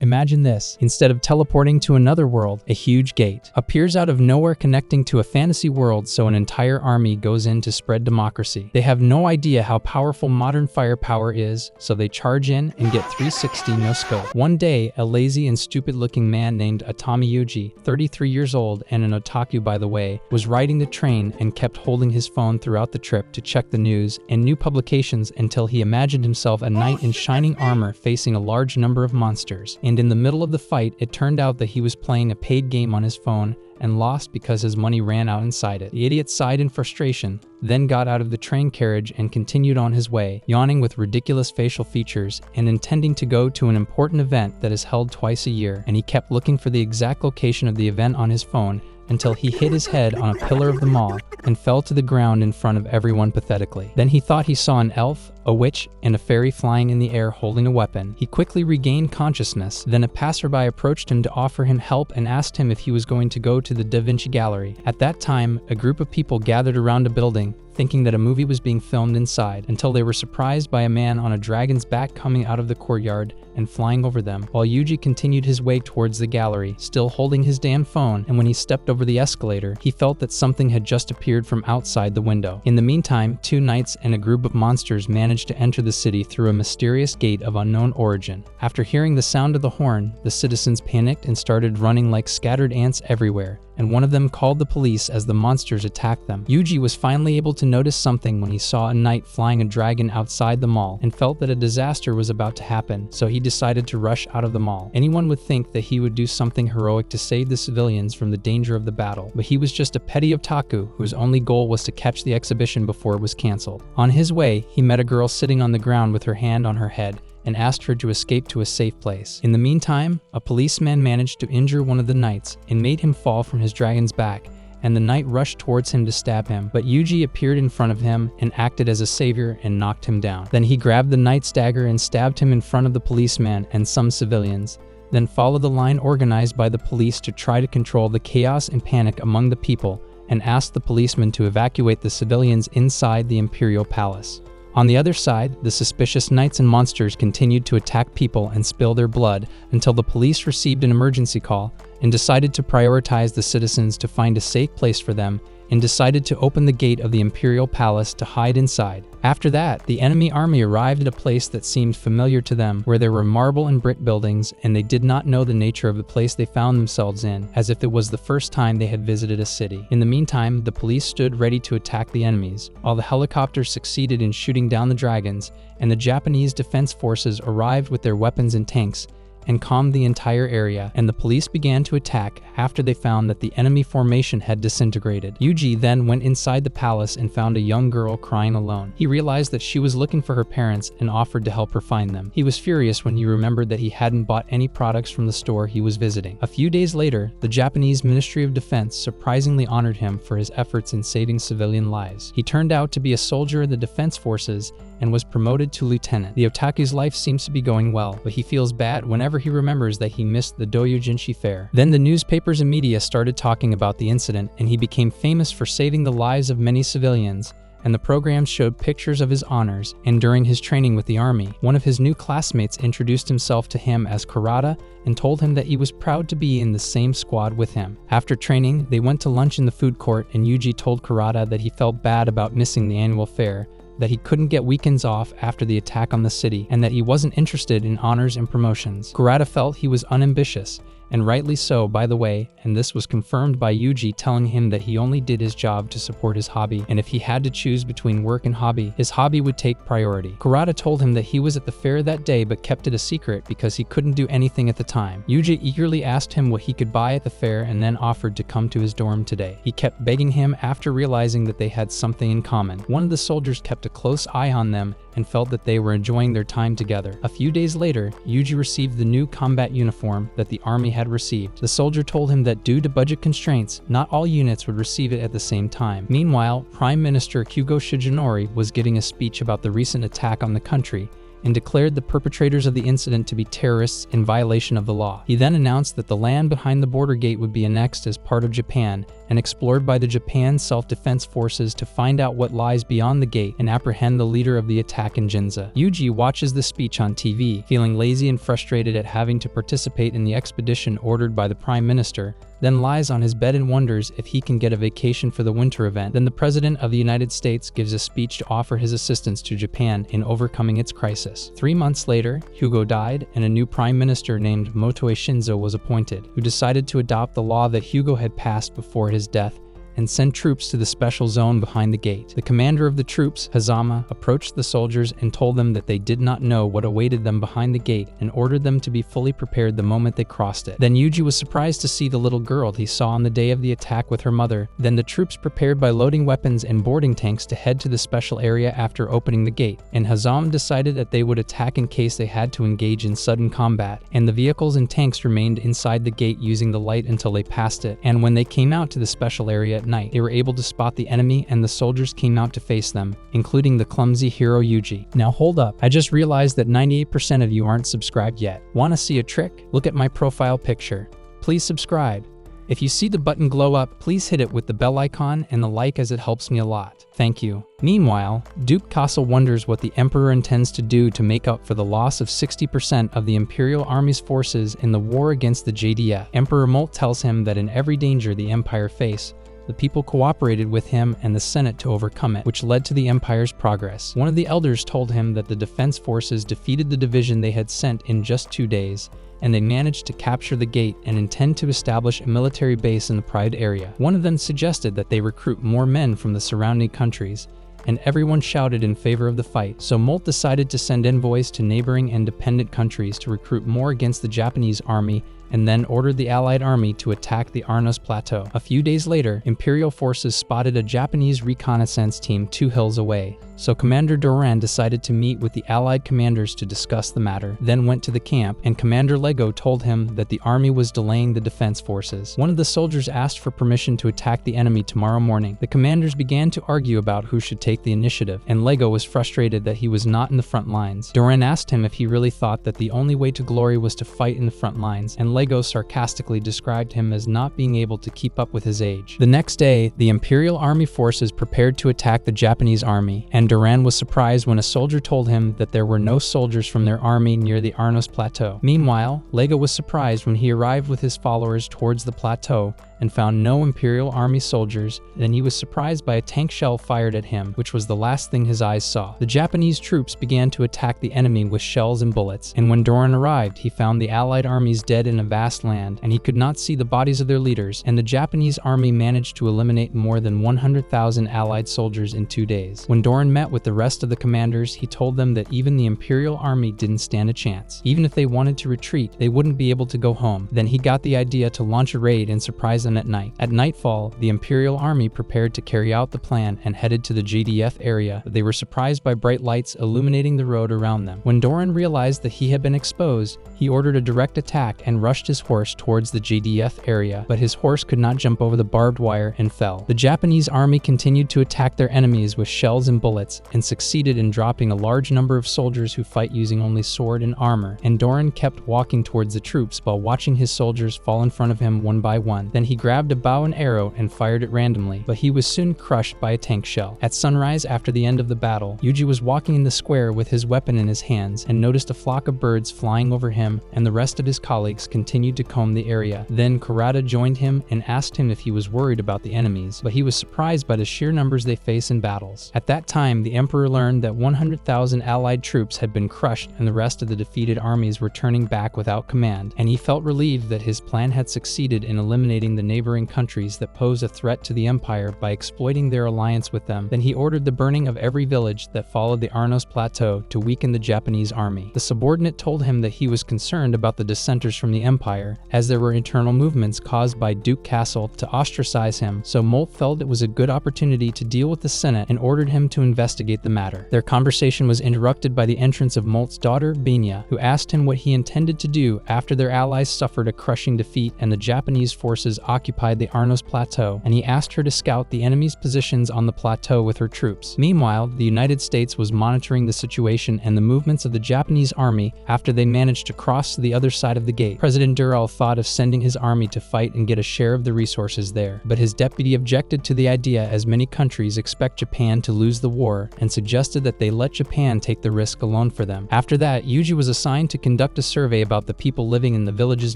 Imagine this. Instead of teleporting to another world, a huge gate appears out of nowhere connecting to a fantasy world, so an entire army goes in to spread democracy. They have no idea how powerful modern firepower is, so they charge in and get 360 no scope. One day, a lazy and stupid-looking man named Atami Yuji, 33 years old and an otaku by the way, was riding the train and kept holding his phone throughout the trip to check the news and new publications until he imagined himself a knight in shining armor facing a large number of monsters. And in the middle of the fight, it turned out that he was playing a paid game on his phone and lost because his money ran out inside it. The idiot sighed in frustration, then got out of the train carriage and continued on his way, yawning with ridiculous facial features and intending to go to an important event that is held twice a year, and he kept looking for the exact location of the event on his phone until he hit his head on a pillar of the mall and fell to the ground in front of everyone pathetically. Then he thought he saw an elf, a witch, and a fairy flying in the air holding a weapon. He quickly regained consciousness. Then a passerby approached him to offer him help and asked him if he was going to go to the Da Vinci Gallery. At that time, a group of people gathered around a building, thinking that a movie was being filmed inside, until they were surprised by a man on a dragon's back coming out of the courtyard and flying over them, while Yuji continued his way towards the gallery, still holding his damn phone, and when he stepped over the escalator, he felt that something had just appeared from outside the window. In the meantime, two knights and a group of monsters managed to enter the city through a mysterious gate of unknown origin. After hearing the sound of the horn, the citizens panicked and started running like scattered ants everywhere, and one of them called the police as the monsters attacked them. Yuji was finally able to notice something when he saw a knight flying a dragon outside the mall and felt that a disaster was about to happen, so he decided to rush out of the mall. Anyone would think that he would do something heroic to save the civilians from the danger of the battle, but he was just a petty otaku whose only goal was to catch the exhibition before it was canceled. On his way, he met a girl sitting on the ground with her hand on her head and asked her to escape to a safe place. In the meantime, a policeman managed to injure one of the knights and made him fall from his dragon's back, and the knight rushed towards him to stab him, but Yuji appeared in front of him and acted as a savior and knocked him down. Then he grabbed the knight's dagger and stabbed him in front of the policeman and some civilians, then followed the line organized by the police to try to control the chaos and panic among the people and asked the policeman to evacuate the civilians inside the imperial palace. On the other side, the suspicious knights and monsters continued to attack people and spill their blood until the police received an emergency call and decided to prioritize the citizens to find a safe place for them and decided to open the gate of the imperial palace to hide inside. After that, the enemy army arrived at a place that seemed familiar to them, where there were marble and brick buildings, and they did not know the nature of the place they found themselves in, as if it was the first time they had visited a city. In the meantime, the police stood ready to attack the enemies, while the helicopters succeeded in shooting down the dragons, and the Japanese defense forces arrived with their weapons and tanks, and calmed the entire area, and the police began to attack after they found that the enemy formation had disintegrated. Yuji then went inside the palace and found a young girl crying alone. He realized that she was looking for her parents and offered to help her find them. He was furious when he remembered that he hadn't bought any products from the store he was visiting. A few days later, the Japanese Ministry of Defense surprisingly honored him for his efforts in saving civilian lives. He turned out to be a soldier in the defense forces and was promoted to lieutenant. The otaku's life seems to be going well, but he feels bad whenever he remembers that he missed the Doyujinshi fair. Then the newspapers and media started talking about the incident, and he became famous for saving the lives of many civilians, and the program showed pictures of his honors. And during his training with the army, one of his new classmates introduced himself to him as Kurata and told him that he was proud to be in the same squad with him. After training, they went to lunch in the food court, and Yuji told Kurata that he felt bad about missing the annual fair, that he couldn't get weekends off after the attack on the city, and that he wasn't interested in honors and promotions. Kurata felt he was unambitious, and rightly so, by the way, and this was confirmed by Yuji telling him that he only did his job to support his hobby, and if he had to choose between work and hobby, his hobby would take priority. Kurata told him that he was at the fair that day but kept it a secret because he couldn't do anything at the time. Yuji eagerly asked him what he could buy at the fair and then offered to come to his dorm today. He kept begging him after realizing that they had something in common. One of the soldiers kept a close eye on them and felt that they were enjoying their time together. A few days later, Yuji received the new combat uniform that the army had received. The soldier told him that due to budget constraints, not all units would receive it at the same time. Meanwhile, Prime Minister Hugo Shigenori was giving a speech about the recent attack on the country and declared the perpetrators of the incident to be terrorists in violation of the law. He then announced that the land behind the border gate would be annexed as part of Japan and explored by the Japan self-defense forces to find out what lies beyond the gate and apprehend the leader of the attack in Ginza. Yuji watches the speech on TV, feeling lazy and frustrated at having to participate in the expedition ordered by the Prime Minister, then lies on his bed and wonders if he can get a vacation for the winter event. Then the President of the United States gives a speech to offer his assistance to Japan in overcoming its crisis. 3 months later, Hugo died, and a new Prime Minister named Motoe Shinzo was appointed, who decided to adopt the law that Hugo had passed before his death and send troops to the special zone behind the gate. The commander of the troops, Hazama, approached the soldiers and told them that they did not know what awaited them behind the gate and ordered them to be fully prepared the moment they crossed it. Then Yuji was surprised to see the little girl he saw on the day of the attack with her mother. Then the troops prepared by loading weapons and boarding tanks to head to the special area after opening the gate, and Hazama decided that they would attack in case they had to engage in sudden combat, and the vehicles and tanks remained inside the gate using the light until they passed it, and when they came out to the special area at night, they were able to spot the enemy and the soldiers came out to face them, including the clumsy hero Yuji. Now hold up, I just realized that 98% of you aren't subscribed yet. Want to see a trick? Look at my profile picture. Please subscribe. If you see the button glow up, please hit it with the bell icon and the like as it helps me a lot. Thank you. Meanwhile, Duke Castle wonders what the Emperor intends to do to make up for the loss of 60% of the Imperial Army's forces in the war against the JDF. Emperor Molt tells him that in every danger the Empire faced, the people cooperated with him and the Senate to overcome it, which led to the Empire's progress. One of the elders told him that the defense forces defeated the division they had sent in just 2 days, and they managed to capture the gate and intend to establish a military base in the Pride area. One of them suggested that they recruit more men from the surrounding countries, and everyone shouted in favor of the fight. So Molt decided to send envoys to neighboring and dependent countries to recruit more against the Japanese army, and then ordered the Allied army to attack the Arnos Plateau. A few days later, Imperial forces spotted a Japanese reconnaissance team 2 hills away, so Commander Doran decided to meet with the Allied commanders to discuss the matter, then went to the camp, and Commander Lego told him that the army was delaying the defense forces. One of the soldiers asked for permission to attack the enemy tomorrow morning. The commanders began to argue about who should take the initiative, and Lego was frustrated that he was not in the front lines. Doran asked him if he really thought that the only way to glory was to fight in the front lines, and Lego sarcastically described him as not being able to keep up with his age. The next day, the Imperial Army forces prepared to attack the Japanese army, and Doran was surprised when a soldier told him that there were no soldiers from their army near the Arnos Plateau. Meanwhile, Lego was surprised when he arrived with his followers towards the plateau and found no Imperial Army soldiers. Then he was surprised by a tank shell fired at him, which was the last thing his eyes saw. The Japanese troops began to attack the enemy with shells and bullets, and when Doran arrived, he found the Allied armies dead in a vast land, and he could not see the bodies of their leaders, and the Japanese army managed to eliminate more than 100,000 Allied soldiers in 2 days. When Doran met with the rest of the commanders, he told them that even the Imperial Army didn't stand a chance. Even if they wanted to retreat, they wouldn't be able to go home. Then he got the idea to launch a raid and surprise them at night. At nightfall, the Imperial Army prepared to carry out the plan and headed to the JDF area, but they were surprised by bright lights illuminating the road around them. When Doran realized that he had been exposed, he ordered a direct attack and rushed his horse towards the JDF area, but his horse could not jump over the barbed wire and fell. The Japanese army continued to attack their enemies with shells and bullets and succeeded in dropping a large number of soldiers who fight using only sword and armor, and Doran kept walking towards the troops while watching his soldiers fall in front of him one by one. Then he grabbed a bow and arrow and fired it randomly, but he was soon crushed by a tank shell. At sunrise, after the end of the battle, Yuji was walking in the square with his weapon in his hands and noticed a flock of birds flying over him, and the rest of his colleagues continued to comb the area. Then Kurata joined him and asked him if he was worried about the enemies, but he was surprised by the sheer numbers they face in battles. At that time, the Emperor learned that 100,000 Allied troops had been crushed and the rest of the defeated armies were turning back without command, and he felt relieved that his plan had succeeded in eliminating the neighboring countries that pose a threat to the Empire by exploiting their alliance with them. Then he ordered the burning of every village that followed the Arnos Plateau to weaken the Japanese army. The subordinate told him that he was concerned about the dissenters from the Empire, as there were internal movements caused by Duke Castle to ostracize him, so Molt felt it was a good opportunity to deal with the Senate and ordered him to investigate the matter. Their conversation was interrupted by the entrance of Molt's daughter, Binya, who asked him what he intended to do after their allies suffered a crushing defeat and the Japanese forces occupied occupied the Arnos Plateau, and he asked her to scout the enemy's positions on the plateau with her troops. Meanwhile, the United States was monitoring the situation and the movements of the Japanese army after they managed to cross to the other side of the gate. President Durrell thought of sending his army to fight and get a share of the resources there, but his deputy objected to the idea, as many countries expect Japan to lose the war, and suggested that they let Japan take the risk alone for them. After that, Yuji was assigned to conduct a survey about the people living in the villages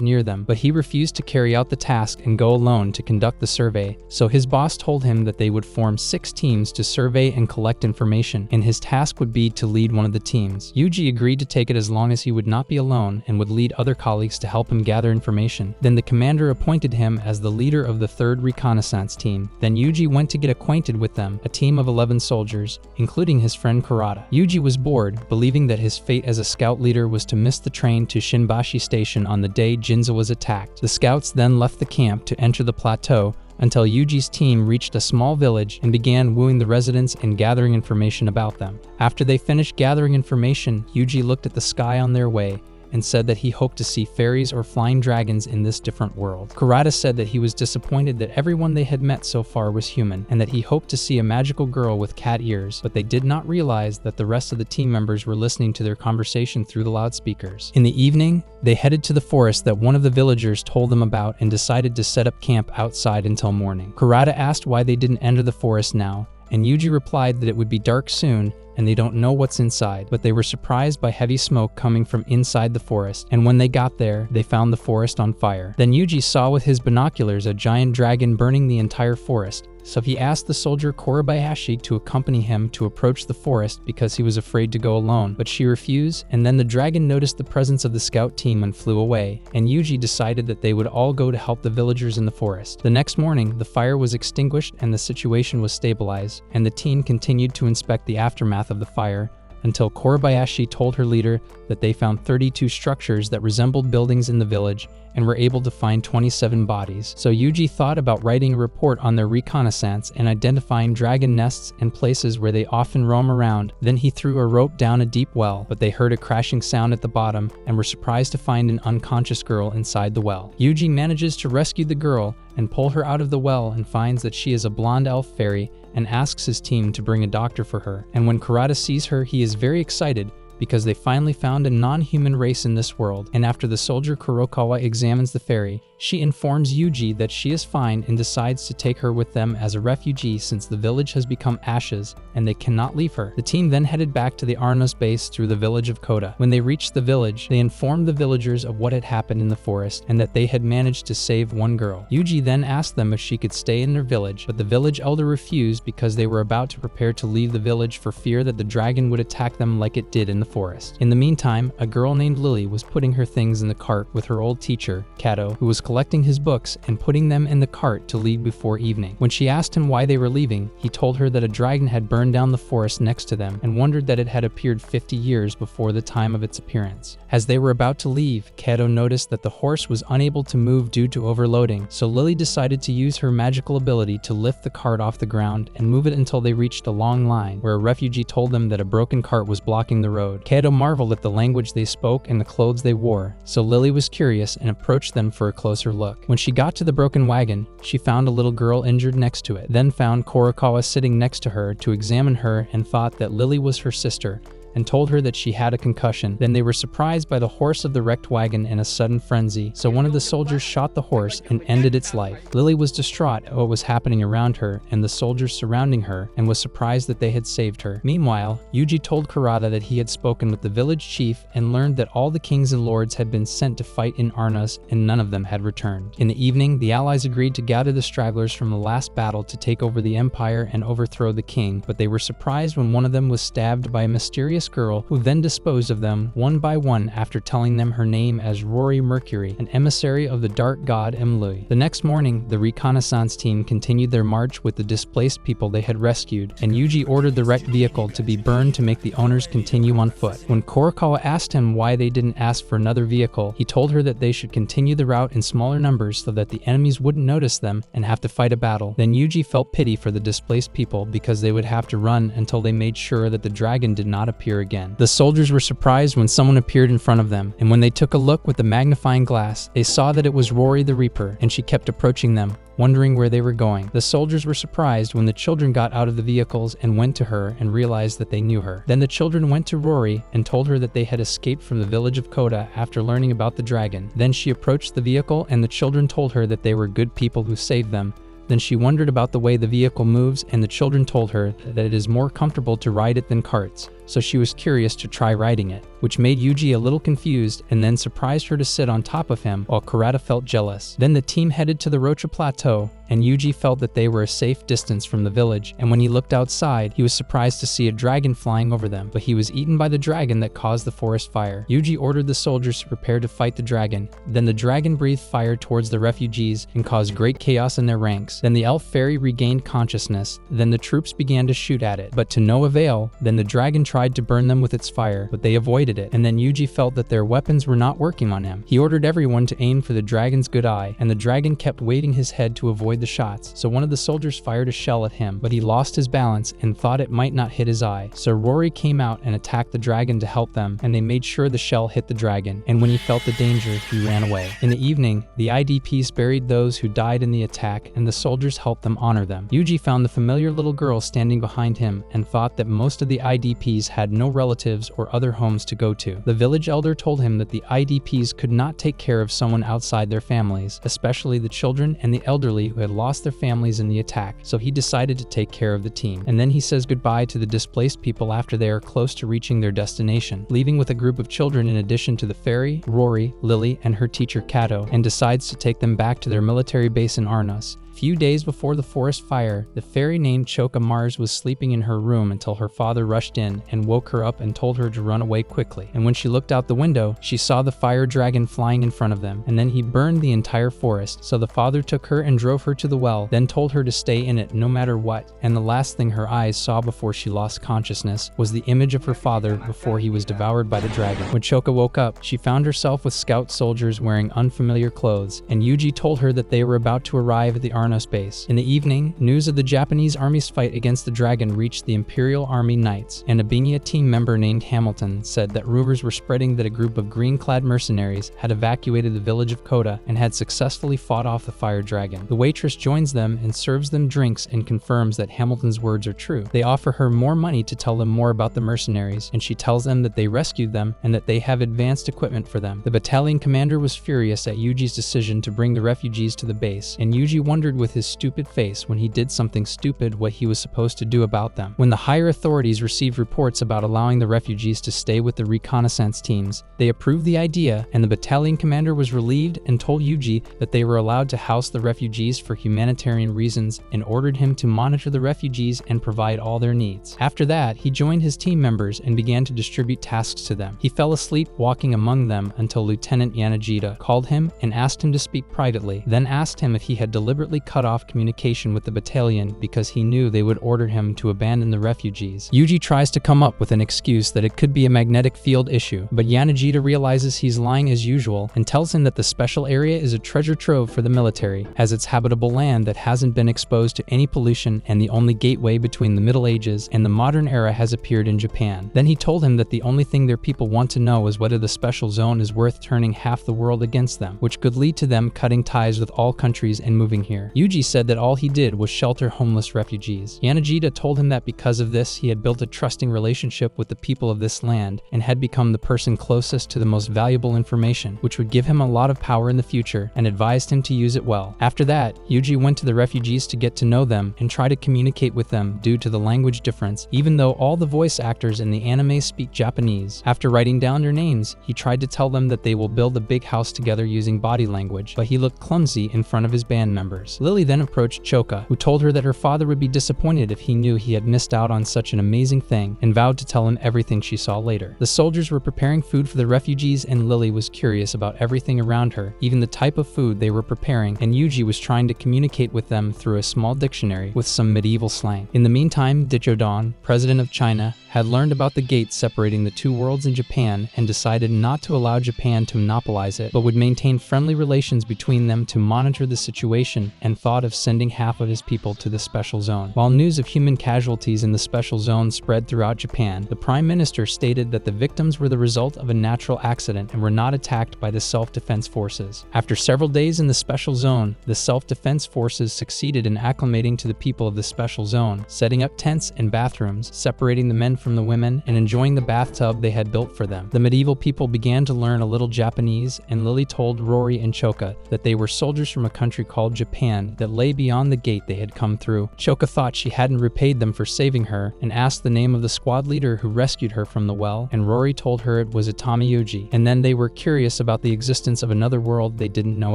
near them, but he refused to carry out the task and go alone to conduct the survey, so his boss told him that they would form 6 teams to survey and collect information, and his task would be to lead one of the teams. Yuji agreed to take it as long as he would not be alone and would lead other colleagues to help him gather information. Then the commander appointed him as the leader of the 3rd reconnaissance team. Then Yuji went to get acquainted with them, a team of 11 soldiers, including his friend Kurata. Yuji was bored, believing that his fate as a scout leader was to miss the train to Shinbashi Station on the day Ginza was attacked. The scouts then left the camp to enter the plateau until Yuji's team reached a small village and began wooing the residents and gathering information about them. After they finished gathering information, Yuji looked at the sky on their way and said that he hoped to see fairies or flying dragons in this different world. Kurata said that he was disappointed that everyone they had met so far was human, and that he hoped to see a magical girl with cat ears, but they did not realize that the rest of the team members were listening to their conversation through the loudspeakers. In the evening, they headed to the forest that one of the villagers told them about and decided to set up camp outside until morning. Kurata asked why they didn't enter the forest now, and Yuji replied that it would be dark soon and they don't know what's inside, but they were surprised by heavy smoke coming from inside the forest, and when they got there, they found the forest on fire. Then Yuji saw with his binoculars a giant dragon burning the entire forest, so he asked the soldier Korabayashi to accompany him to approach the forest because he was afraid to go alone, but she refused, and then the dragon noticed the presence of the scout team and flew away, and Yuji decided that they would all go to help the villagers in the forest. The next morning, the fire was extinguished and the situation was stabilized, and the team continued to inspect the aftermath of the fire until Korabayashi told her leader that they found 32 structures that resembled buildings in the village and were able to find 27 bodies. So Yuji thought about writing a report on their reconnaissance and identifying dragon nests and places where they often roam around. Then he threw a rope down a deep well, but they heard a crashing sound at the bottom and were surprised to find an unconscious girl inside the well. Yuji manages to rescue the girl and pull her out of the well and finds that she is a blonde elf fairy and asks his team to bring a doctor for her. And when Kurata sees her, he is very excited because they finally found a non-human race in this world, and after the soldier Kurokawa examines the fairy, she informs Yuji that she is fine and decides to take her with them as a refugee since the village has become ashes and they cannot leave her. The team then headed back to the Arnos base through the village of Koda. When they reached the village, they informed the villagers of what had happened in the forest and that they had managed to save one girl. Yuji then asked them if she could stay in their village, but the village elder refused because they were about to prepare to leave the village for fear that the dragon would attack them like it did in the forest. In the meantime, a girl named Lily was putting her things in the cart with her old teacher, Kato, who was collecting his books and putting them in the cart to leave before evening. When she asked him why they were leaving, he told her that a dragon had burned down the forest next to them and wondered that it had appeared 50 years before the time of its appearance. As they were about to leave, Kato noticed that the horse was unable to move due to overloading, so Lily decided to use her magical ability to lift the cart off the ground and move it until they reached a long line, where a refugee told them that a broken cart was blocking the road. Kato marveled at the language they spoke and the clothes they wore, so Lily was curious and approached them for a closer look. When she got to the broken wagon, she found a little girl injured next to it, then found Kurokawa sitting next to her to examine her and thought that Lily was her sister, and told her that she had a concussion. Then they were surprised by the horse of the wrecked wagon in a sudden frenzy, so one of the soldiers shot the horse and ended its life. Lily was distraught at what was happening around her and the soldiers surrounding her, and was surprised that they had saved her. Meanwhile, Yuji told Kurata that he had spoken with the village chief and learned that all the kings and lords had been sent to fight in Arnos and none of them had returned. In the evening, the allies agreed to gather the stragglers from the last battle to take over the empire and overthrow the king, but they were surprised when one of them was stabbed by a mysterious girl who then disposed of them one by one after telling them her name as Rory Mercury, an emissary of the dark god Emlui. The next morning, the reconnaissance team continued their march with the displaced people they had rescued, and Yuji ordered the wrecked vehicle to be burned to make the owners continue on foot. When Kurokawa asked him why they didn't ask for another vehicle, he told her that they should continue the route in smaller numbers so that the enemies wouldn't notice them and have to fight a battle. Then Yuji felt pity for the displaced people because they would have to run until they made sure that the dragon did not appear appear again. The soldiers were surprised when someone appeared in front of them, and when they took a look with the magnifying glass, they saw that it was Rory the Reaper, and she kept approaching them, wondering where they were going. The soldiers were surprised when the children got out of the vehicles and went to her and realized that they knew her. Then the children went to Rory and told her that they had escaped from the village of Koda after learning about the dragon. Then she approached the vehicle and the children told her that they were good people who saved them. Then she wondered about the way the vehicle moves, and the children told her that it is more comfortable to ride it than carts, so she was curious to try riding it, which made Yuji a little confused and then surprised her to sit on top of him while Kurata felt jealous. Then the team headed to the Rocha Plateau, and Yuji felt that they were a safe distance from the village, and when he looked outside, he was surprised to see a dragon flying over them, but he was eaten by the dragon that caused the forest fire. Yuji ordered the soldiers to prepare to fight the dragon. Then the dragon breathed fire towards the refugees and caused great chaos in their ranks. Then the elf fairy regained consciousness. Then the troops began to shoot at it, but to no avail. Then the dragon tried to burn them with its fire, but they avoided it, and then Yuji felt that their weapons were not working on him. He ordered everyone to aim for the dragon's good eye, and the dragon kept waving his head to avoid the shots, so one of the soldiers fired a shell at him, but he lost his balance and thought it might not hit his eye. So Rory came out and attacked the dragon to help them, and they made sure the shell hit the dragon, and when he felt the danger, he ran away. In the evening, the IDPs buried those who died in the attack, and the soldiers helped them honor them. Yuji found the familiar little girl standing behind him and thought that most of the IDPs had no relatives or other homes to go to. The village elder told him that the IDPs could not take care of someone outside their families, especially the children and the elderly who had lost their families in the attack, so he decided to take care of the team. And then he says goodbye to the displaced people after they are close to reaching their destination, leaving with a group of children in addition to the fairy, Rory, Lily, and her teacher Kato, and decides to take them back to their military base in Arnos. Few days before the forest fire, the fairy named Choka Mars was sleeping in her room until her father rushed in and woke her up and told her to run away quickly. And when she looked out the window, she saw the fire dragon flying in front of them, and then he burned the entire forest. So the father took her and drove her to the well, then told her to stay in it no matter what. And the last thing her eyes saw before she lost consciousness was the image of her father before he was devoured by the dragon. When Choka woke up, she found herself with scout soldiers wearing unfamiliar clothes, and Yuji told her that they were about to arrive at the Arnos base. In the evening, news of the Japanese army's fight against the dragon reached the Imperial Army Knights, and a Binya team member named Hamilton said that rumors were spreading that a group of green-clad mercenaries had evacuated the village of Koda and had successfully fought off the fire dragon. The waitress joins them and serves them drinks and confirms that Hamilton's words are true. They offer her more money to tell them more about the mercenaries, and she tells them that they rescued them and that they have advanced equipment for them. The battalion commander was furious at Yuji's decision to bring the refugees to the base, and Yuji wondered with his stupid face when he did something stupid what he was supposed to do about them. When the higher authorities received reports about allowing the refugees to stay with the reconnaissance teams, they approved the idea, and the battalion commander was relieved and told Yuji that they were allowed to house the refugees for humanitarian reasons and ordered him to monitor the refugees and provide all their needs. After that, he joined his team members and began to distribute tasks to them. He fell asleep walking among them until Lieutenant Yanagita called him and asked him to speak privately, then asked him if he had deliberately cut off communication with the battalion because he knew they would order him to abandon the refugees. Yuji tries to come up with an excuse that it could be a magnetic field issue, but Yanagita realizes he's lying as usual and tells him that the special area is a treasure trove for the military, as it's habitable land that hasn't been exposed to any pollution and the only gateway between the Middle Ages and the modern era has appeared in Japan. Then he told him that the only thing their people want to know is whether the special zone is worth turning half the world against them, which could lead to them cutting ties with all countries and moving here. Yuji said that all he did was shelter homeless refugees. Yanagita told him that because of this, he had built a trusting relationship with the people of this land and had become the person closest to the most valuable information, which would give him a lot of power in the future, and advised him to use it well. After that, Yuji went to the refugees to get to know them and try to communicate with them due to the language difference, even though all the voice actors in the anime speak Japanese. After writing down their names, he tried to tell them that they will build a big house together using body language, but he looked clumsy in front of his band members. Lily then approached Choka, who told her that her father would be disappointed if he knew he had missed out on such an amazing thing, and vowed to tell him everything she saw later. The soldiers were preparing food for the refugees, and Lily was curious about everything around her, even the type of food they were preparing, and Yuji was trying to communicate with them through a small dictionary with some medieval slang. In the meantime, Dichodon, president of China, had learned about the gate separating the two worlds in Japan and decided not to allow Japan to monopolize it, but would maintain friendly relations between them to monitor the situation and and thought of sending half of his people to the special zone. While news of human casualties in the special zone spread throughout Japan, the Prime Minister stated that the victims were the result of a natural accident and were not attacked by the self-defense forces. After several days in the special zone, the self-defense forces succeeded in acclimating to the people of the special zone, setting up tents and bathrooms, separating the men from the women, and enjoying the bathtub they had built for them. The medieval people began to learn a little Japanese, and Lily told Rory and Choka that they were soldiers from a country called Japan that lay beyond the gate they had come through. Choka thought she hadn't repaid them for saving her and asked the name of the squad leader who rescued her from the well, and Rory told her it was Itami Yuji, and then they were curious about the existence of another world they didn't know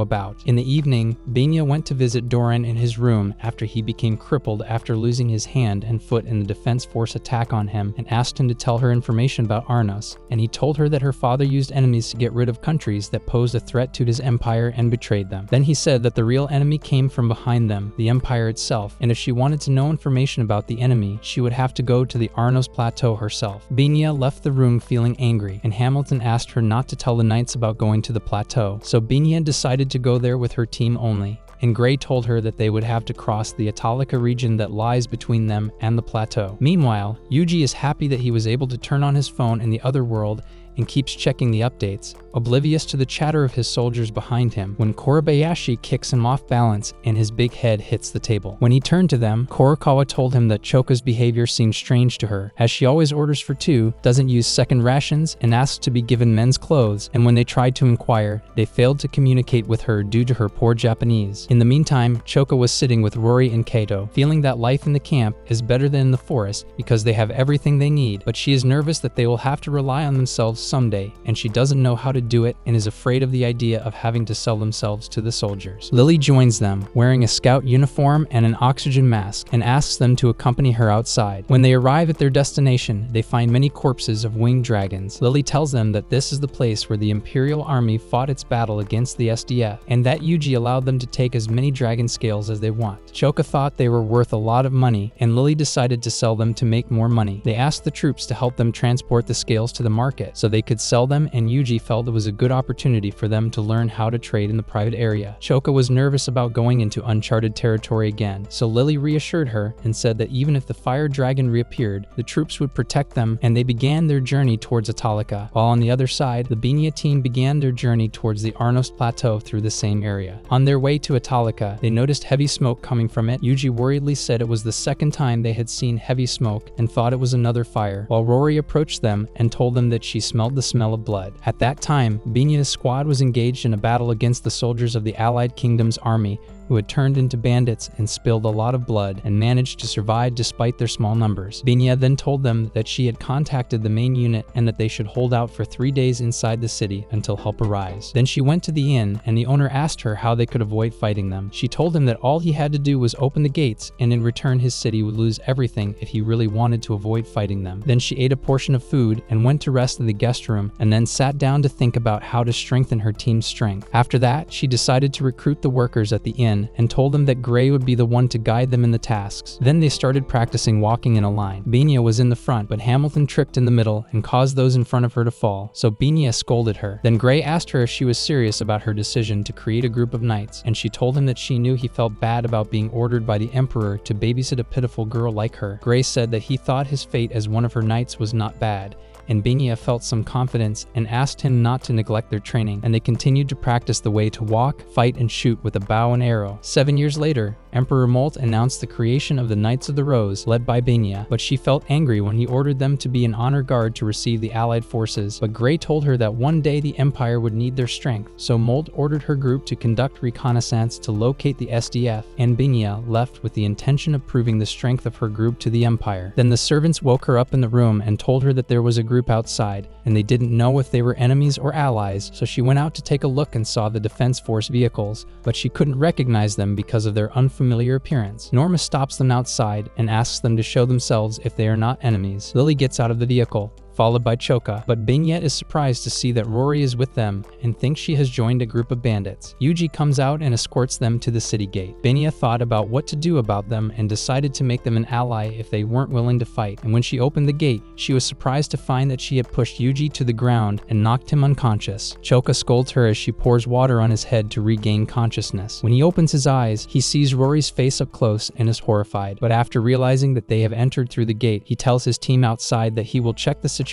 about. In the evening, Binya went to visit Doran in his room after he became crippled after losing his hand and foot in the defense force attack on him, and asked him to tell her information about Arnos, and he told her that her father used enemies to get rid of countries that posed a threat to his empire and betrayed them. Then he said that the real enemy came from behind them, the empire itself, and if she wanted to know information about the enemy, she would have to go to the Arnos Plateau herself. Binya left the room feeling angry, and Hamilton asked her not to tell the knights about going to the plateau, so Binya decided to go there with her team only, and Gray told her that they would have to cross the Italika region that lies between them and the plateau. Meanwhile, Yuji is happy that he was able to turn on his phone in the other world and keeps checking the updates, oblivious to the chatter of his soldiers behind him, when Korebayashi kicks him off balance and his big head hits the table. When he turned to them, Kurokawa told him that Choka's behavior seemed strange to her, as she always orders for two, doesn't use second rations, and asks to be given men's clothes, and when they tried to inquire, they failed to communicate with her due to her poor Japanese. In the meantime, Choka was sitting with Rory and Kato, feeling that life in the camp is better than in the forest because they have everything they need, but she is nervous that they will have to rely on themselves someday, and she doesn't know how to do it and is afraid of the idea of having to sell themselves to the soldiers. Lily joins them, wearing a scout uniform and an oxygen mask, and asks them to accompany her outside. When they arrive at their destination, they find many corpses of winged dragons. Lily tells them that this is the place where the Imperial Army fought its battle against the SDF, and that Yuji allowed them to take as many dragon scales as they want. Choka thought they were worth a lot of money, and Lily decided to sell them to make more money. They asked the troops to help them transport the scales to the market so they could sell them, and Yuji felt it was a good opportunity for them to learn how to trade in the private area. Choka was nervous about going into uncharted territory again, so Lily reassured her and said that even if the fire dragon reappeared, the troops would protect them, and they began their journey towards Italika, while on the other side, the Binya team began their journey towards the Arnos Plateau through the same area. On their way to Italika, they noticed heavy smoke coming from it. Yuji worriedly said it was the second time they had seen heavy smoke and thought it was another fire, while Rory approached them and told them that she smelled the smell of blood. At that time, Binya's squad was engaged in a battle against the soldiers of the Allied Kingdom's army, who had turned into bandits and spilled a lot of blood and managed to survive despite their small numbers. Binya then told them that she had contacted the main unit and that they should hold out for 3 days inside the city until help arrives. Then she went to the inn, and the owner asked her how they could avoid fighting them. She told him that all he had to do was open the gates, and in return his city would lose everything if he really wanted to avoid fighting them. Then she ate a portion of food and went to rest in the guest room, and then sat down to think about how to strengthen her team's strength. After that, she decided to recruit the workers at the inn and told them that Gray would be the one to guide them in the tasks. Then they started practicing walking in a line. Binya was in the front, but Hamilton tripped in the middle and caused those in front of her to fall, so Binya scolded her. Then Gray asked her if she was serious about her decision to create a group of knights, and she told him that she knew he felt bad about being ordered by the Emperor to babysit a pitiful girl like her. Gray said that he thought his fate as one of her knights was not bad, and Binya felt some confidence and asked him not to neglect their training, and they continued to practice the way to walk, fight, and shoot with a bow and arrow. 7 years later, Emperor Molt announced the creation of the Knights of the Rose, led by Binya, but she felt angry when he ordered them to be an honor guard to receive the Allied forces, but Gray told her that one day the Empire would need their strength, so Molt ordered her group to conduct reconnaissance to locate the SDF, and Binya left with the intention of proving the strength of her group to the Empire. Then the servants woke her up in the room and told her that there was a group outside, and they didn't know if they were enemies or allies, so she went out to take a look and saw the Defense Force vehicles, but she couldn't recognize them because of their unfamiliar appearance. Norma stops them outside and asks them to show themselves if they are not enemies. Lily gets out of the vehicle, followed by Choka, but Benya is surprised to see that Rory is with them and thinks she has joined a group of bandits. Yuji comes out and escorts them to the city gate. Benya thought about what to do about them and decided to make them an ally if they weren't willing to fight, and when she opened the gate, she was surprised to find that she had pushed Yuji to the ground and knocked him unconscious. Choka scolds her as she pours water on his head to regain consciousness. When he opens his eyes, he sees Rory's face up close and is horrified, but after realizing that they have entered through the gate, he tells his team outside that he will check the situation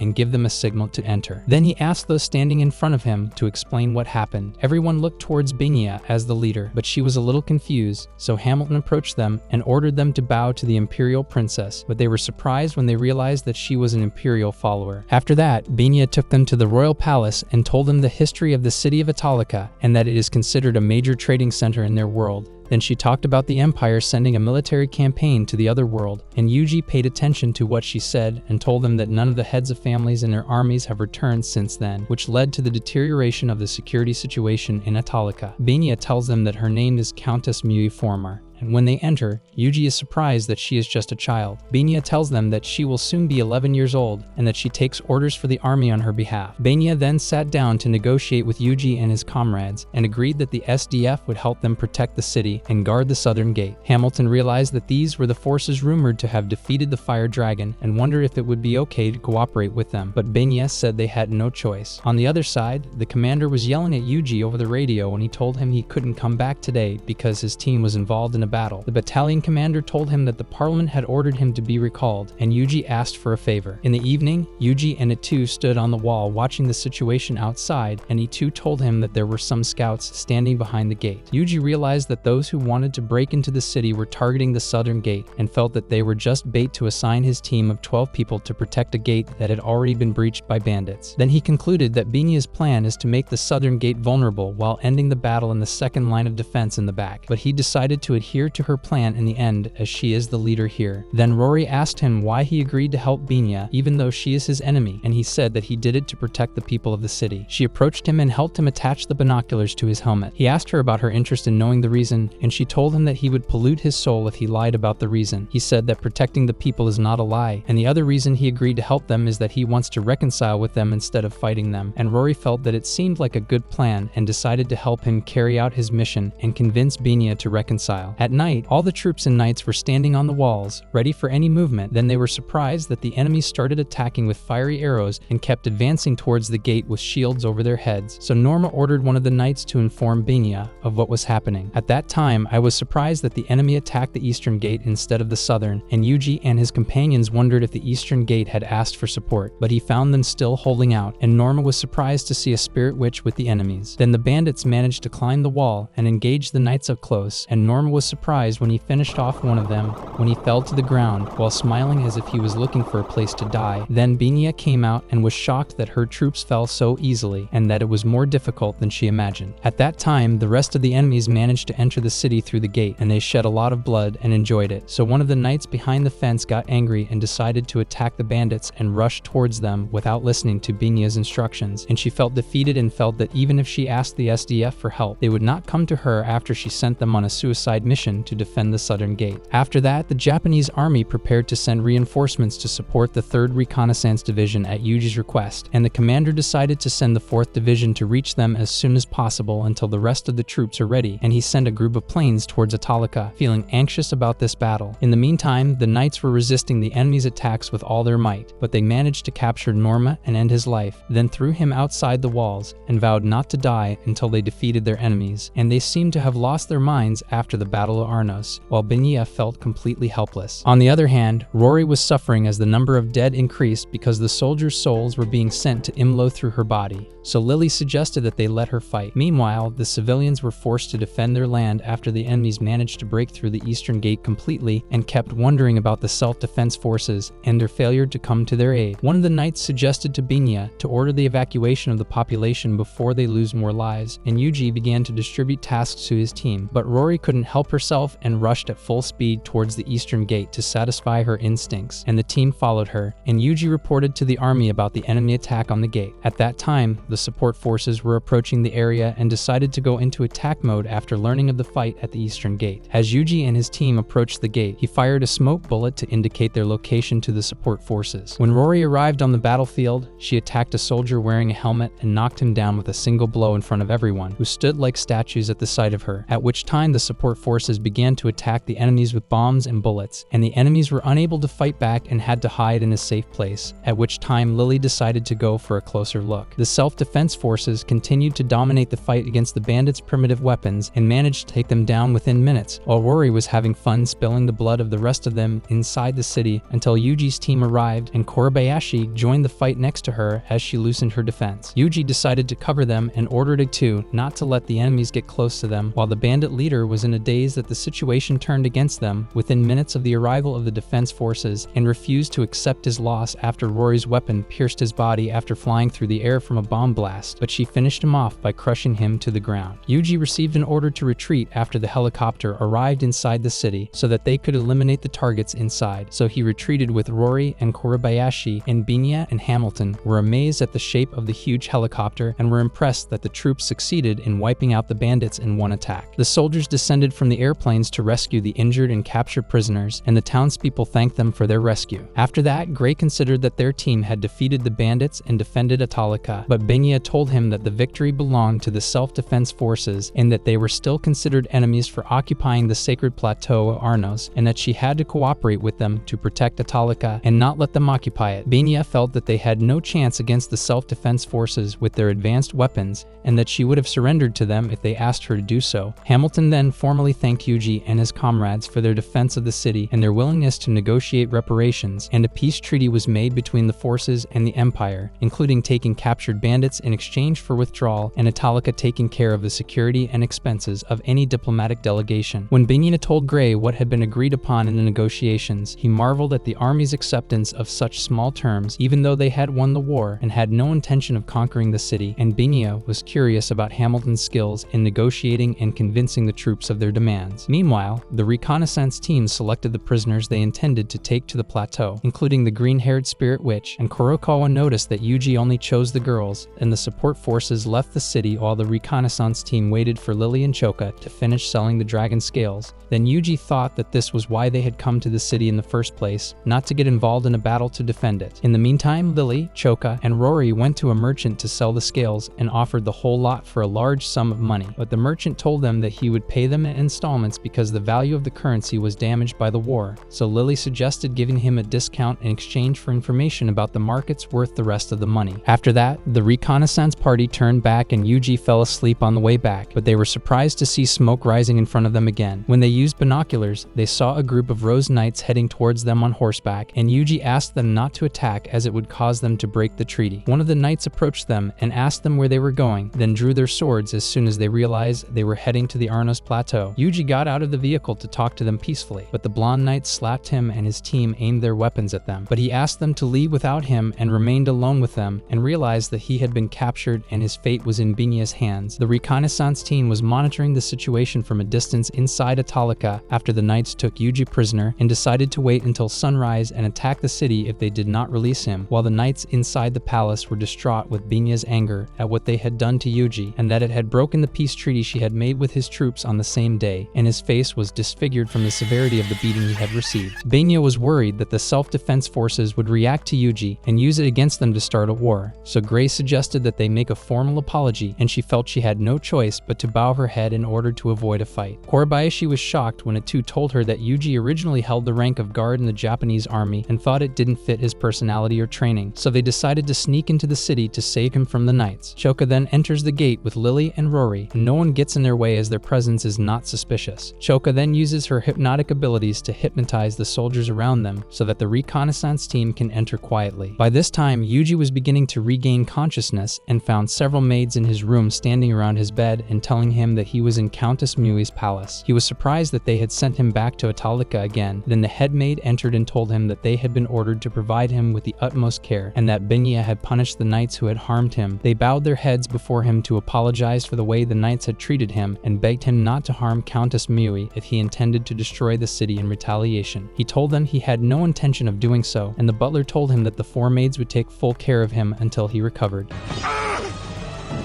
and give them a signal to enter. Then he asks those standing in front of him to explain what happened. Everyone looked towards Benya as the leader, but she was a little confused, so Hamilton approached them and ordered them to bow to the Imperial Princess, but they were surprised when they realized that she was an Imperial follower. After that, Benya took them to the Royal Palace and told them the history of the city of Italica and that it is considered a major trading center in their world. Then she talked about the Empire sending a military campaign to the other world, and Yuji paid attention to what she said and told them that none of the heads of families and their armies have returned since then, which led to the deterioration of the security situation in Italica. Benya tells them that her name is Countess Muiformer, and when they enter, Yuji is surprised that she is just a child. Benya tells them that she will soon be 11 years old and that she takes orders for the army on her behalf. Benya then sat down to negotiate with Yuji and his comrades and agreed that the SDF would help them protect the city and guard the southern gate. Hamilton realized that these were the forces rumored to have defeated the Fire Dragon and wondered if it would be okay to cooperate with them, but Benya said they had no choice. On the other side, the commander was yelling at Yuji over the radio when he told him he couldn't come back today because his team was involved in a battle. The battalion commander told him that the parliament had ordered him to be recalled, and Yuji asked for a favor. In the evening, Yuji and Itu stood on the wall watching the situation outside, and Itu told him that there were some scouts standing behind the gate. Yuji realized that those who wanted to break into the city were targeting the southern gate and felt that they were just bait to assign his team of 12 people to protect a gate that had already been breached by bandits. Then he concluded that Benya's plan is to make the southern gate vulnerable while ending the battle in the second line of defense in the back, but he decided to adhere to her plan in the end as she is the leader here. Then Rory asked him why he agreed to help Benya even though she is his enemy, and he said that he did it to protect the people of the city. She approached him and helped him attach the binoculars to his helmet. He asked her about her interest in knowing the reason, and she told him that he would pollute his soul if he lied about the reason. He said that protecting the people is not a lie, and the other reason he agreed to help them is that he wants to reconcile with them instead of fighting them, and Rory felt that it seemed like a good plan and decided to help him carry out his mission and convince Benya to reconcile. At night, all the troops and knights were standing on the walls, ready for any movement. Then they were surprised that the enemy started attacking with fiery arrows and kept advancing towards the gate with shields over their heads. So Norma ordered one of the knights to inform Benya of what was happening. At that time, I was surprised that the enemy attacked the eastern gate instead of the southern, and Yuji and his companions wondered if the eastern gate had asked for support, but he found them still holding out, and Norma was surprised to see a spirit witch with the enemies. Then the bandits managed to climb the wall and engage the knights up close, and Norma was surprised when he finished off one of them when he fell to the ground while smiling as if he was looking for a place to die. Then Benya came out and was shocked that her troops fell so easily and that it was more difficult than she imagined. At that time, the rest of the enemies managed to enter the city through the gate, and they shed a lot of blood and enjoyed it. So one of the knights behind the fence got angry and decided to attack the bandits and rush towards them without listening to Benya's instructions, and she felt defeated and felt that even if she asked the SDF for help, they would not come to her after she sent them on a suicide mission to defend the southern gate. After that, the Japanese army prepared to send reinforcements to support the 3rd Reconnaissance Division at Yuji's request, and the commander decided to send the 4th Division to reach them as soon as possible until the rest of the troops are ready, and he sent a group of planes towards Italica, feeling anxious about this battle. In the meantime, the knights were resisting the enemy's attacks with all their might, but they managed to capture Norma and end his life, then threw him outside the walls and vowed not to die until they defeated their enemies, and they seemed to have lost their minds after the Battle of Arnos, while Benya felt completely helpless. On the other hand, Rory was suffering as the number of dead increased because the soldiers' souls were being sent to Imlo through her body, so Lily suggested that they let her fight. Meanwhile, the civilians were forced to defend their land after the enemies managed to break through the eastern gate completely and kept wondering about the self-defense forces and their failure to come to their aid. One of the knights suggested to Benya to order the evacuation of the population before they lose more lives, and Yuji began to distribute tasks to his team, but Rory couldn't help herself herself and rushed at full speed towards the eastern gate to satisfy her instincts, and the team followed her, and Yuji reported to the army about the enemy attack on the gate. At that time, the support forces were approaching the area and decided to go into attack mode after learning of the fight at the eastern gate. As Yuji and his team approached the gate, he fired a smoke bullet to indicate their location to the support forces. When Rory arrived on the battlefield, she attacked a soldier wearing a helmet and knocked him down with a single blow in front of everyone, who stood like statues at the sight of her, at which time the support forces began to attack the enemies with bombs and bullets, and the enemies were unable to fight back and had to hide in a safe place, at which time Lily decided to go for a closer look. The self-defense forces continued to dominate the fight against the bandits' primitive weapons and managed to take them down within minutes, while Rory was having fun spilling the blood of the rest of them inside the city until Yuji's team arrived and Korebayashi joined the fight next to her as she loosened her defense. Yuji decided to cover them and ordered A2 not to let the enemies get close to them, while the bandit leader was in a daze that the situation turned against them within minutes of the arrival of the defense forces and refused to accept his loss after Rory's weapon pierced his body after flying through the air from a bomb blast, but she finished him off by crushing him to the ground. Yuji received an order to retreat after the helicopter arrived inside the city so that they could eliminate the targets inside, so he retreated with Rory and Korebayashi, and Binya and Hamilton were amazed at the shape of the huge helicopter and were impressed that the troops succeeded in wiping out the bandits in one attack. The soldiers descended from the airplanes to rescue the injured and captured prisoners, and the townspeople thanked them for their rescue. After that, Gray considered that their team had defeated the bandits and defended Atalica, but Binya told him that the victory belonged to the self-defense forces and that they were still considered enemies for occupying the sacred plateau of Arnos, and that she had to cooperate with them to protect Atalica and not let them occupy it. Binya felt that they had no chance against the self-defense forces with their advanced weapons, and that she would have surrendered to them if they asked her to do so. Hamilton then formally thanked Yuji and his comrades for their defense of the city and their willingness to negotiate reparations, and a peace treaty was made between the forces and the Empire, including taking captured bandits in exchange for withdrawal and Atalica taking care of the security and expenses of any diplomatic delegation. When Binya told Gray what had been agreed upon in the negotiations, he marveled at the army's acceptance of such small terms, even though they had won the war and had no intention of conquering the city, and Binya was curious about Hamilton's skills in negotiating and convincing the troops of their demands. Meanwhile, the reconnaissance team selected the prisoners they intended to take to the plateau, including the green-haired spirit witch, and Kurokawa noticed that Yuji only chose the girls, and the support forces left the city while the reconnaissance team waited for Lily and Choka to finish selling the dragon scales. Then Yuji thought that this was why they had come to the city in the first place, not to get involved in a battle to defend it. In the meantime, Lily, Choka, and Rory went to a merchant to sell the scales and offered the whole lot for a large sum of money, but the merchant told them that he would pay them in installments because the value of the currency was damaged by the war, so Lily suggested giving him a discount in exchange for information about the markets worth the rest of the money. After that, the reconnaissance party turned back and Yuji fell asleep on the way back, but they were surprised to see smoke rising in front of them again. When they used binoculars, they saw a group of Rose Knights heading towards them on horseback, and Yuji asked them not to attack as it would cause them to break the treaty. One of the knights approached them and asked them where they were going, then drew their swords as soon as they realized they were heading to the Arnos Plateau. Yuji got out of the vehicle to talk to them peacefully, but the blonde knights slapped him and his team aimed their weapons at them. But he asked them to leave without him and remained alone with them, and realized that he had been captured and his fate was in Binya's hands. The reconnaissance team was monitoring the situation from a distance inside Atalica after the knights took Yuji prisoner and decided to wait until sunrise and attack the city if they did not release him, while the knights inside the palace were distraught with Binya's anger at what they had done to Yuji and that it had broken the peace treaty she had made with his troops on the same day, and his face was disfigured from the severity of the beating he had received. Binya was worried that the self-defense forces would react to Yuji and use it against them to start a war, so Gray suggested that they make a formal apology, and she felt she had no choice but to bow her head in order to avoid a fight. Korebayashi was shocked when A2 told her that Yuji originally held the rank of guard in the Japanese army and thought it didn't fit his personality or training, so they decided to sneak into the city to save him from the knights. Choka then enters the gate with Lily and Rory, and no one gets in their way as their presence is not suspicious. Choka then uses her hypnotic abilities to hypnotize the soldiers around them so that the reconnaissance team can enter quietly. By this time, Yuji was beginning to regain consciousness and found several maids in his room standing around his bed and telling him that he was in Countess Mui's palace. He was surprised that they had sent him back to Atalica again. Then the head maid entered and told him that they had been ordered to provide him with the utmost care and that Binya had punished the knights who had harmed him. They bowed their heads before him to apologize for the way the knights had treated him and begged him not to harm Countess Countess Miui if he intended to destroy the city in retaliation. He told them he had no intention of doing so, and the butler told him that the 4 maids would take full care of him until he recovered.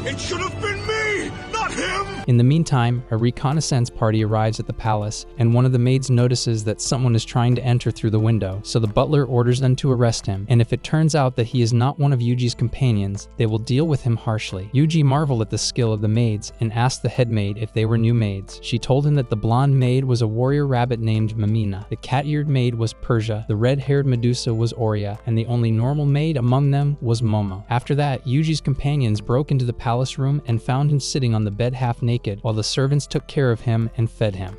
It should have been me, not him! In the meantime, a reconnaissance party arrives at the palace, and one of the maids notices that someone is trying to enter through the window, so the butler orders them to arrest him, and if it turns out that he is not one of Yuji's companions, they will deal with him harshly. Yuji marveled at the skill of the maids and asked the head maid if they were new maids. She told him that the blonde maid was a warrior rabbit named Mamina, the cat-eared maid was Persia, the red-haired Medusa was Oria, and the only normal maid among them was Momo. After that, Yuji's companions broke into the palace room and found him sitting on the bed half naked, while the servants took care of him and fed him.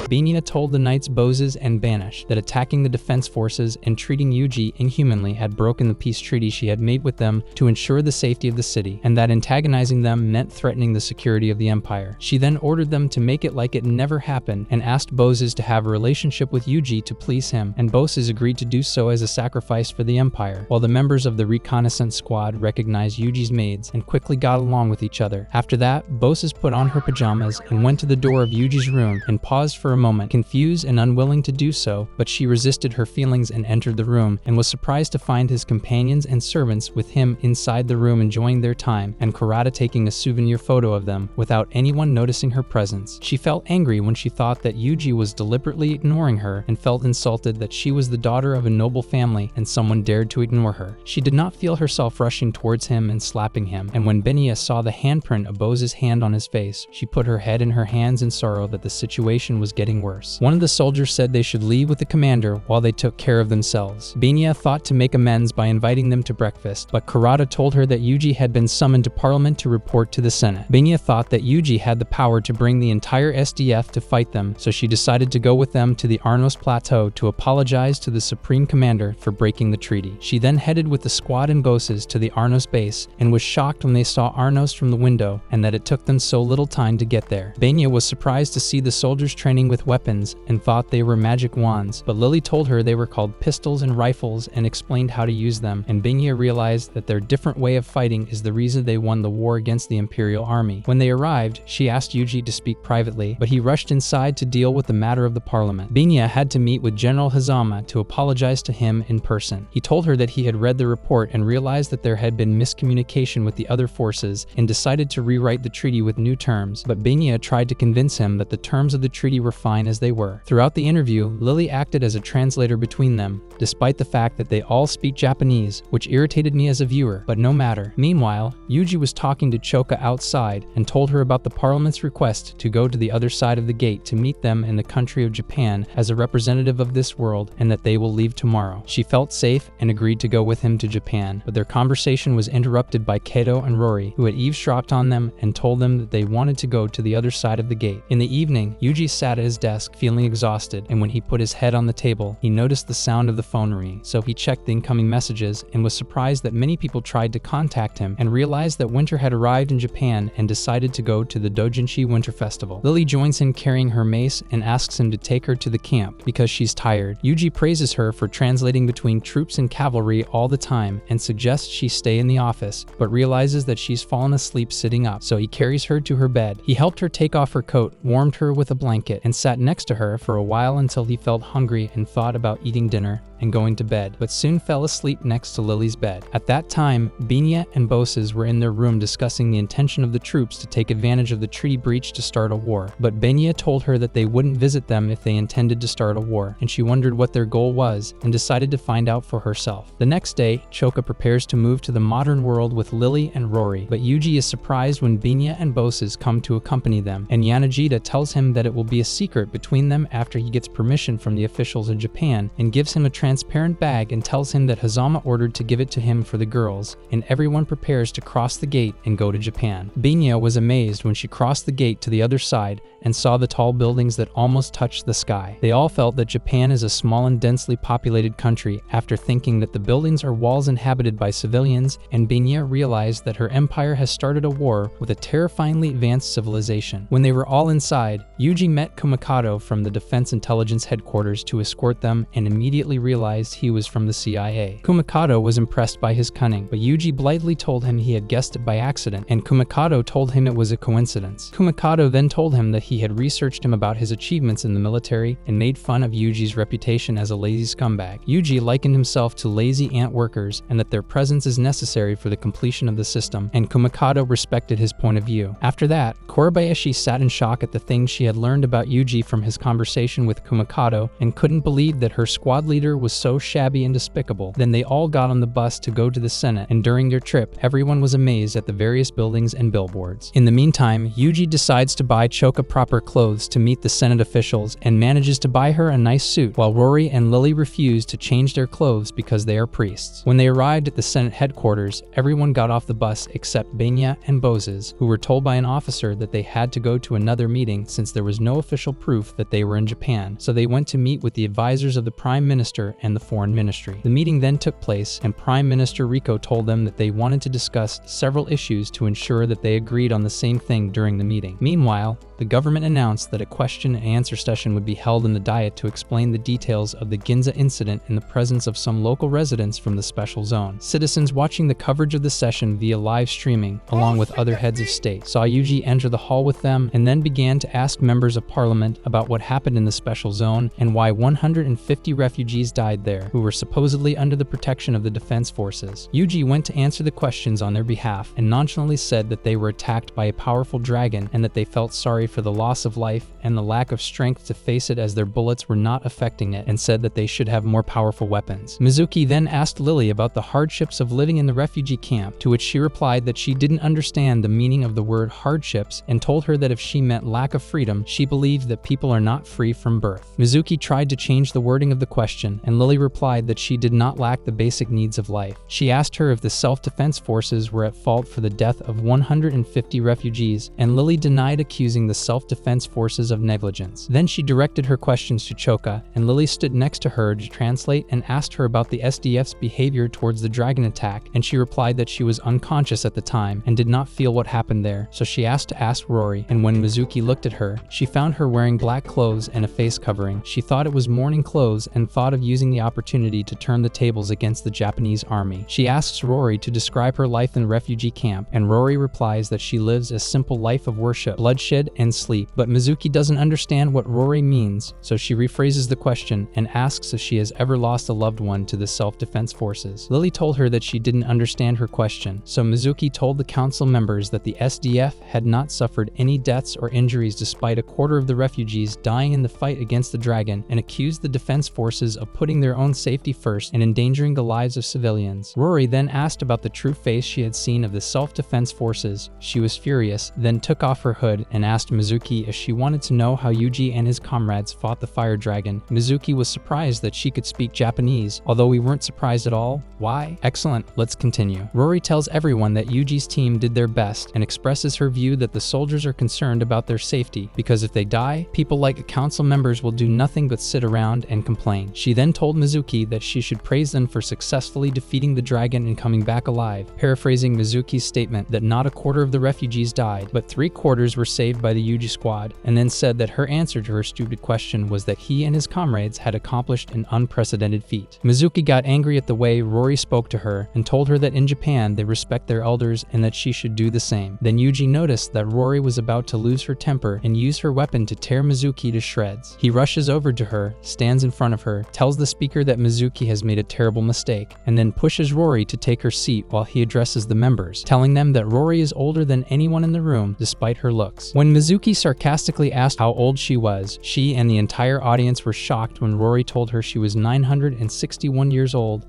Benya told the knights Bozes and Banish that attacking the defense forces and treating Yuji inhumanly had broken the peace treaty she had made with them to ensure the safety of the city, and that antagonizing them meant threatening the security of the empire. She then ordered them to make it like it never happened and asked Bozes to have a relationship with Yuji to please him, and Bozes agreed to do so as a sacrifice for the empire, while the members of the reconnaissance squad recognized Yuji's maids and quickly got along with each other. After that, Bozes put on her pajamas and went to the door of Yuji's room and paused for a moment, confused and unwilling to do so, but she resisted her feelings and entered the room, and was surprised to find his companions and servants with him inside the room enjoying their time, and Kurata taking a souvenir photo of them without anyone noticing her presence. She felt angry when she thought that Yuji was deliberately ignoring her, and felt insulted that she was the daughter of a noble family and someone dared to ignore her. She did not feel herself rushing towards him and slapping him, and when Benya saw the handprint of Boz's hand on his face, she put her head in her hands in sorrow that the situation was getting worse. One of the soldiers said they should leave with the commander while they took care of themselves. Benya thought to make amends by inviting them to breakfast, but Kurata told her that Yuji had been summoned to parliament to report to the Senate. Benya thought that Yuji had the power to bring the entire SDF to fight them, so she decided to go with them to the Arnos Plateau to apologize to the Supreme Commander for breaking the treaty. She then headed with the squad and Bosses to the Arnos base, and was shocked when they saw Arnos from the window and that it took them so little time to get there. Benya was surprised to see the soldiers training with weapons and thought they were magic wands, but Lily told her they were called pistols and rifles and explained how to use them, and Benya realized that their different way of fighting is the reason they won the war against the Imperial Army. When they arrived, she asked Yuji to speak privately, but he rushed inside to deal with the matter of the parliament. Benya had to meet with General Hazama to apologize to him in person. He told her that he had read the report and realized that there had been miscommunication with the other forces and decided to rewrite the treaty with new terms, but Benya tried to convince him that the terms of the treaty were fine as they were. Throughout the interview, Lily acted as a translator between them, despite the fact that they all speak Japanese, which irritated me as a viewer, but no matter. Meanwhile, Yuji was talking to Choka outside and told her about the parliament's request to go to the other side of the gate to meet them in the country of Japan as a representative of this world, and that they will leave tomorrow. She felt safe and agreed to go with him to Japan, but their conversation was interrupted by Kato and Rory, who had eavesdropped on them and told them that they wanted to go to the other side of the gate. In the evening, Yuji sat at his desk feeling exhausted, and when he put his head on the table, he noticed the sound of the phone ringing, so he checked the incoming messages and was surprised that many people tried to contact him, and realized that winter had arrived in Japan and decided to go to the Dojinshi Winter Festival. Lily joins him carrying her mace and asks him to take her to the camp because she's tired. Yuji praises her for translating between troops and cavalry all the time and suggests she stay in the office, but realizes that she's fallen asleep sitting up, so he carries her to her bed. He helped her take off her coat, warmed her with a blanket, and sat next to her for a while until he felt hungry and thought about eating dinner and going to bed, but soon fell asleep next to Lily's bed. At that time, Benya and Bosses were in their room discussing the intention of the troops to take advantage of the treaty breach to start a war, but Benya told her that they wouldn't visit them if they intended to start a war, and she wondered what their goal was and decided to find out for herself. The next day, Choka prepares to move to the modern world with Lily and Rory, but Yuji is surprised when Benya and Bosses come to accompany them, and Yanagita tells him that it will be a secret between them after he gets permission from the officials in Japan, and gives him a transparent bag and tells him that Hazama ordered to give it to him for the girls, and everyone prepares to cross the gate and go to Japan. Benya was amazed when she crossed the gate to the other side and saw the tall buildings that almost touched the sky. They all felt that Japan is a small and densely populated country after thinking that the buildings are walls inhabited by civilians, and Benya realized that her empire has started a war with a terrifyingly advanced civilization. When they were all inside, Yuji met Kumikado from the Defense Intelligence Headquarters to escort them and immediately realized he was from the CIA. Kumikado was impressed by his cunning, but Yuji blithely told him he had guessed it by accident, and Kumikado told him it was a coincidence. Kumikado then told him that he Mizuki had researched him about his achievements in the military and made fun of Yuji's reputation as a lazy scumbag. Yuji likened himself to lazy ant workers and that their presence is necessary for the completion of the system, and Kumikado respected his point of view. After that, Korebayashi sat in shock at the things she had learned about Yuji from his conversation with Kumikado and couldn't believe that her squad leader was so shabby and despicable. Then they all got on the bus to go to the Senate, and during their trip, everyone was amazed at the various buildings and billboards. In the meantime, Yuji decides to buy Choka proper clothes to meet the Senate officials and manages to buy her a nice suit, while Rory and Lily refuse to change their clothes because they are priests. When they arrived at the Senate headquarters, everyone got off the bus except Benya and Bozes, who were told by an officer that they had to go to another meeting since there was no official proof that they were in Japan, so they went to meet with the advisors of the Prime Minister and the Foreign Ministry. The meeting then took place, and Prime Minister Riko told them that they wanted to discuss several issues to ensure that they agreed on the same thing during the meeting. Meanwhile, the government announced that a question and answer session would be held in the Diet to explain the details of the Ginza incident in the presence of some local residents from the special zone. Citizens watching the coverage of the session via live streaming, along with other heads of state, saw Yuji enter the hall with them and then began to ask members of parliament about what happened in the special zone and why 150 refugees died there, who were supposedly under the protection of the defense forces. Yuji went to answer the questions on their behalf and nonchalantly said that they were attacked by a powerful dragon and that they felt sorry for the loss of life and the lack of strength to face it as their bullets were not affecting it, and said that they should have more powerful weapons. Mizuki then asked Lily about the hardships of living in the refugee camp, to which she replied that she didn't understand the meaning of the word hardships and told her that if she meant lack of freedom, she believed that people are not free from birth. Mizuki tried to change the wording of the question, and Lily replied that she did not lack the basic needs of life. She asked her if the self-defense forces were at fault for the death of 150 refugees, and Lily denied accusing the self-defense forces of negligence. Then she directed her questions to Choka, and Lily stood next to her to translate and asked her about the SDF's behavior towards the dragon attack, and she replied that she was unconscious at the time and did not feel what happened there, so she asked to ask Rory, and when Mizuki looked at her, she found her wearing black clothes and a face covering. She thought it was mourning clothes and thought of using the opportunity to turn the tables against the Japanese army. She asks Rory to describe her life in the refugee camp, and Rory replies that she lives a simple life of worship, bloodshed, and sleep, but Mizuki doesn't understand what Rory means, so she rephrases the question and asks if she has ever lost a loved one to the self-defense forces. Lily told her that she didn't understand her question, so Mizuki told the council members that the SDF had not suffered any deaths or injuries despite a quarter of the refugees dying in the fight against the dragon, and accused the defense forces of putting their own safety first and endangering the lives of civilians. Rory then asked about the true face she had seen of the self-defense forces. She was furious, then took off her hood and asked Mizuki if she wanted to know how Yuji and his comrades fought the fire dragon. Mizuki was surprised that she could speak Japanese, although we weren't surprised at all. Why? Excellent, let's continue. Rory tells everyone that Yuji's team did their best and expresses her view that the soldiers are concerned about their safety, because if they die, people like council members will do nothing but sit around and complain. She then told Mizuki that she should praise them for successfully defeating the dragon and coming back alive, paraphrasing Mizuki's statement that not a quarter of the refugees died, but 3/4 were saved by the Yuji squad, and then said that her answer to her stupid question was that he and his comrades had accomplished an unprecedented feat. Mizuki got angry at the way Rory spoke to her and told her that in Japan they respect their elders and that she should do the same. Then Yuji noticed that Rory was about to lose her temper and use her weapon to tear Mizuki to shreds. He rushes over to her, stands in front of her, tells the speaker that Mizuki has made a terrible mistake, and then pushes Rory to take her seat while he addresses the members, telling them that Rory is older than anyone in the room despite her looks. When Mizuki sarcastically asked how old she was, she and the entire audience were shocked when Rory told her she was 961 years old.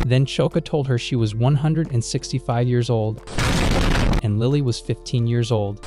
Then Choka told her she was 165 years old, and Lily was 15 years old.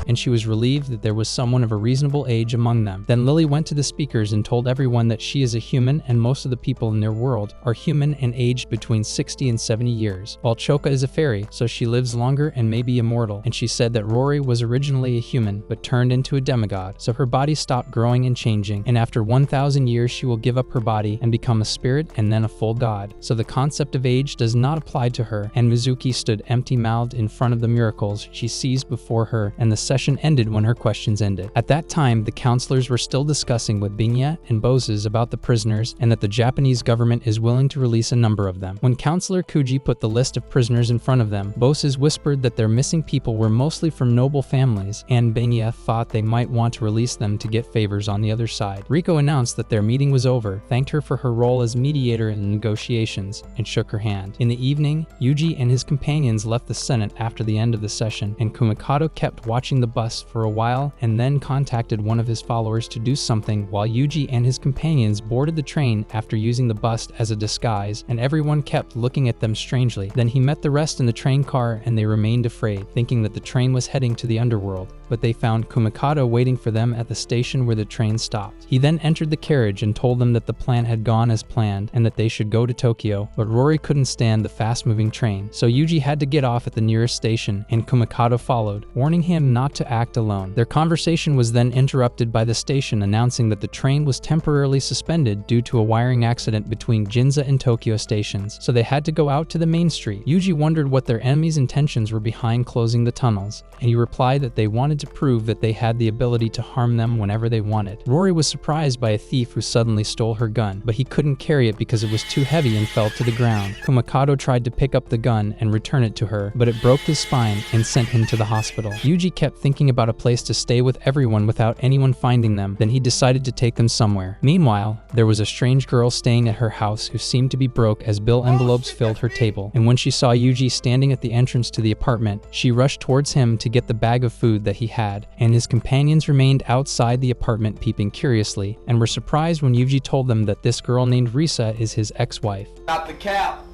And she was relieved that there was someone of a reasonable age among them. Then Lily went to the speakers and told everyone that she is a human and most of the people in their world are human and aged between 60 and 70 years, while Choka is a fairy, so she lives longer and may be immortal. And she said that Rory was originally a human, but turned into a demigod, so her body stopped growing and changing, and after 1,000 years she will give up her body and become a spirit and then a full god. So the concept of age does not apply to her, and Mizuki stood empty-mouthed in front of the miracles she sees before her, and the session ended when her questions ended. At that time, the counselors were still discussing with Binya and Boses about the prisoners and that the Japanese government is willing to release a number of them. When Counselor Kuji put the list of prisoners in front of them, Boses whispered that their missing people were mostly from noble families, and Binya thought they might want to release them to get favors on the other side. Riko announced that their meeting was over, thanked her for her role as mediator in the negotiations, and shook her hand. In the evening, Yuji and his companions left the Senate after the end of the session, and Kumikado kept watching the bus for a while and then contacted one of his followers to do something while Yuji and his companions boarded the train after using the bus as a disguise, and everyone kept looking at them strangely. Then he met the rest in the train car and they remained afraid, thinking that the train was heading to the underworld, but they found Kumikado waiting for them at the station where the train stopped. He then entered the carriage and told them that the plan had gone as planned and that they should go to Tokyo, but Rory couldn't stand the fast-moving train, so Yuji had to get off at the nearest station and Kumikado followed, warning him not to act alone. Their conversation was then interrupted by the station announcing that the train was temporarily suspended due to a wiring accident between Ginza and Tokyo stations, so they had to go out to the main street. Yuji wondered what their enemies' intentions were behind closing the tunnels, and he replied that they wanted to prove that they had the ability to harm them whenever they wanted. Rory was surprised by a thief who suddenly stole her gun, but he couldn't carry it because it was too heavy and fell to the ground. Kumikado tried to pick up the gun and return it to her, but it broke his spine and sent him to the hospital. Yuji kept thinking about a place to stay with everyone without anyone finding them, then he decided to take them somewhere. Meanwhile, there was a strange girl staying at her house who seemed to be broke as bill envelopes filled her table, and when she saw Yuji standing at the entrance to the apartment, she rushed towards him to get the bag of food that he had, and his companions remained outside the apartment peeping curiously, and were surprised when Yuji told them that this girl named Risa is his ex-wife. Stop the cap!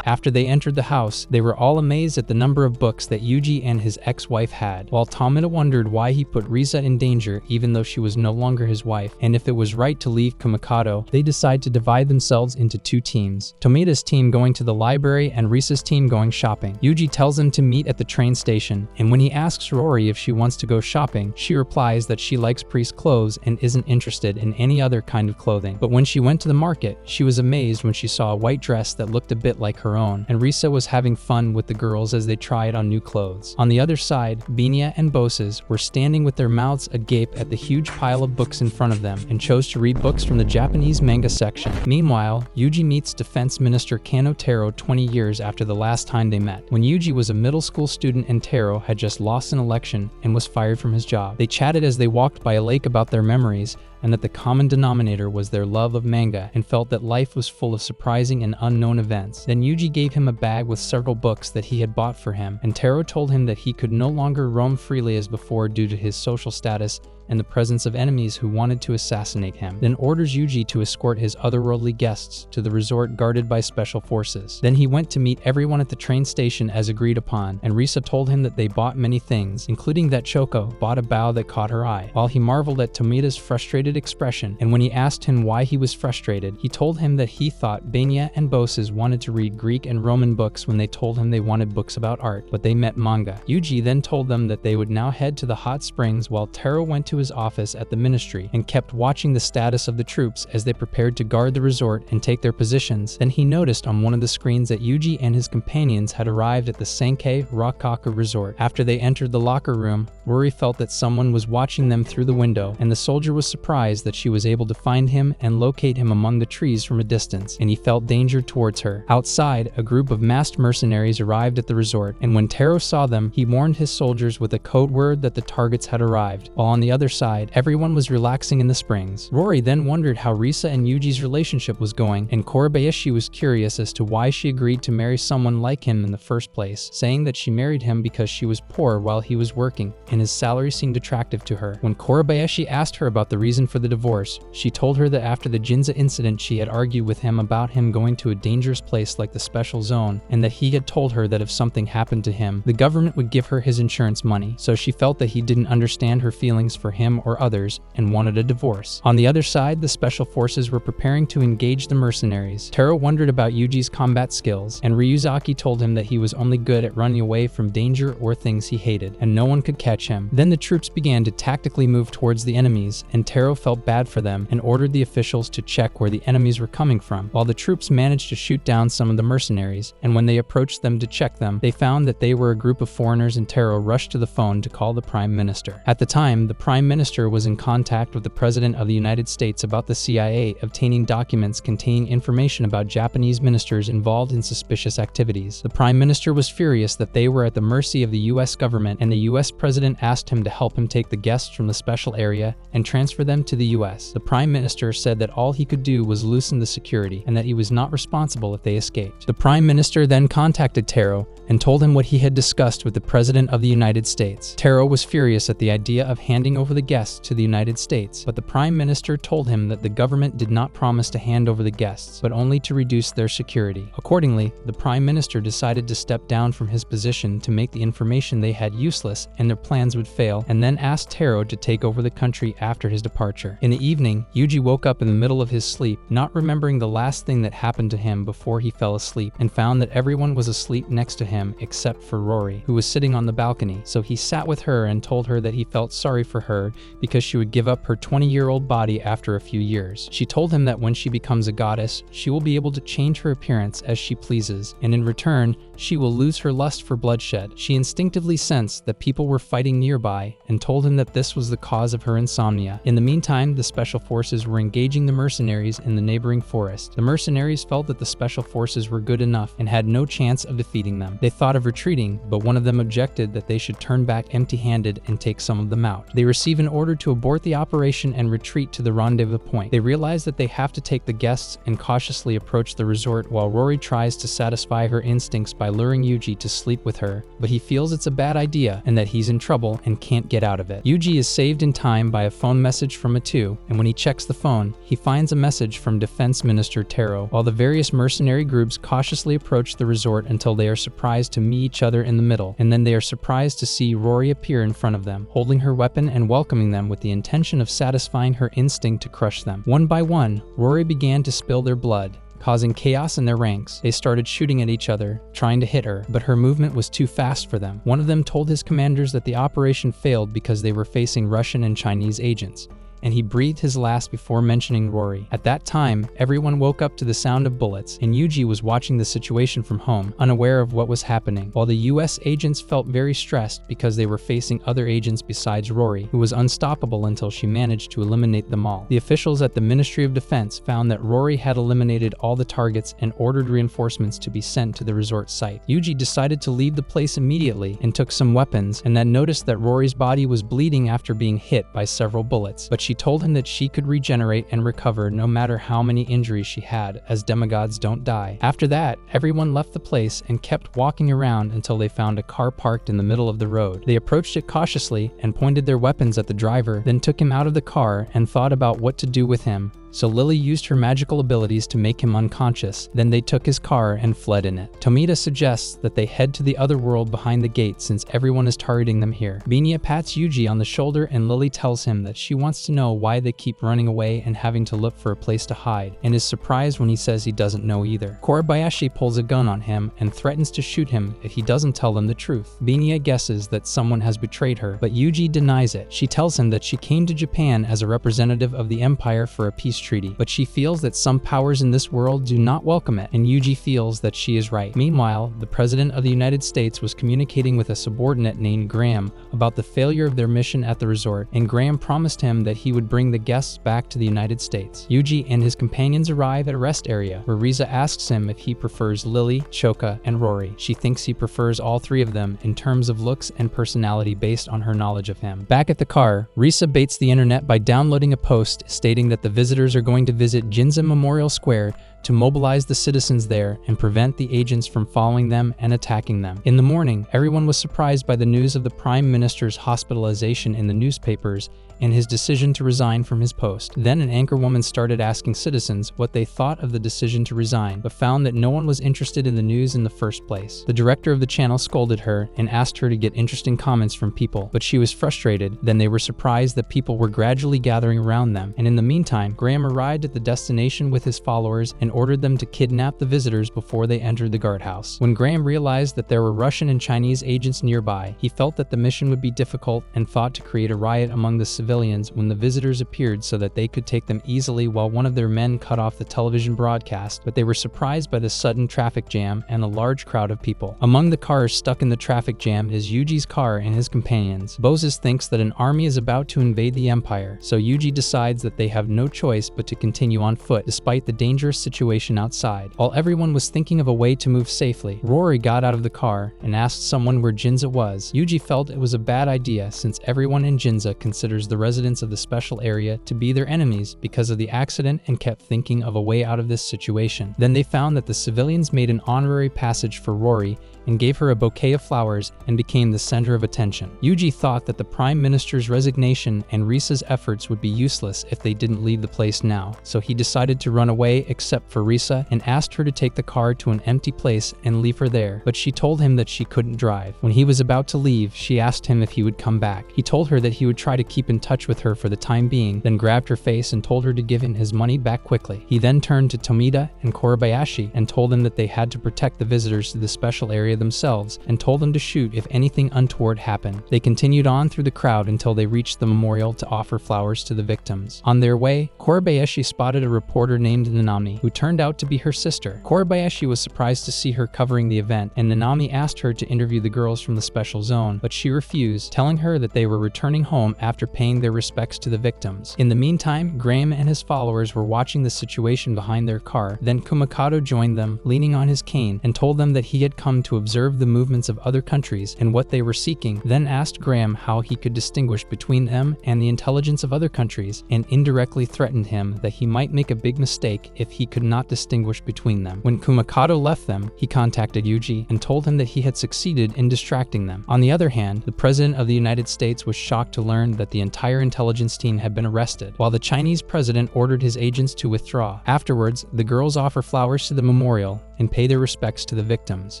After they entered the house, they were all amazed at the number of books that Yuji and his ex-wife had, while Tomita wondered why he put Risa in danger even though she was no longer his wife, and if it was right to leave Kumikado. They decide to divide themselves into two teams, Tomita's team going to the library and Risa's team going shopping. Yuji tells them to meet at the train station, and when he asks Rory if she wants to go shopping, she replies that she likes priest clothes and isn't interested in any other kind of clothing. But when she went to the market, she was amazed when she saw a white dress that looked a bit like her own, and Risa was having fun with the girls as they tried on new clothes. On the other side, Binya and Boses were standing with their mouths agape at the huge pile of books in front of them and chose to read books from the Japanese manga section. Meanwhile, Yuji meets Defense Minister Kano Taro 20 years after the last time they met, when Yuji was a middle school student and Taro had just lost an election and was fired from his job. They chatted as they walked by a lake about their memories, and that the common denominator was their love of manga, and felt that life was full of surprising and unknown events. Then Yuji gave him a bag with several books that he had bought for him, and Taro told him that he could no longer roam freely as before due to his social status and the presence of enemies who wanted to assassinate him, then orders Yuji to escort his otherworldly guests to the resort guarded by special forces. Then he went to meet everyone at the train station as agreed upon, and Risa told him that they bought many things, including that Choco bought a bow that caught her eye, while he marveled at Tomita's frustrated expression, and when he asked him why he was frustrated, he told him that he thought Benya and Boses wanted to read Greek and Roman books when they told him they wanted books about art, but they meant manga. Yuji then told them that they would now head to the hot springs while Taro went to his office at the ministry and kept watching the status of the troops as they prepared to guard the resort and take their positions. Then he noticed on one of the screens that Yuji and his companions had arrived at the Sankei Rokkaku resort. After they entered the locker room, Rory felt that someone was watching them through the window, and the soldier was surprised that she was able to find him and locate him among the trees from a distance, and he felt danger towards her. Outside, a group of masked mercenaries arrived at the resort, and when Taro saw them, he warned his soldiers with a code word that the targets had arrived, while on the other side, everyone was relaxing in the springs. Rory then wondered how Risa and Yuji's relationship was going, and Korebayashi was curious as to why she agreed to marry someone like him in the first place, saying that she married him because she was poor while he was working, and his salary seemed attractive to her. When Korebayashi asked her about the reason for the divorce, she told her that after the Ginza incident she had argued with him about him going to a dangerous place like the special zone, and that he had told her that if something happened to him, the government would give her his insurance money, so she felt that he didn't understand her feelings for him or others and wanted a divorce. On the other side, the special forces were preparing to engage the mercenaries. Taro wondered about Yuji's combat skills, and Ryuzaki told him that he was only good at running away from danger or things he hated, and no one could catch him. Then the troops began to tactically move towards the enemies, and Taro felt bad for them and ordered the officials to check where the enemies were coming from, while the troops managed to shoot down some of the mercenaries, and when they approached them to check them, they found that they were a group of foreigners, and Taro rushed to the phone to call the Prime Minister. At the time, the Prime Minister was in contact with the President of the United States about the CIA obtaining documents containing information about Japanese ministers involved in suspicious activities. The Prime Minister was furious that they were at the mercy of the US government, and the US President asked him to help him take the guests from the special area and transfer them to the US. The Prime Minister said that all he could do was loosen the security and that he was not responsible if they escaped. The Prime Minister then contacted Taro and told him what he had discussed with the President of the United States. Taro was furious at the idea of handing over the guests to the United States, but the Prime Minister told him that the government did not promise to hand over the guests, but only to reduce their security. Accordingly, the Prime Minister decided to step down from his position to make the information they had useless and their plans would fail, and then asked Taro to take over the country after his departure. In the evening, Yuji woke up in the middle of his sleep, not remembering the last thing that happened to him before he fell asleep, and found that everyone was asleep next to him except for Rory, who was sitting on the balcony. So he sat with her and told her that he felt sorry for her because she would give up her 20-year-old body after a few years. She told him that when she becomes a goddess, she will be able to change her appearance as she pleases, and in return, she will lose her lust for bloodshed. She instinctively sensed that people were fighting nearby and told him that this was the cause of her insomnia. In the meantime, the special forces were engaging the mercenaries in the neighboring forest. The mercenaries felt that the special forces were good enough and had no chance of defeating them. They thought of retreating, but one of them objected that they should turn back empty-handed and take some of them out. They receive an order to abort the operation and retreat to the rendezvous point. They realize that they have to take the guests and cautiously approach the resort while Rory tries to satisfy her instincts by luring Yuji to sleep with her, but he feels it's a bad idea and that he's in trouble and can't get out of it. Yuji is saved in time by a phone message from Atu, and when he checks the phone, he finds a message from Defense Minister Taro, while the various mercenary groups cautiously approach the resort until they are surprised to meet each other in the middle, and then they are surprised to see Rory appear in front of them, holding her weapon and welcoming them with the intention of satisfying her instinct to crush them. One by one, Rory began to spill their blood, causing chaos in their ranks. They started shooting at each other, trying to hit her, but her movement was too fast for them. One of them told his commanders that the operation failed because they were facing Russian and Chinese agents, and he breathed his last before mentioning Rory. At that time, everyone woke up to the sound of bullets, and Yuji was watching the situation from home, unaware of what was happening, while the US agents felt very stressed because they were facing other agents besides Rory, who was unstoppable until she managed to eliminate them all. The officials at the Ministry of Defense found that Rory had eliminated all the targets and ordered reinforcements to be sent to the resort site. Yuji decided to leave the place immediately and took some weapons, and then noticed that Rory's body was bleeding after being hit by several bullets, but she told him that she could regenerate and recover no matter how many injuries she had, as demigods don't die. After that, everyone left the place and kept walking around until they found a car parked in the middle of the road. They approached it cautiously and pointed their weapons at the driver, then took him out of the car and thought about what to do with him. So Lily used her magical abilities to make him unconscious. Then they took his car and fled in it. Tomita suggests that they head to the other world behind the gate since everyone is targeting them here. Binya pats Yuji on the shoulder and Lily tells him that she wants to know why they keep running away and having to look for a place to hide, and is surprised when he says he doesn't know either. Korabayashi pulls a gun on him and threatens to shoot him if he doesn't tell them the truth. Binya guesses that someone has betrayed her, but Yuji denies it. She tells him that she came to Japan as a representative of the Empire for a peace treaty, but she feels that some powers in this world do not welcome it, and Yuji feels that she is right. Meanwhile, the President of the United States was communicating with a subordinate named Graham about the failure of their mission at the resort, and Graham promised him that he would bring the guests back to the United States. Yuji and his companions arrive at a rest area, where Riza asks him if he prefers Lily, Choka, and Rory. She thinks he prefers all three of them in terms of looks and personality based on her knowledge of him. Back at the car, Risa baits the internet by downloading a post stating that the visitors are going to visit Ginza Memorial Square to mobilize the citizens there and prevent the agents from following them and attacking them. In the morning, everyone was surprised by the news of the Prime Minister's hospitalization in the newspapers, and his decision to resign from his post. Then an anchorwoman started asking citizens what they thought of the decision to resign, but found that no one was interested in the news in the first place. The director of the channel scolded her and asked her to get interesting comments from people, but she was frustrated. Then they were surprised that people were gradually gathering around them, and in the meantime, Graham arrived at the destination with his followers and ordered them to kidnap the visitors before they entered the guardhouse. When Graham realized that there were Russian and Chinese agents nearby, he felt that the mission would be difficult and thought to create a riot among the civilians when the visitors appeared so that they could take them easily, while one of their men cut off the television broadcast, but they were surprised by the sudden traffic jam and a large crowd of people. Among the cars stuck in the traffic jam is Yuji's car and his companions. Boses thinks that an army is about to invade the Empire, so Yuji decides that they have no choice but to continue on foot despite the dangerous situation outside. While everyone was thinking of a way to move safely, Rory got out of the car and asked someone where Ginza was. Yuji felt it was a bad idea since everyone in Ginza considers the residents of the special area to be their enemies because of the accident and kept thinking of a way out of this situation. Then they found that the civilians made an honorary passage for Rory and gave her a bouquet of flowers and became the center of attention. Yuji thought that the Prime Minister's resignation and Risa's efforts would be useless if they didn't leave the place now, so he decided to run away except for Risa and asked her to take the car to an empty place and leave her there, but she told him that she couldn't drive. When he was about to leave, she asked him if he would come back. He told her that he would try to keep in touch with her for the time being, then grabbed her face and told her to give him his money back quickly. He then turned to Tomita and Korebayashi and told them that they had to protect the visitors to the special area themselves and told them to shoot if anything untoward happened. They continued on through the crowd until they reached the memorial to offer flowers to the victims. On their way, Korebayashi spotted a reporter named Nanami, who turned out to be her sister. Korebayashi was surprised to see her covering the event, and Nanami asked her to interview the girls from the special zone, but she refused, telling her that they were returning home after paying their respects to the victims. In the meantime, Graham and his followers were watching the situation behind their car. Then Kumikado joined them, leaning on his cane, and told them that he had come to observe the movements of other countries and what they were seeking, then asked Graham how he could distinguish between them and the intelligence of other countries, and indirectly threatened him that he might make a big mistake if he could not distinguish between them. When Kumikado left them, he contacted Yuji and told him that he had succeeded in distracting them. On the other hand, the President of the United States was shocked to learn that the entire intelligence team had been arrested, while the Chinese president ordered his agents to withdraw. Afterwards, the girls offer flowers to the memorial and pay their respects to the victims.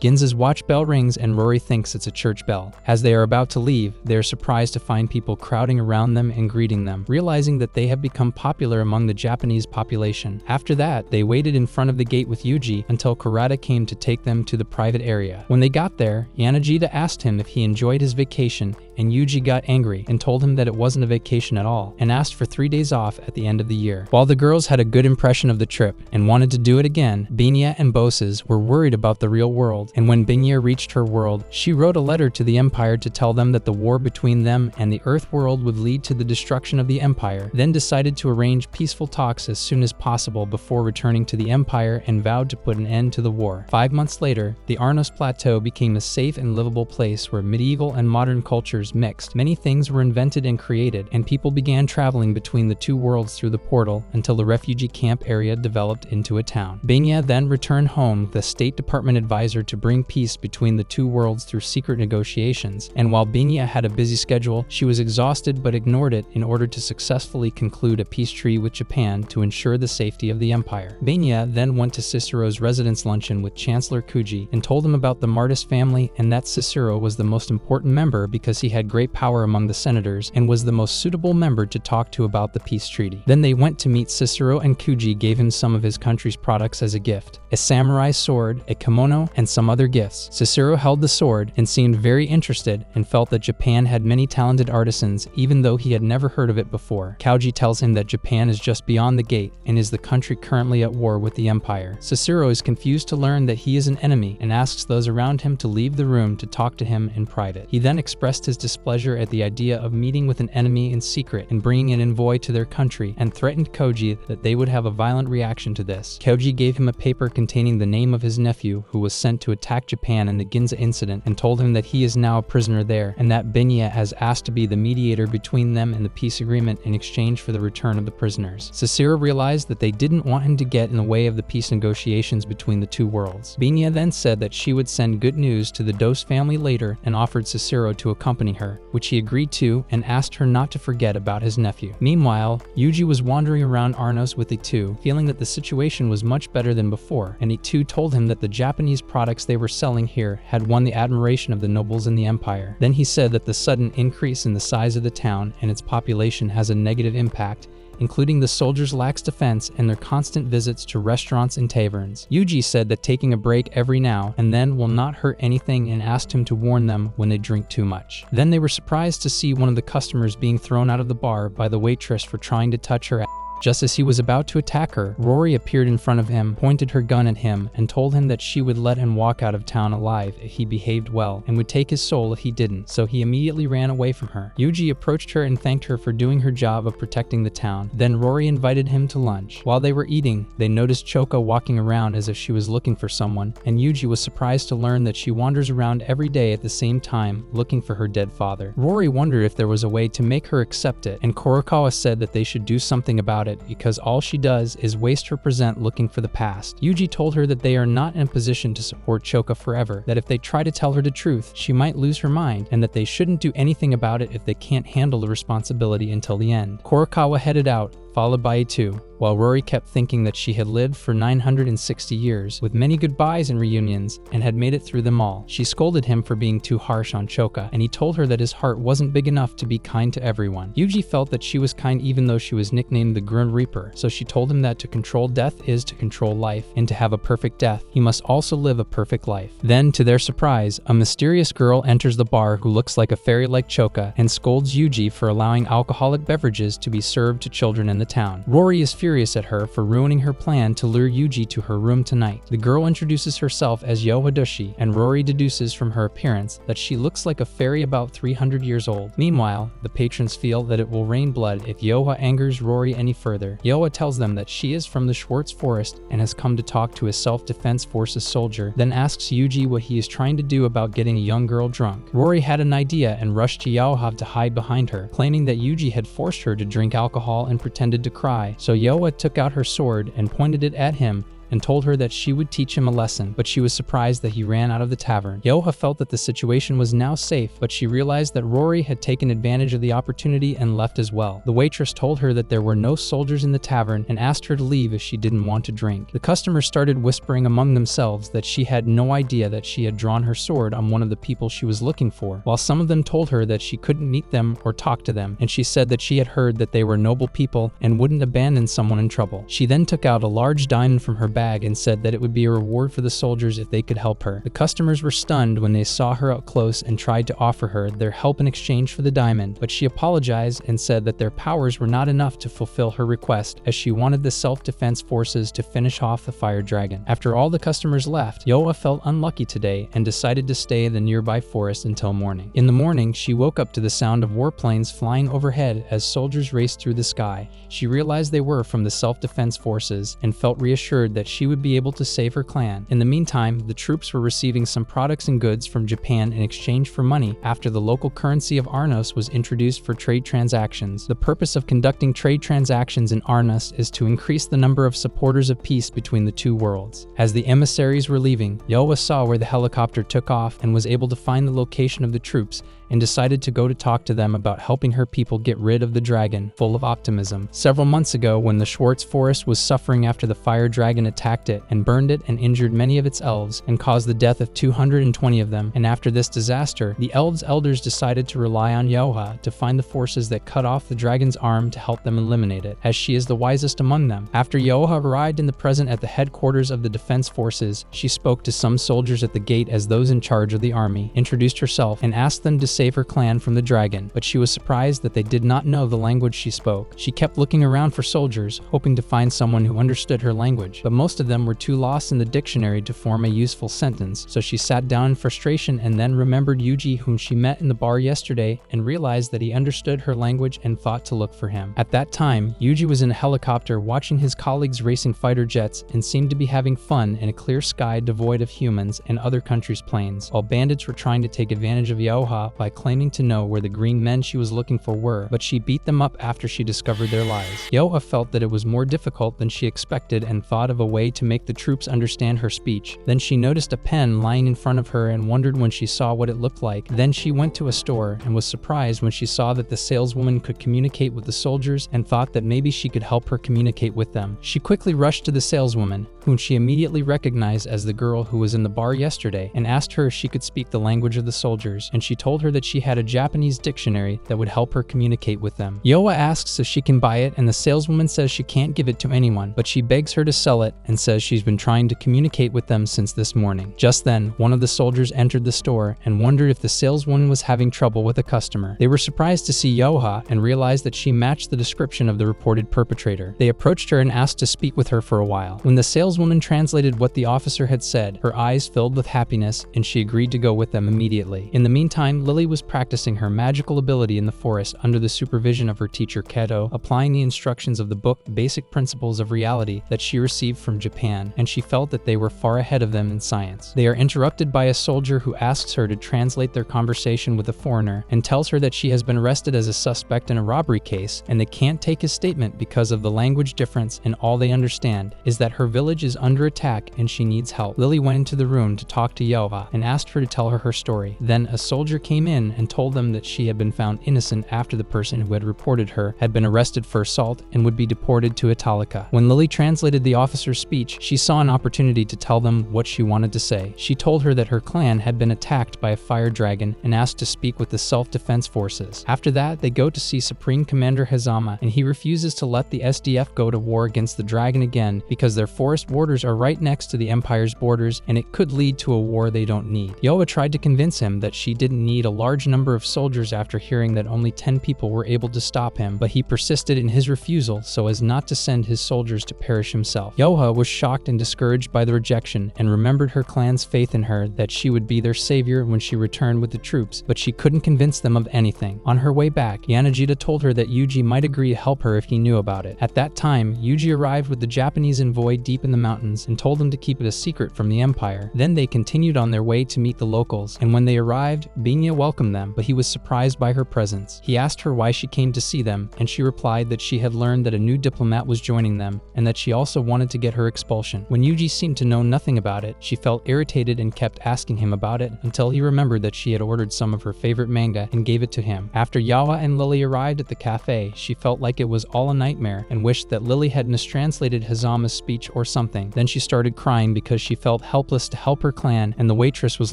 Ginza's watch bell rings and Rory thinks it's a church bell. As they are about to leave, they are surprised to find people crowding around them and greeting them, realizing that they have become popular among the Japanese population. After that, they waited in front of the gate with Yuji until Kurata came to take them to the private area. When they got there, Yanagita asked him if he enjoyed his vacation, and Yuji got angry and told him that it wasn't a vacation at all, and asked for 3 days off at the end of the year. While the girls had a good impression of the trip and wanted to do it again, Binya and Boses were worried about the real world, and when Binya reached her world, she wrote a letter to the Empire to tell them that the war between them and the Earth world would lead to the destruction of the Empire, then decided to arrange peaceful talks as soon as possible before returning to the Empire and vowed to put an end to the war. 5 months later, the Arnos Plateau became a safe and livable place where medieval and modern cultures mixed. Many things were invented and created, and people began traveling between the two worlds through the portal until the refugee camp area developed into a town. Binya then returned home with a State Department advisor to bring peace between the two worlds through secret negotiations, and while Binya had a busy schedule, she was exhausted but ignored it in order to successfully conclude a peace treaty with Japan to ensure the safety of the empire. Binya then went to Cicero's residence luncheon with Chancellor Kuji and told him about the Martis family and that Cicero was the most important member because he had great power among the senators and was the most suitable member to talk to about the peace treaty. Then they went to meet Cicero, and Kuji gave him some of his country's products as a gift: a samurai sword, a kimono, and some other gifts. Cicero held the sword and seemed very interested and felt that Japan had many talented artisans even though he had never heard of it before. Kauji tells him that Japan is just beyond the gate and is the country currently at war with the empire. Cicero is confused to learn that he is an enemy and asks those around him to leave the room to talk to him in private. He then expressed his displeasure at the idea of meeting with an enemy in secret and bringing an envoy to their country, and threatened Koji that they would have a violent reaction to this. Koji gave him a paper containing the name of his nephew who was sent to attack Japan in the Ginza incident, and told him that he is now a prisoner there and that Binya has asked to be the mediator between them and the peace agreement in exchange for the return of the prisoners. Cicero realized that they didn't want him to get in the way of the peace negotiations between the two worlds. Binya then said that she would send good news to the Dos family later and offered Cicero to accompany her, which he agreed to and asked her not to forget about his nephew. Meanwhile, Yuji was wandering around Arnos with Itu, feeling that the situation was much better than before, and Itu told him that the Japanese products they were selling here had won the admiration of the nobles in the empire. Then he said that the sudden increase in the size of the town and its population has a negative impact, including the soldiers' lax defense and their constant visits to restaurants and taverns. Yuji said that taking a break every now and then will not hurt anything and asked him to warn them when they drink too much. Then they were surprised to see one of the customers being thrown out of the bar by the waitress for trying to touch her. Just as he was about to attack her, Rory appeared in front of him, pointed her gun at him, and told him that she would let him walk out of town alive if he behaved well, and would take his soul if he didn't, so he immediately ran away from her. Yuji approached her and thanked her for doing her job of protecting the town. Then Rory invited him to lunch. While they were eating, they noticed Choka walking around as if she was looking for someone, and Yuji was surprised to learn that she wanders around every day at the same time, looking for her dead father. Rory wondered if there was a way to make her accept it, and Kurokawa said that they should do something about it because all she does is waste her present looking for the past. Yuji told her that they are not in a position to support Choka forever, that if they try to tell her the truth, she might lose her mind, and that they shouldn't do anything about it if they can't handle the responsibility until the end. Kurokawa headed out, followed by Itu, while Rory kept thinking that she had lived for 960 years, with many goodbyes and reunions, and had made it through them all. She scolded him for being too harsh on Choka, and he told her that his heart wasn't big enough to be kind to everyone. Yuji felt that she was kind even though she was nicknamed the Grim Reaper, so she told him that to control death is to control life, and to have a perfect death, he must also live a perfect life. Then, to their surprise, a mysterious girl enters the bar who looks like a fairy like Choka, and scolds Yuji for allowing alcoholic beverages to be served to children in the town. Rory is furious at her for ruining her plan to lure Yuji to her room tonight. The girl introduces herself as Yohadoshi, and Rory deduces from her appearance that she looks like a fairy about 300 years old. Meanwhile, the patrons feel that it will rain blood if Yoha angers Rory any further. Yoha tells them that she is from the Schwartz Forest and has come to talk to a self-defense forces soldier, then asks Yuji what he is trying to do about getting a young girl drunk. Rory had an idea and rushed to Yoha to hide behind her, claiming that Yuji had forced her to drink alcohol and pretended to cry, so Yoha took out her sword and pointed it at him and told her that she would teach him a lesson, but she was surprised that he ran out of the tavern. Yoha felt that the situation was now safe, but she realized that Rory had taken advantage of the opportunity and left as well. The waitress told her that there were no soldiers in the tavern and asked her to leave if she didn't want to drink. The customers started whispering among themselves that she had no idea that she had drawn her sword on one of the people she was looking for, while some of them told her that she couldn't meet them or talk to them, and she said that she had heard that they were noble people and wouldn't abandon someone in trouble. She then took out a large diamond from her bag and said that it would be a reward for the soldiers if they could help her. The customers were stunned when they saw her up close and tried to offer her their help in exchange for the diamond, but she apologized and said that their powers were not enough to fulfill her request, as she wanted the self-defense forces to finish off the fire dragon. After all the customers left, Yoa felt unlucky today and decided to stay in the nearby forest until morning. In the morning, she woke up to the sound of warplanes flying overhead as soldiers raced through the sky. She realized they were from the self-defense forces and felt reassured that she would be able to save her clan. In the meantime, the troops were receiving some products and goods from Japan in exchange for money after the local currency of Arnos was introduced for trade transactions. The purpose of conducting trade transactions in Arnos is to increase the number of supporters of peace between the two worlds. As the emissaries were leaving, Yoa saw where the helicopter took off and was able to find the location of the troops and decided to go to talk to them about helping her people get rid of the dragon, full of optimism. Several months ago, when the Schwartz Forest was suffering after the fire dragon attacked it and burned it and injured many of its elves and caused the death of 220 of them, and after this disaster, the elves' elders decided to rely on Yoha to find the forces that cut off the dragon's arm to help them eliminate it, as she is the wisest among them. After Yoha arrived in the present at the headquarters of the defense forces, she spoke to some soldiers at the gate as those in charge of the army, introduced herself, and asked them to save her clan from the dragon, but she was surprised that they did not know the language she spoke. She kept looking around for soldiers, hoping to find someone who understood her language, but most of them were too lost in the dictionary to form a useful sentence, so she sat down in frustration and then remembered Yuji, whom she met in the bar yesterday, and realized that he understood her language and thought to look for him. At that time, Yuji was in a helicopter watching his colleagues racing fighter jets and seemed to be having fun in a clear sky devoid of humans and other countries' planes, while bandits were trying to take advantage of Yoha by claiming to know where the green men she was looking for were, but she beat them up after she discovered their lies. Yoha felt that it was more difficult than she expected and thought of a way to make the troops understand her speech. Then she noticed a pen lying in front of her and wondered when she saw what it looked like. Then she went to a store and was surprised when she saw that the saleswoman could communicate with the soldiers and thought that maybe she could help her communicate with them. She quickly rushed to the saleswoman, whom she immediately recognized as the girl who was in the bar yesterday, and asked her if she could speak the language of the soldiers, and she told her that she had a Japanese dictionary that would help her communicate with them. Yoa asks if she can buy it, and the saleswoman says she can't give it to anyone, but she begs her to sell it and says she's been trying to communicate with them since this morning. Just then, one of the soldiers entered the store and wondered if the saleswoman was having trouble with a customer. They were surprised to see Yoha and realized that she matched the description of the reported perpetrator. They approached her and asked to speak with her for a while. When the saleswoman translated what the officer had said, her eyes filled with happiness and she agreed to go with them immediately. In the meantime, Lily was practicing her magical ability in the forest under the supervision of her teacher Keto, applying the instructions of the book Basic Principles of Reality that she received from Japan, and she felt that they were far ahead of them in science. They are interrupted by a soldier who asks her to translate their conversation with a foreigner and tells her that she has been arrested as a suspect in a robbery case, and they can't take his statement because of the language difference, and all they understand is that her village is under attack and she needs help. Lily went into the room to talk to Yoha and asked her to tell her story. Then a soldier came in and told them that she had been found innocent after the person who had reported her had been arrested for assault and would be deported to Italica. When Lily translated the officer's speech, she saw an opportunity to tell them what she wanted to say. She told her that her clan had been attacked by a fire dragon and asked to speak with the self-defense forces. After that, they go to see Supreme Commander Hazama, and he refuses to let the SDF go to war against the dragon again because their forest borders are right next to the Empire's borders and it could lead to a war they don't need. Yoa tried to convince him that she didn't need a large number of soldiers after hearing that only 10 people were able to stop him, but he persisted in his refusal so as not to send his soldiers to perish himself. Yoha was shocked and discouraged by the rejection and remembered her clan's faith in her that she would be their savior when she returned with the troops, but she couldn't convince them of anything. On her way back, Yanagita told her that Yuji might agree to help her if he knew about it. At that time, Yuji arrived with the Japanese envoy deep in the mountains and told them to keep it a secret from the Empire. Then they continued on their way to meet the locals, and when they arrived, Binya welcomed them, but he was surprised by her presence. He asked her why she came to see them, and she replied that she had learned that a new diplomat was joining them, and that she also wanted to get her expulsion. When Yuji seemed to know nothing about it, she felt irritated and kept asking him about it until he remembered that she had ordered some of her favorite manga and gave it to him. After Yawa and Lily arrived at the cafe, she felt like it was all a nightmare and wished that Lily had mistranslated Hazama's speech or something. Then she started crying because she felt helpless to help her clan, and the waitress was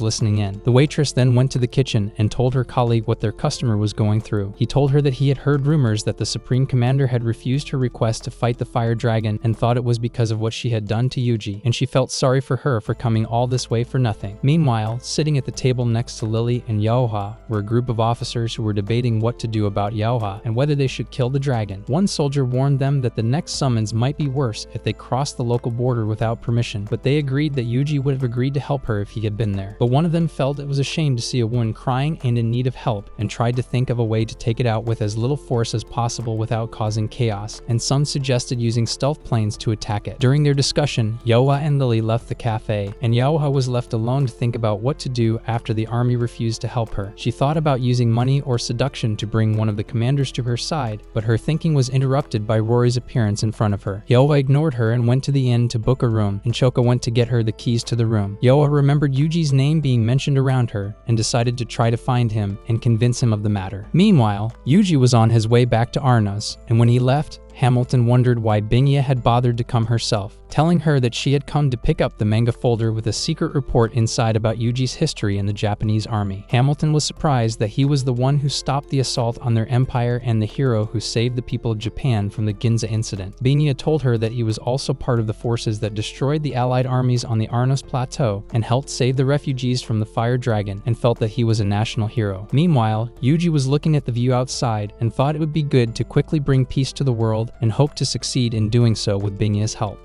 listening in. The waitress then went to the kitchen and told her colleague what their customer was going through. He told her that he had heard rumors that the Supreme Commander had refused her request to fight the fire dragon and thought it was because of what she had done to Yuji, and she felt sorry for her for coming all this way for nothing. Meanwhile, sitting at the table next to Lily and Yaoha were a group of officers who were debating what to do about Yaoha and whether they should kill the dragon. One soldier warned them that the next summons might be worse if they crossed the local border without permission, but they agreed that Yuji would have agreed to help her if he had been there. But one of them felt it was a shame to see a woman crying and in need of help, and tried to think of a way to take it out with as little force as possible without causing chaos, and some suggested using stealth planes to attack it. During their discussion, Yoa and Lily left the cafe, and Yaoha was left alone to think about what to do after the army refused to help her. She thought about using money or seduction to bring one of the commanders to her side, but her thinking was interrupted by Rory's appearance in front of her. Yoa ignored her and went to the inn to book a room, and Choka went to get her the keys to the room. Yoa remembered Yuji's name being mentioned around her and decided to try to find him and convince him of the matter. Meanwhile, Yuji was on his way back to Arnos, and when he left, Hamilton wondered why Binya had bothered to come herself, telling her that she had come to pick up the manga folder with a secret report inside about Yuji's history in the Japanese army. Hamilton was surprised that he was the one who stopped the assault on their empire and the hero who saved the people of Japan from the Ginza incident. Binya told her that he was also part of the forces that destroyed the allied armies on the Arnos plateau and helped save the refugees from the fire dragon, and felt that he was a national hero. Meanwhile, Yuji was looking at the view outside and thought it would be good to quickly bring peace to the world, and hoped to succeed in doing so with Binya's help.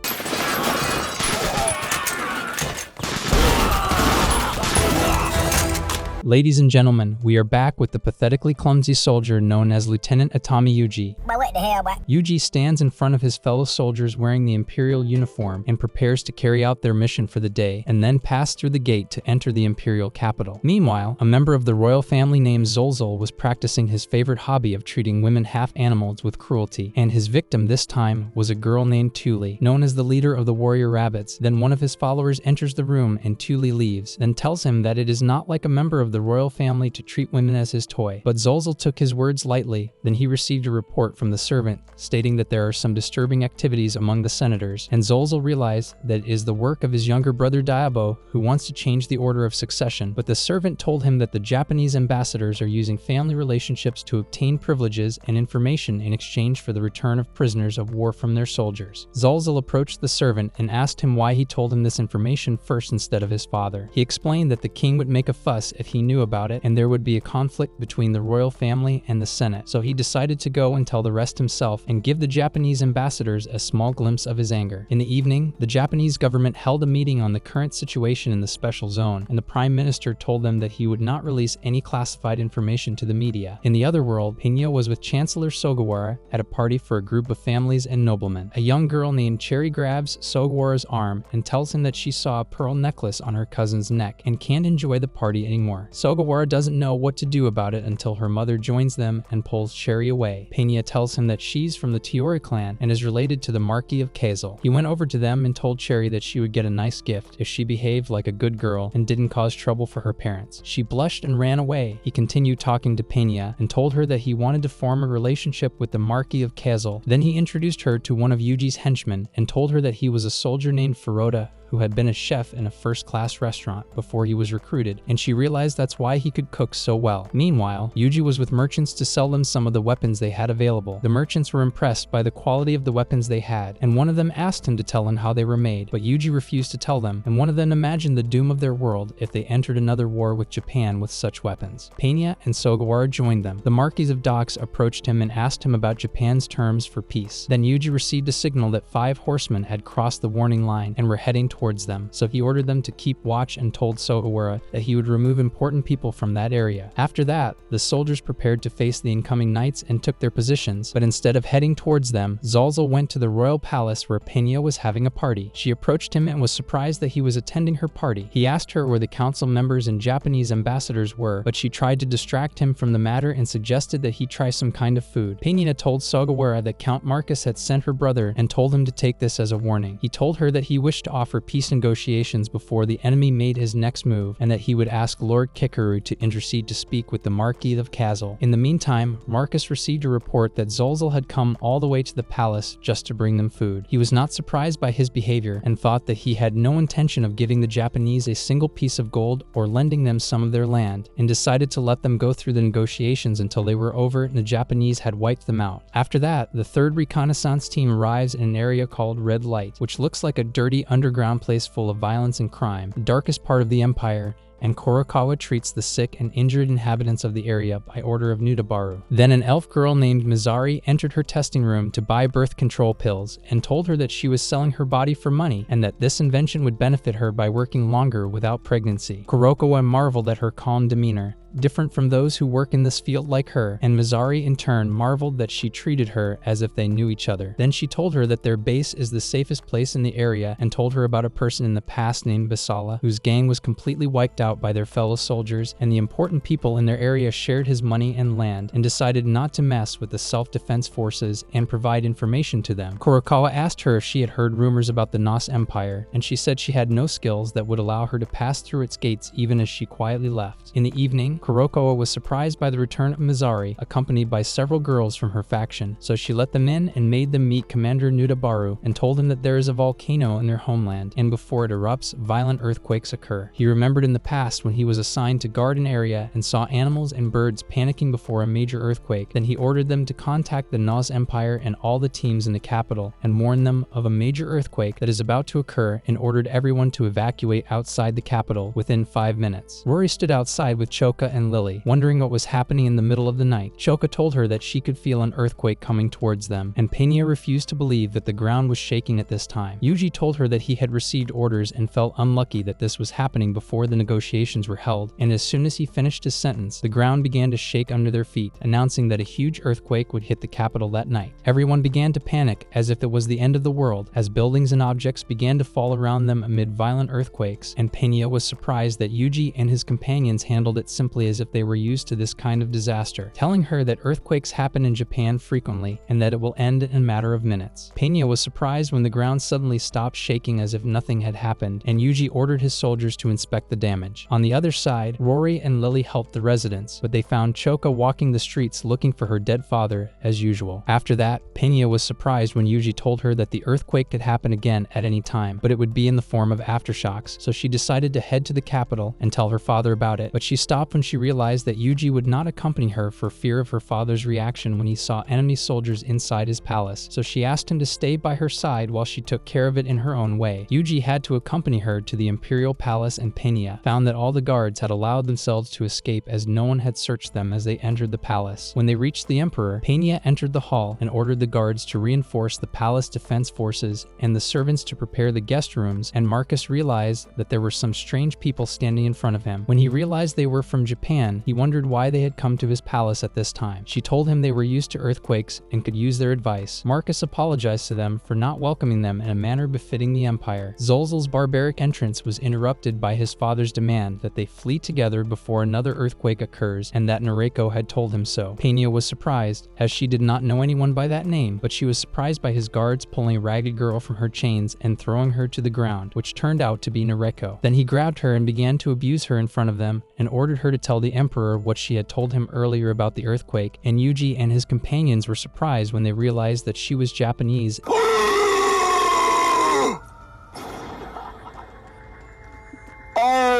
Ladies and gentlemen, we are back with the pathetically clumsy soldier known as Lieutenant Atami Yuji. But what the hell, what? Yuji stands in front of his fellow soldiers wearing the Imperial uniform and prepares to carry out their mission for the day and then pass through the gate to enter the Imperial capital. Meanwhile, a member of the royal family named Zolzol was practicing his favorite hobby of treating women half-animals with cruelty, and his victim this time was a girl named Tuli, known as the leader of the warrior rabbits. Then one of his followers enters the room and Tuli leaves, then tells him that it is not like a member of the royal family to treat women as his toy. But Zolzol took his words lightly. Then he received a report from the servant stating that there are some disturbing activities among the senators, and Zolzol realized that it is the work of his younger brother Diabo, who wants to change the order of succession. But the servant told him that the Japanese ambassadors are using family relationships to obtain privileges and information in exchange for the return of prisoners of war from their soldiers. Zolzol approached the servant and asked him why he told him this information first instead of his father. He explained that the king would make a fuss if he knew about it, and there would be a conflict between the royal family and the Senate, so he decided to go and tell the rest himself and give the Japanese ambassadors a small glimpse of his anger. In the evening, the Japanese government held a meeting on the current situation in the special zone, and the prime minister told them that he would not release any classified information to the media. In the other world, Pinya was with Chancellor Sugawara at a party for a group of families and noblemen. A young girl named Cherry grabs Sugawara's arm and tells him that she saw a pearl necklace on her cousin's neck and can't enjoy the party anymore. Sugawara doesn't know what to do about it until her mother joins them and pulls Cherry away. Pinya tells him that she's from the Tiori clan and is related to the Marquis of Kazel. He went over to them and told Cherry that she would get a nice gift if she behaved like a good girl and didn't cause trouble for her parents. She blushed and ran away. He continued talking to Pinya and told her that he wanted to form a relationship with the Marquis of Kazel. Then he introduced her to one of Yuji's henchmen and told her that he was a soldier named Furoda who had been a chef in a first-class restaurant before he was recruited, and she realized that's why he could cook so well. Meanwhile, Yuji was with merchants to sell them some of the weapons they had available. The merchants were impressed by the quality of the weapons they had, and one of them asked him to tell him how they were made, but Yuji refused to tell them, and one of them imagined the doom of their world if they entered another war with Japan with such weapons. Pinya and Sugawara joined them. The Marquis of Docks approached him and asked him about Japan's terms for peace. Then Yuji received a signal that 5 horsemen had crossed the warning line and were heading towards them, so he ordered them to keep watch and told Sugawara that he would remove important people from that area. After that, the soldiers prepared to face the incoming knights and took their positions, but instead of heading towards them, Zolzol went to the royal palace where Pinya was having a party. She approached him and was surprised that he was attending her party. He asked her where the council members and Japanese ambassadors were, but she tried to distract him from the matter and suggested that he try some kind of food. Pinya told Sugawara that Count Marcus had sent her brother and told him to take this as a warning. He told her that he wished to offer peace negotiations before the enemy made his next move, and that he would ask Lord Kikaru to intercede to speak with the Marquis of Kazel. In the meantime, Marcus received a report that Zolzol had come all the way to the palace just to bring them food. He was not surprised by his behavior and thought that he had no intention of giving the Japanese a single piece of gold or lending them some of their land, and decided to let them go through the negotiations until they were over and the Japanese had wiped them out. After that, the 3rd reconnaissance team arrives in an area called Red Light, which looks like a dirty underground place full of violence and crime, the darkest part of the empire, and Kurokawa treats the sick and injured inhabitants of the area by order of Nudabaru. Then an elf girl named Mizari entered her testing room to buy birth control pills and told her that she was selling her body for money and that this invention would benefit her by working longer without pregnancy. Kurokawa marveled at her calm demeanor, different from those who work in this field like her, and Mizari in turn marveled that she treated her as if they knew each other. Then she told her that their base is the safest place in the area and told her about a person in the past named Basala, whose gang was completely wiped out by their fellow soldiers, and the important people in their area shared his money and land and decided not to mess with the self-defense forces and provide information to them. Kurokawa asked her if she had heard rumors about the Nos Empire, and she said she had no skills that would allow her to pass through its gates even as she quietly left. In the evening, Kurokawa was surprised by the return of Mizari, accompanied by several girls from her faction, so she let them in and made them meet Commander Nudabaru and told him that there is a volcano in their homeland, and before it erupts, violent earthquakes occur. He remembered in the past when he was assigned to guard an area and saw animals and birds panicking before a major earthquake. Then he ordered them to contact the Nos Empire and all the teams in the capital and warn them of a major earthquake that is about to occur and ordered everyone to evacuate outside the capital within 5 minutes. Rory stood outside with Choka and Lily, wondering what was happening in the middle of the night. Choka told her that she could feel an earthquake coming towards them, and Peña refused to believe that the ground was shaking at this time. Yuji told her that he had received orders and felt unlucky that this was happening before the negotiations were held, and as soon as he finished his sentence, the ground began to shake under their feet, announcing that a huge earthquake would hit the capital that night. Everyone began to panic as if it was the end of the world, as buildings and objects began to fall around them amid violent earthquakes, and Peña was surprised that Yuji and his companions handled it simply as if they were used to this kind of disaster, telling her that earthquakes happen in Japan frequently and that it will end in a matter of minutes. Peña was surprised when the ground suddenly stopped shaking as if nothing had happened, and Yuji ordered his soldiers to inspect the damage. On the other side, Rory and Lily helped the residents, but they found Choka walking the streets looking for her dead father, as usual. After that, Peña was surprised when Yuji told her that the earthquake could happen again at any time, but it would be in the form of aftershocks, so she decided to head to the capital and tell her father about it, but she stopped when she realized that Yuji would not accompany her for fear of her father's reaction when he saw enemy soldiers inside his palace, so she asked him to stay by her side while she took care of it in her own way. Yuji had to accompany her to the imperial palace, and Peña found that all the guards had allowed themselves to escape as no one had searched them as they entered the palace. When they reached the emperor, Peña entered the hall and ordered the guards to reinforce the palace defense forces and the servants to prepare the guest rooms, and Marcus realized that there were some strange people standing in front of him. When he realized they were from Japan, he wondered why they had come to his palace at this time. She told him they were used to earthquakes and could use their advice. Marcus apologized to them for not welcoming them in a manner befitting the empire. Zolzel's barbaric entrance was interrupted by his father's demand that they flee together before another earthquake occurs, and that Noriko had told him so. Peña was surprised, as she did not know anyone by that name, but she was surprised by his guards pulling a ragged girl from her chains and throwing her to the ground, which turned out to be Noriko. Then he grabbed her and began to abuse her in front of them, and ordered her to tell the emperor what she had told him earlier about the earthquake, and Yuji and his companions were surprised when they realized that she was Japanese.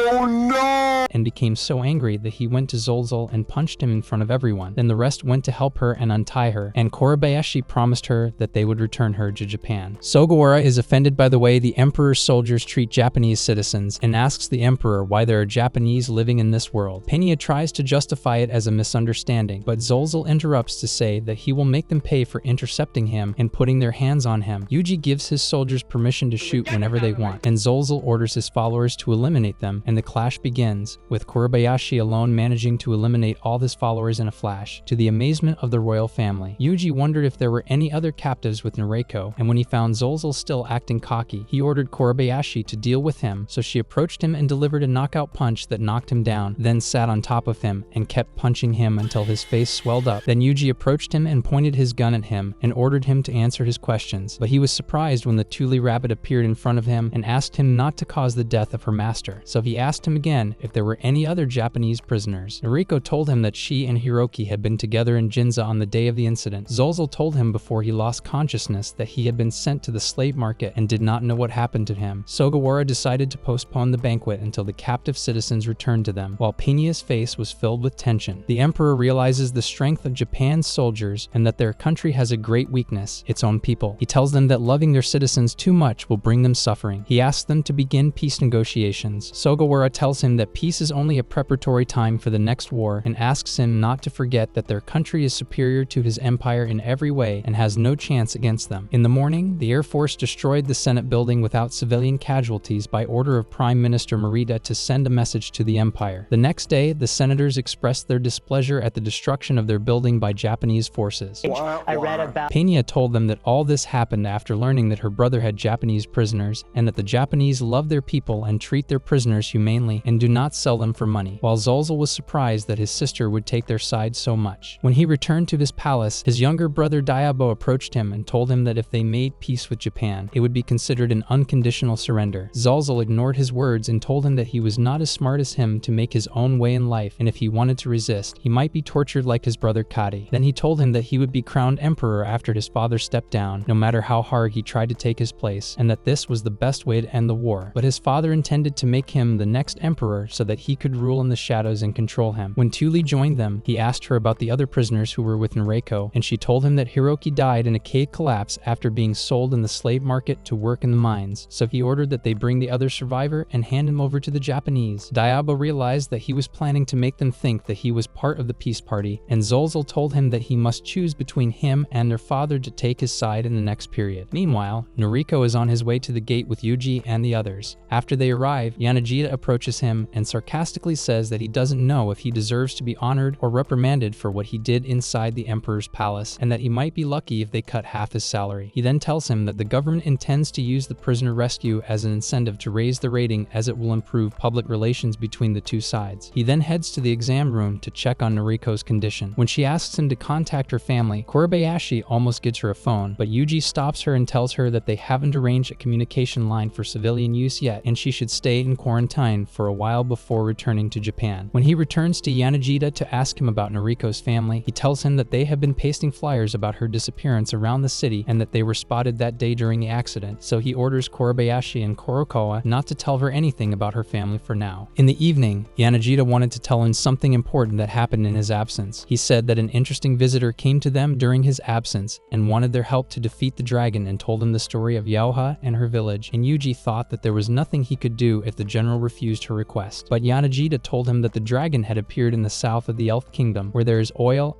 Oh no! And became so angry that he went to Zolzel and punched him in front of everyone. Then the rest went to help her and untie her, and Korebayashi promised her that they would return her to Japan. Sugawara is offended by the way the emperor's soldiers treat Japanese citizens and asks the emperor why there are Japanese living in this world. Peña tries to justify it as a misunderstanding, but Zolzel interrupts to say that he will make them pay for intercepting him and putting their hands on him. Yuji gives his soldiers permission to shoot whenever they want, and Zolzel orders his followers to eliminate them, and the clash begins, with Korebayashi alone managing to eliminate all his followers in a flash, to the amazement of the royal family. Yuji wondered if there were any other captives with Noriko, and when he found Zolzel still acting cocky, he ordered Korebayashi to deal with him, so she approached him and delivered a knockout punch that knocked him down, then sat on top of him and kept punching him until his face swelled up. Then Yuji approached him and pointed his gun at him and ordered him to answer his questions, but he was surprised when the Thule rabbit appeared in front of him and asked him not to cause the death of her master, so he asked him again if there were any other Japanese prisoners. Noriko told him that she and Hiroki had been together in Ginza on the day of the incident. Zolzel told him before he lost consciousness that he had been sent to the slave market and did not know what happened to him. Sugawara decided to postpone the banquet until the captive citizens returned to them, while Peña's face was filled with tension. The emperor realizes the strength of Japan's soldiers and that their country has a great weakness, its own people. He tells them that loving their citizens too much will bring them suffering. He asks them to begin peace negotiations. Sugawara tells him that peace is only a preparatory time for the next war and asks him not to forget that their country is superior to his empire in every way and has no chance against them. In the morning, the Air Force destroyed the Senate building without civilian casualties by order of Prime Minister Morita to send a message to the empire. The next day, the senators expressed their displeasure at the destruction of their building by Japanese forces. Peña told them that all this happened after learning that her brother had Japanese prisoners and that the Japanese love their people and treat their prisoners humanely and do not sell them for money, while Zolzel was surprised that his sister would take their side so much. When he returned to his palace, his younger brother Dayabo approached him and told him that if they made peace with Japan, it would be considered an unconditional surrender. Zolzel ignored his words and told him that he was not as smart as him to make his own way in life, and if he wanted to resist, he might be tortured like his brother Kadi. Then he told him that he would be crowned emperor after his father stepped down, no matter how hard he tried to take his place, and that this was the best way to end the war. But his father intended to make him the next emperor so that he could rule in the shadows and control him. When Tuli joined them, he asked her about the other prisoners who were with Noriko, and she told him that Hiroki died in a cave collapse after being sold in the slave market to work in the mines, so he ordered that they bring the other survivor and hand him over to the Japanese. Diabo realized that he was planning to make them think that he was part of the peace party, and Zolzal told him that he must choose between him and their father to take his side in the next period. Meanwhile, Noriko is on his way to the gate with Yuji and the others. After they arrive, Yanagita approaches him and sarcastically says that he doesn't know if he deserves to be honored or reprimanded for what he did inside the Emperor's palace, and that he might be lucky if they cut half his salary. He then tells him that the government intends to use the prisoner rescue as an incentive to raise the rating, as it will improve public relations between the two sides. He then heads to the exam room to check on Noriko's condition. When she asks him to contact her family, Kobayashi almost gets her a phone, but Yuji stops her and tells her that they haven't arranged a communication line for civilian use yet, and she should stay in quarantine for a while before returning to Japan. When he returns to Yanagita to ask him about Noriko's family, he tells him that they have been pasting flyers about her disappearance around the city and that they were spotted that day during the accident, so he orders Kobayashi and Kurokawa not to tell her anything about her family for now. In the evening, Yanagita wanted to tell him something important that happened in his absence. He said that an interesting visitor came to them during his absence and wanted their help to defeat the dragon, and told him the story of Yaoha and her village, and Yuji thought that there was nothing he could do if the general refused her request. But Yanagita told him that the dragon had appeared in the south of the Elf Kingdom, where there is oil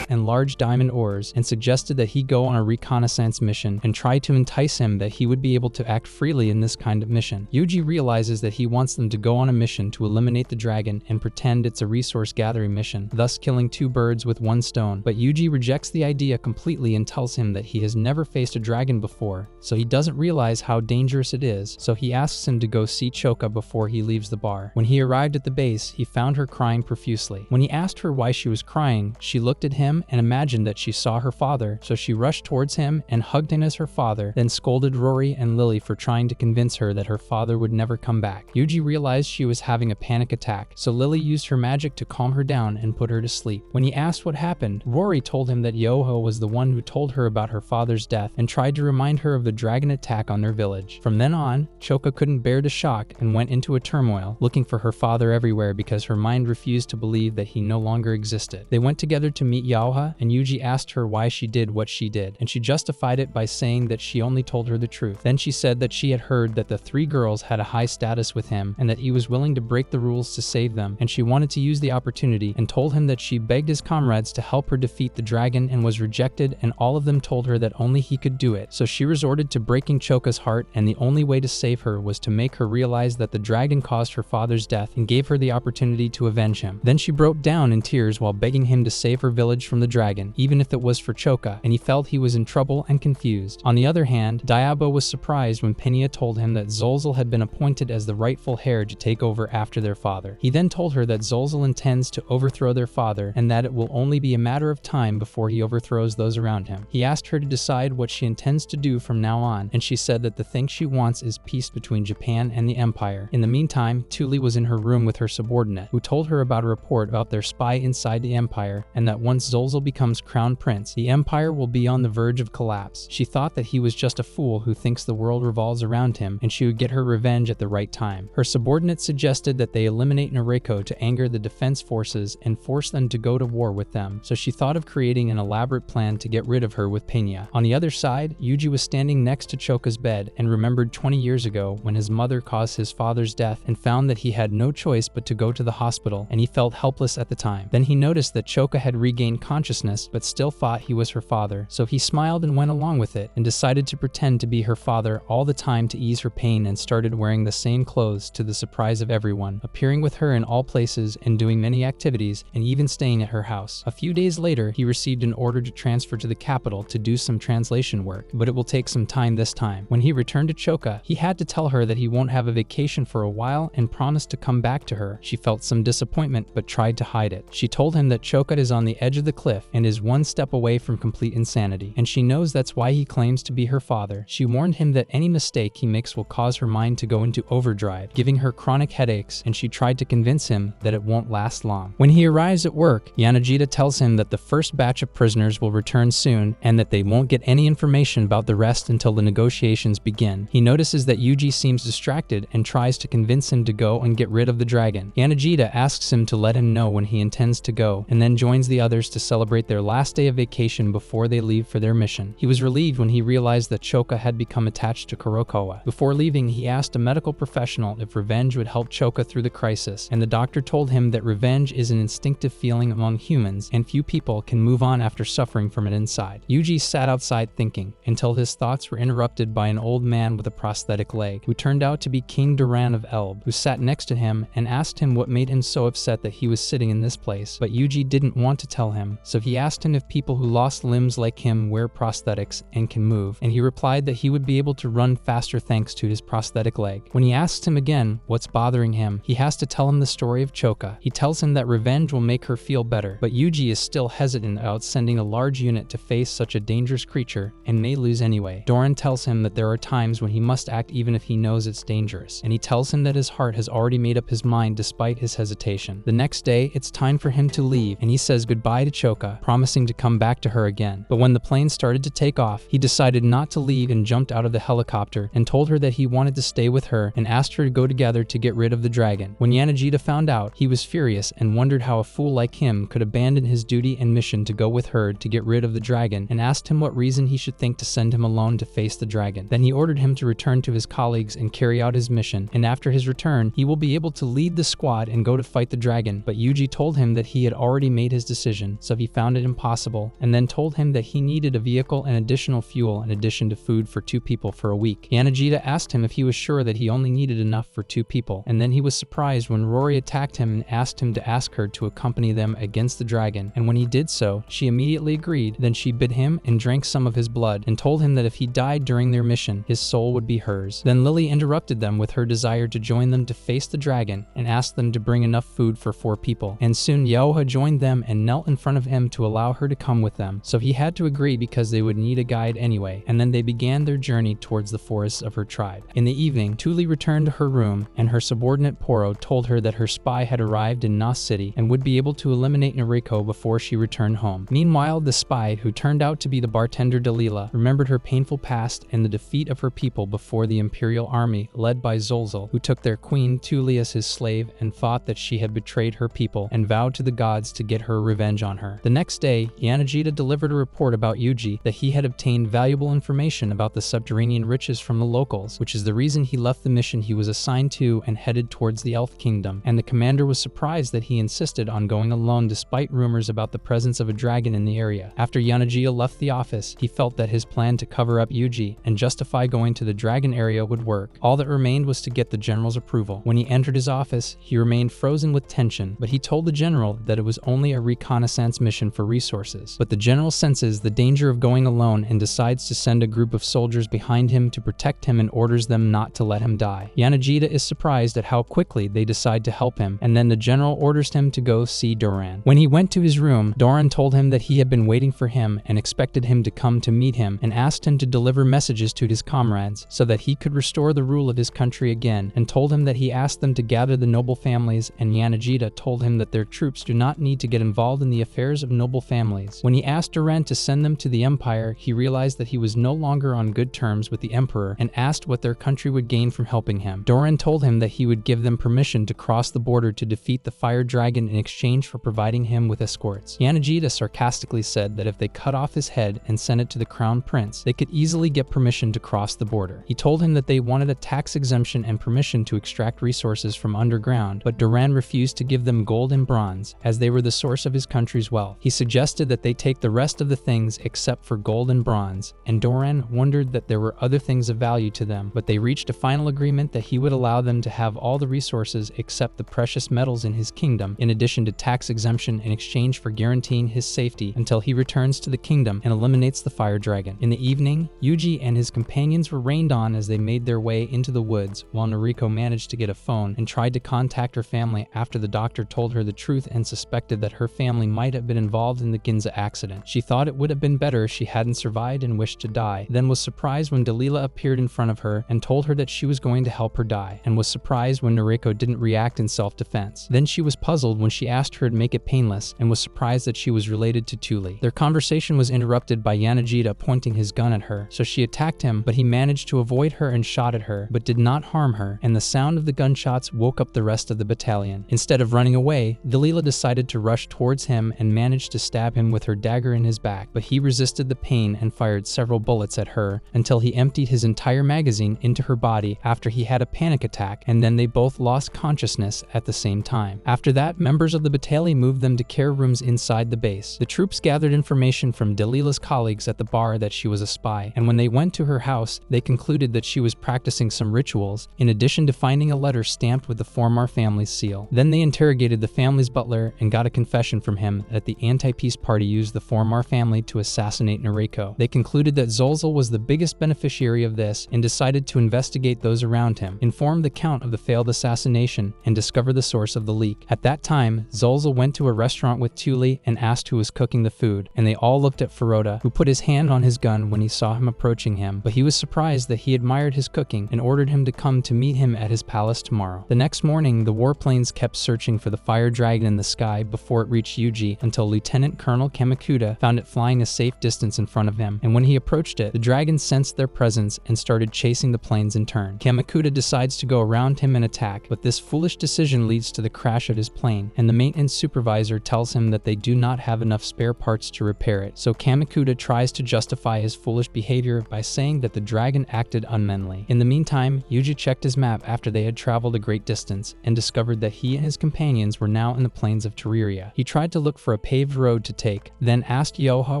and large diamond ores, and suggested that he go on a reconnaissance mission and try to entice him that he would be able to act freely in this kind of mission. Yuji realizes that he wants them to go on a mission to eliminate the dragon and pretend it's a resource gathering mission, thus killing two birds with one stone. But Yuji rejects the idea completely and tells him that he has never faced a dragon before, so he doesn't realize how dangerous it is, so he asks him to go see Choka before he leaves the bar. When he arrived at the base, he found her crying profusely. When he asked her why she was crying, she looked at him and imagined that she saw her father, so she rushed towards him and hugged him as her father, then scolded Rory and Lily for trying to convince her that her father would never come back. Yuji realized she was having a panic attack, so Lily used her magic to calm her down and put her to sleep. When he asked what happened, Rory told him that Yoho was the one who told her about her father's death and tried to remind her of the dragon attack on their village. From then on, Choka couldn't bear the shock and went into a turmoil, looking for her father everywhere because her mind refused to believe that he no longer existed. They went together to meet Yaoha, and Yuji asked her why she did what she did, and she justified it by saying that she only told her the truth. Then she said that she had heard that the three girls had a high status with him and that he was willing to break the rules to save them, and she wanted to use the opportunity, and told him that she begged his comrades to help her defeat the dragon and was rejected, and all of them told her that only he could do it. So she resorted to breaking Choka's heart, and the only way to save her was to make her realize that the dragon caused her father's death and gave her the opportunity to avenge him. Then she broke down in tears while begging him to save her village from the dragon, even if it was for Choka, and he felt he was in trouble and confused. On the other hand, Diabo was surprised when Penia told him that Zolzal had been appointed as the rightful heir to take over after their father. He then told her that Zolzal intends to overthrow their father and that it will only be a matter of time before he overthrows those around him. He asked her to decide what she intends to do from now on, and she said that the thing she wants is peace between Japan and the Empire. In the meantime, Tuli was in her room with her subordinate, who told her about a report about their spy inside the Empire, and that once Zolzal becomes crown prince, the Empire will be on the verge of collapse. She thought that he was just a fool who thinks the world revolves around him, and she would get her revenge at the right time. Her subordinate suggested that they eliminate Noriko to anger the defense forces and force them to go to war with them, so she thought of creating an elaborate plan to get rid of her with Pena. On the other side, Yuji was standing next to Choka's bed and remembered 20 years ago when his mother caused his father's death and found that he had no choice but to go to the hospital, and he felt helpless at the time. Then he noticed that Choka had regained consciousness but still thought he was her father, so he smiled and went along with it and decided to pretend to be her father all the time to ease her pain, and started wearing the same clothes to the surprise of everyone, appearing with her in all places and doing many activities, and even staying at her house. A few days later, he received an order to transfer to the capital to do some translation work, but it will take some time this time. When he returned to Choka, he had to tell her that he won't have a vacation for a while and promised to come back to her. She felt some disappointment but tried to hide it. She told him that Choka is on the edge of the cliff cliff and is one step away from complete insanity, and she knows that's why he claims to be her father. She warned him that any mistake he makes will cause her mind to go into overdrive, giving her chronic headaches, and she tried to convince him that it won't last long. When he arrives at work, Yanagita tells him that the first batch of prisoners will return soon and that they won't get any information about the rest until the negotiations begin. He notices that Yuji seems distracted and tries to convince him to go and get rid of the dragon. Yanagita asks him to let him know when he intends to go, and then joins the others to celebrate their last day of vacation before they leave for their mission. He was relieved when he realized that Choka had become attached to Kurokawa. Before leaving, he asked a medical professional if revenge would help Choka through the crisis, and the doctor told him that revenge is an instinctive feeling among humans, and few people can move on after suffering from it inside. Yuji sat outside thinking, until his thoughts were interrupted by an old man with a prosthetic leg, who turned out to be King Duran of Elb, who sat next to him and asked him what made him so upset that he was sitting in this place. But Yuji didn't want to tell him, so he asked him if people who lost limbs like him wear prosthetics and can move, and he replied that he would be able to run faster thanks to his prosthetic leg. When he asks him again what's bothering him, he has to tell him the story of Choka. He tells him that revenge will make her feel better, but Yuji is still hesitant about sending a large unit to face such a dangerous creature and may lose anyway. Doran tells him that there are times when he must act even if he knows it's dangerous, and he tells him that his heart has already made up his mind despite his hesitation. The next day, it's time for him to leave, and he says goodbye to Choka, promising to come back to her again. But when the plane started to take off, he decided not to leave and jumped out of the helicopter and told her that he wanted to stay with her and asked her to go together to get rid of the dragon. When Yanagita found out, he was furious and wondered how a fool like him could abandon his duty and mission to go with her to get rid of the dragon, and asked him what reason he should think to send him alone to face the dragon. Then he ordered him to return to his colleagues and carry out his mission, and after his return, he will be able to lead the squad and go to fight the dragon. But Yuji told him that he had already made his decision, so he found it impossible, and then told him that he needed a vehicle and additional fuel in addition to food for 2 people for a week. Yanagita asked him if he was sure that he only needed enough for 2 people, and then he was surprised when Rory attacked him and asked him to ask her to accompany them against the dragon, and when he did so, she immediately agreed. Then she bit him and drank some of his blood, and told him that if he died during their mission, his soul would be hers. Then Lily interrupted them with her desire to join them to face the dragon, and asked them to bring enough food for 4 people, and soon Yaoha joined them and knelt in front of him to allow her to come with them, so he had to agree because they would need a guide anyway, and then they began their journey towards the forests of her tribe. In the evening, Tuli returned to her room, and her subordinate Poro told her that her spy had arrived in Nas City and would be able to eliminate Noriko before she returned home. Meanwhile, the spy, who turned out to be the bartender Dalila, remembered her painful past and the defeat of her people before the Imperial Army, led by Zolzol, who took their queen Tuli as his slave and thought that she had betrayed her people and vowed to the gods to get her revenge on her. The next day, Yanagita delivered a report about Yuji that he had obtained valuable information about the subterranean riches from the locals, which is the reason he left the mission he was assigned to and headed towards the Elf Kingdom, and the commander was surprised that he insisted on going alone despite rumors about the presence of a dragon in the area. After Yanagita left the office, he felt that his plan to cover up Yuji and justify going to the dragon area would work. All that remained was to get the general's approval. When he entered his office, he remained frozen with tension, but he told the general that it was only a reconnaissance mission for resources. But the general senses the danger of going alone and decides to send a group of soldiers behind him to protect him and orders them not to let him die. Yanagita is surprised at how quickly they decide to help him, and then the general orders him to go see Doran. When he went to his room, Doran told him that he had been waiting for him and expected him to come to meet him, and asked him to deliver messages to his comrades so that he could restore the rule of his country again, and told him that he asked them to gather the noble families, and Yanagita told him that their troops do not need to get involved in the affairs of noble families. When he asked Doran to send them to the Empire, he realized that he was no longer on good terms with the Emperor and asked what their country would gain from helping him. Doran told him that he would give them permission to cross the border to defeat the fire dragon in exchange for providing him with escorts. Yanagita sarcastically said that if they cut off his head and sent it to the crown prince, they could easily get permission to cross the border. He told him that they wanted a tax exemption and permission to extract resources from underground, but Doran refused to give them gold and bronze, as they were the source of his country's wealth. He suggested that they take the rest of the things except for gold and bronze, and Doran wondered that there were other things of value to them, but they reached a final agreement that he would allow them to have all the resources except the precious metals in his kingdom, in addition to tax exemption in exchange for guaranteeing his safety until he returns to the kingdom and eliminates the fire dragon. In the evening, Yuji and his companions were rained on as they made their way into the woods, while Noriko managed to get a phone and tried to contact her family after the doctor told her the truth and suspected that her family might have been been involved in the Ginza accident. She thought it would have been better if she hadn't survived and wished to die, then was surprised when Delilah appeared in front of her and told her that she was going to help her die, and was surprised when Noriko didn't react in self-defense. Then she was puzzled when she asked her to make it painless, and was surprised that she was related to Tuli. Their conversation was interrupted by Yanagita pointing his gun at her, so she attacked him, but he managed to avoid her and shot at her, but did not harm her, and the sound of the gunshots woke up the rest of the battalion. Instead of running away, Delilah decided to rush towards him and managed to stab him with her dagger in his back, but he resisted the pain and fired several bullets at her until he emptied his entire magazine into her body after he had a panic attack, and then they both lost consciousness at the same time. After that, members of the battalion moved them to care rooms inside the base. The troops gathered information from Delilah's colleagues at the bar that she was a spy, and when they went to her house, they concluded that she was practicing some rituals, in addition to finding a letter stamped with the Formar family's seal. Then they interrogated the family's butler and got a confession from him that the anti-peace party used the Formar family to assassinate Noriko. They concluded that Zolzal was the biggest beneficiary of this and decided to investigate those around him, inform the Count of the failed assassination, and discover the source of the leak. At that time, Zolzal went to a restaurant with Tuli and asked who was cooking the food, and they all looked at Feroda, who put his hand on his gun when he saw him approaching him, but he was surprised that he admired his cooking and ordered him to come to meet him at his palace tomorrow. The next morning, the warplanes kept searching for the fire dragon in the sky before it reached Yuji until Lieutenant Colonel Kamikuta found it flying a safe distance in front of him, and when he approached it, the dragon sensed their presence and started chasing the planes in turn. Kamikuta decides to go around him and attack, but this foolish decision leads to the crash of his plane, and the maintenance supervisor tells him that they do not have enough spare parts to repair it, so Kamikuta tries to justify his foolish behavior by saying that the dragon acted unmanly. In the meantime, Yuji checked his map after they had traveled a great distance and discovered that he and his companions were now in the plains of Tereria. He tried to look for a paved road to take, then asked Yoha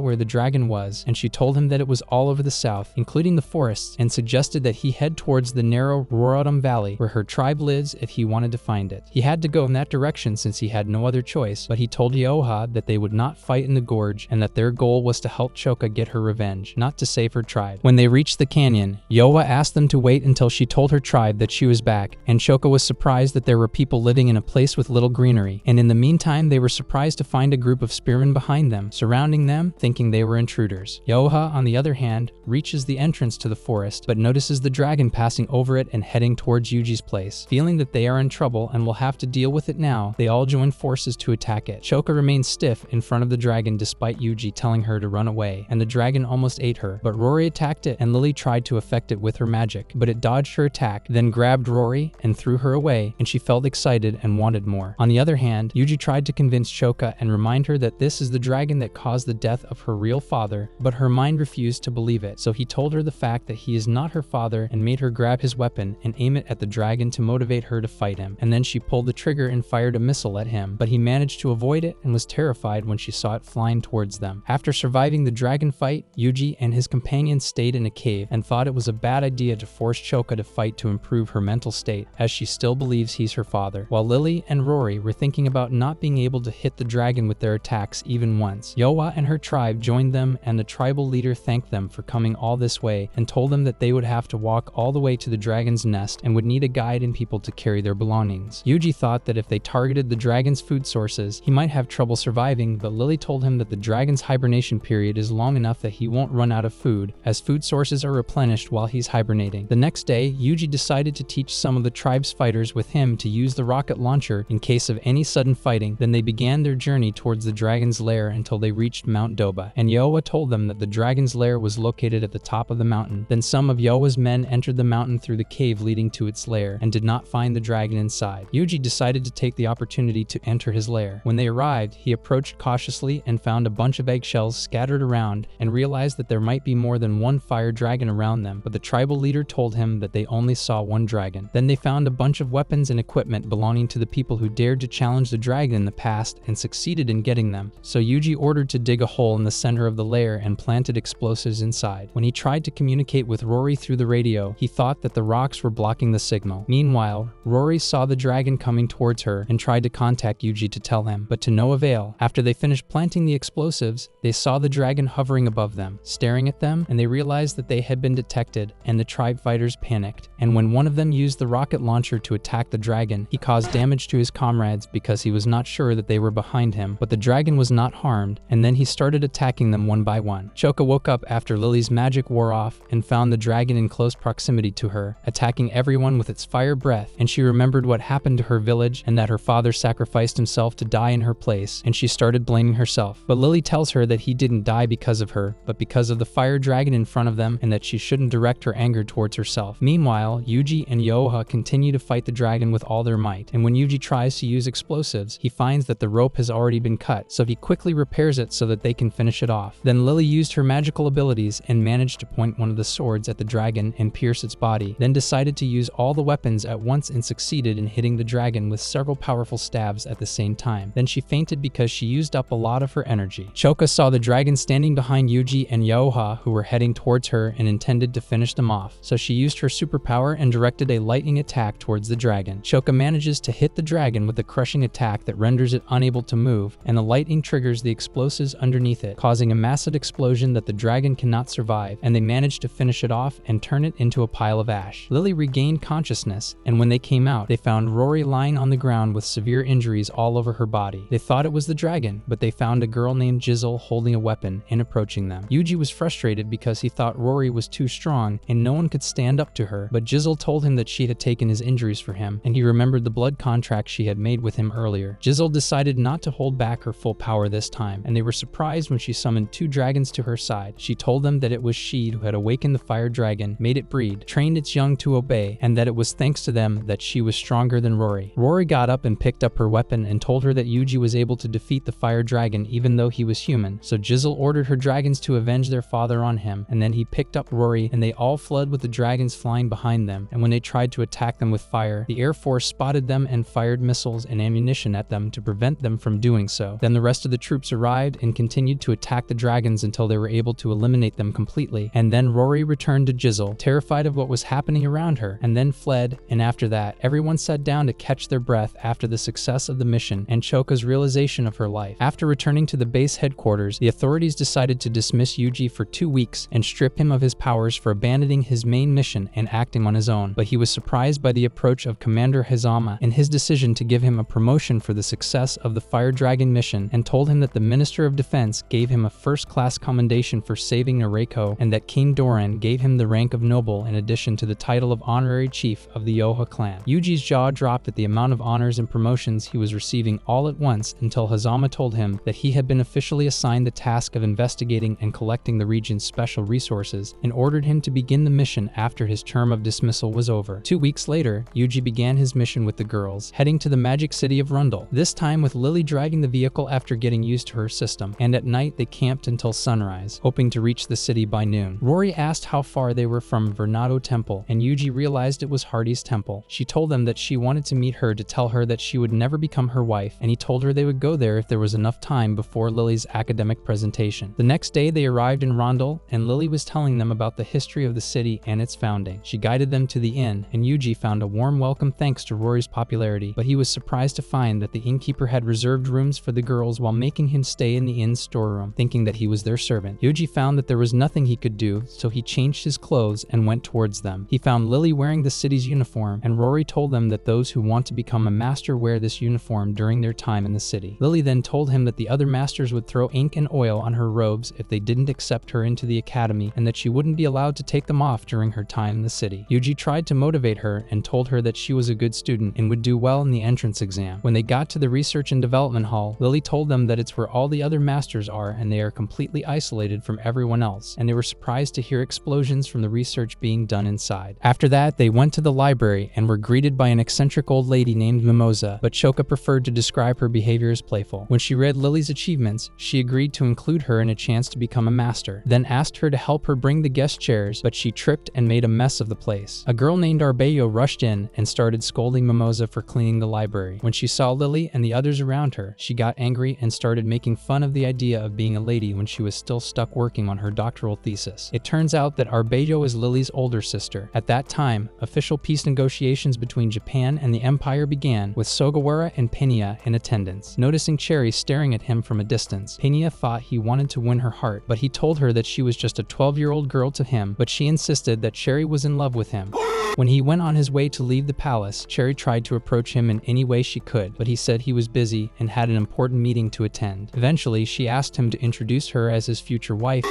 where the dragon was, and she told him that it was all over the south, including the forests, and suggested that he head towards the narrow Rorodom Valley where her tribe lives if he wanted to find it. He had to go in that direction since he had no other choice, but he told Yoha that they would not fight in the gorge and that their goal was to help Choka get her revenge, not to save her tribe. When they reached the canyon, Yoha asked them to wait until she told her tribe that she was back, and Choka was surprised that there were people living in a place with little greenery, and in the meantime they were surprised to find a group of spearmen behind them, surrounding them, thinking they were intruders. Yoha, on the other hand, reaches the entrance to the forest, but notices the dragon passing over it and heading towards Yuji's place. Feeling that they are in trouble and will have to deal with it now, they all join forces to attack it. Choka remains stiff in front of the dragon despite Yuji telling her to run away, and the dragon almost ate her, but Rory attacked it and Lily tried to affect it with her magic, but it dodged her attack, then grabbed Rory and threw her away, and she felt excited and wanted more. On the other hand, Yuji tried to convince Choka and remind her that this is the dragon that caused the death of her real father, but her mind refused to believe it, so he told her the fact that he is not her father and made her grab his weapon and aim it at the dragon to motivate her to fight him, and then she pulled the trigger and fired a missile at him, but he managed to avoid it and was terrified when she saw it flying towards them. After surviving the dragon fight, Yuji and his companions stayed in a cave and thought it was a bad idea to force Choka to fight to improve her mental state, as she still believes he's her father, while Lily and Rory were thinking about not being able to hit the dragon with their attacks even once. Yoa and her tribe joined them, and the tribal leader thanked them for coming all this way and told them that they would have to walk all the way to the dragon's nest and would need a guide and people to carry their belongings. Yuji thought that if they targeted the dragon's food sources, he might have trouble surviving, but Lily told him that the dragon's hibernation period is long enough that he won't run out of food, as food sources are replenished while he's hibernating. The next day, Yuji decided to teach some of the tribe's fighters with him to use the rocket launcher in case of any sudden fighting. Then they began their journey towards the dragon's lair until they reached Mount Doba, and Yoa told them that the dragon's lair was located at the top of the mountain. Then some of Yoa's men entered the mountain through the cave leading to its lair and did not find the dragon inside. Yuji decided to take the opportunity to enter his lair. When they arrived, he approached cautiously and found a bunch of eggshells scattered around and realized that there might be more than one fire dragon around them, but the tribal leader told him that they only saw one dragon. Then they found a bunch of weapons and equipment belonging to the people who dared to challenge the dragon in the past and succeeded in getting them, so Yuji ordered to dig a hole in the center of the lair and planted explosives inside. When he tried to communicate with Rory through the radio, he thought that the rocks were blocking the signal. Meanwhile, Rory saw the dragon coming towards her and tried to contact Yuji to tell him, but to no avail. After they finished planting the explosives, they saw the dragon hovering above them, staring at them, and they realized that they had been detected, and the tribe fighters panicked. And when one of them used the rocket launcher to attack the dragon, he caused damage to his comrades because he was not sure that they were behind him, but the the dragon was not harmed, and then he started attacking them one by one. Choka woke up after Lily's magic wore off and found the dragon in close proximity to her, attacking everyone with its fire breath, and she remembered what happened to her village and that her father sacrificed himself to die in her place, and she started blaming herself. But Lily tells her that he didn't die because of her, but because of the fire dragon in front of them, and that she shouldn't direct her anger towards herself. Meanwhile, Yuji and Yoha continue to fight the dragon with all their might, and when Yuji tries to use explosives, he finds that the rope has already been cut, so he quickly repairs it so that they can finish it off. Then Lily used her magical abilities and managed to point one of the swords at the dragon and pierce its body, then decided to use all the weapons at once and succeeded in hitting the dragon with several powerful stabs at the same time. Then she fainted because she used up a lot of her energy. Choka saw the dragon standing behind Yuji and Yoha, who were heading towards her, and intended to finish them off, so she used her superpower and directed a lightning attack towards the dragon. Choka manages to hit the dragon with a crushing attack that renders it unable to move, and the lightning triggers the explosives underneath it, causing a massive explosion that the dragon cannot survive, and they manage to finish it off and turn it into a pile of ash. Lily regained consciousness, and when they came out, they found Rory lying on the ground with severe injuries all over her body. They thought it was the dragon, but they found a girl named Jizzle holding a weapon and approaching them. Yuji was frustrated because he thought Rory was too strong and no one could stand up to her, but Jizzle told him that she had taken his injuries for him, and he remembered the blood contract she had made with him earlier. Jizzle decided not to hold back her full power this time, and they were surprised when she summoned 2 dragons to her side. She told them that it was she who had awakened the fire dragon, made it breed, trained its young to obey, and that it was thanks to them that she was stronger than Rory. Rory got up and picked up her weapon and told her that Yuji was able to defeat the fire dragon even though he was human, so Jizzle ordered her dragons to avenge their father on him, and then he picked up Rory and they all fled with the dragons flying behind them, and when they tried to attack them with fire, the Air Force spotted them and fired missiles and ammunition at them to prevent them from doing so. Then the rest of the troops arrived and continued to attack the dragons until they were able to eliminate them completely, and then Rory returned to Jizzle, terrified of what was happening around her, and then fled, and after that, everyone sat down to catch their breath after the success of the mission and Choka's realization of her life. After returning to the base headquarters, the authorities decided to dismiss Yuji for 2 weeks and strip him of his powers for abandoning his main mission and acting on his own, but he was surprised by the approach of Commander Hazama and his decision to give him a promotion for the success of the Fire Dragon mission, and told him that the Minister of Defense gave him a first-class commendation for saving Nareko, and that King Doran gave him the rank of noble in addition to the title of honorary chief of the Yoha clan. Yuji's jaw dropped at the amount of honors and promotions he was receiving all at once until Hazama told him that he had been officially assigned the task of investigating and collecting the region's special resources, and ordered him to begin the mission after his term of dismissal was over. 2 weeks later, Yuji began his mission with the girls, heading to the magic city of Rundle, this time with Lily driving the vehicle after getting used to her system, and at night they camped until sunrise, hoping to reach the city by noon. Rory asked how far they were from Vernado Temple, and Yuji realized it was Hardy's temple. She told them that she wanted to meet her to tell her that she would never become her wife, and he told her they would go there if there was enough time before Lily's academic presentation. The next day they arrived in Rondel, and Lily was telling them about the history of the city and its founding. She guided them to the inn, and Yuji found a warm welcome thanks to Rory's popularity, but he was surprised to find that the innkeeper had reserved rooms for the girls while making him stay in the inn's storeroom, thinking that he was their servant. Yuji found that there was nothing he could do, so he changed his clothes and went towards them. He found Lily wearing the city's uniform, and Rory told them that those who want to become a master wear this uniform during their time in the city. Lily then told him that the other masters would throw ink and oil on her robes if they didn't accept her into the academy, and that she wouldn't be allowed to take them off during her time in the city. Yuji tried to motivate her and told her that she was a good student and would do well in the entrance exam. When they got to the research and development hall, Lily told them that it's where all the other masters are and they are completely isolated from everyone else, and they were surprised to hear explosions from the research being done inside. After that, they went to the library and were greeted by an eccentric old lady named Mimosa, but Choka preferred to describe her behavior as playful. When she read Lily's achievements, she agreed to include her in a chance to become a master, then asked her to help her bring the guest chairs, but she tripped and made a mess of the place. A girl named Arbeyo rushed in and started scolding Mimosa for cleaning the library. When she saw Lily and the others around her, she got angry and started making fun of the idea of being a lady when she was still stuck working on her doctoral thesis. It turns out that Arbeyo is Lily's older sister. At that time, official peace negotiations between Japan and the Empire began, with Sugawara and Penia in attendance. Noticing Cherry staring at him from a distance, Penia thought he wanted to win her heart, but he told her that she was just a 12-year-old girl to him, but she insisted that Cherry was in love with him. When he went on his way to leave the palace, Cherry tried to approach him in any way she could, but he said he was busy and had an important important meeting to attend. Eventually, she asked him to introduce her as his future wife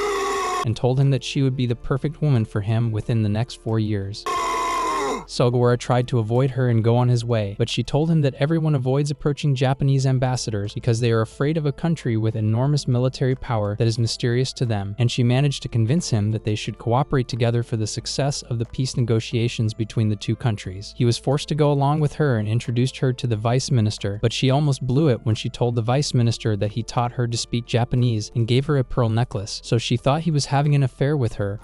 and told him that she would be the perfect woman for him within the next 4 years. Sugawara tried to avoid her and go on his way, but she told him that everyone avoids approaching Japanese ambassadors because they are afraid of a country with enormous military power that is mysterious to them, and she managed to convince him that they should cooperate together for the success of the peace negotiations between the two countries. He was forced to go along with her and introduced her to the vice minister, but she almost blew it when she told the vice minister that he taught her to speak Japanese and gave her a pearl necklace, so she thought he was having an affair with her.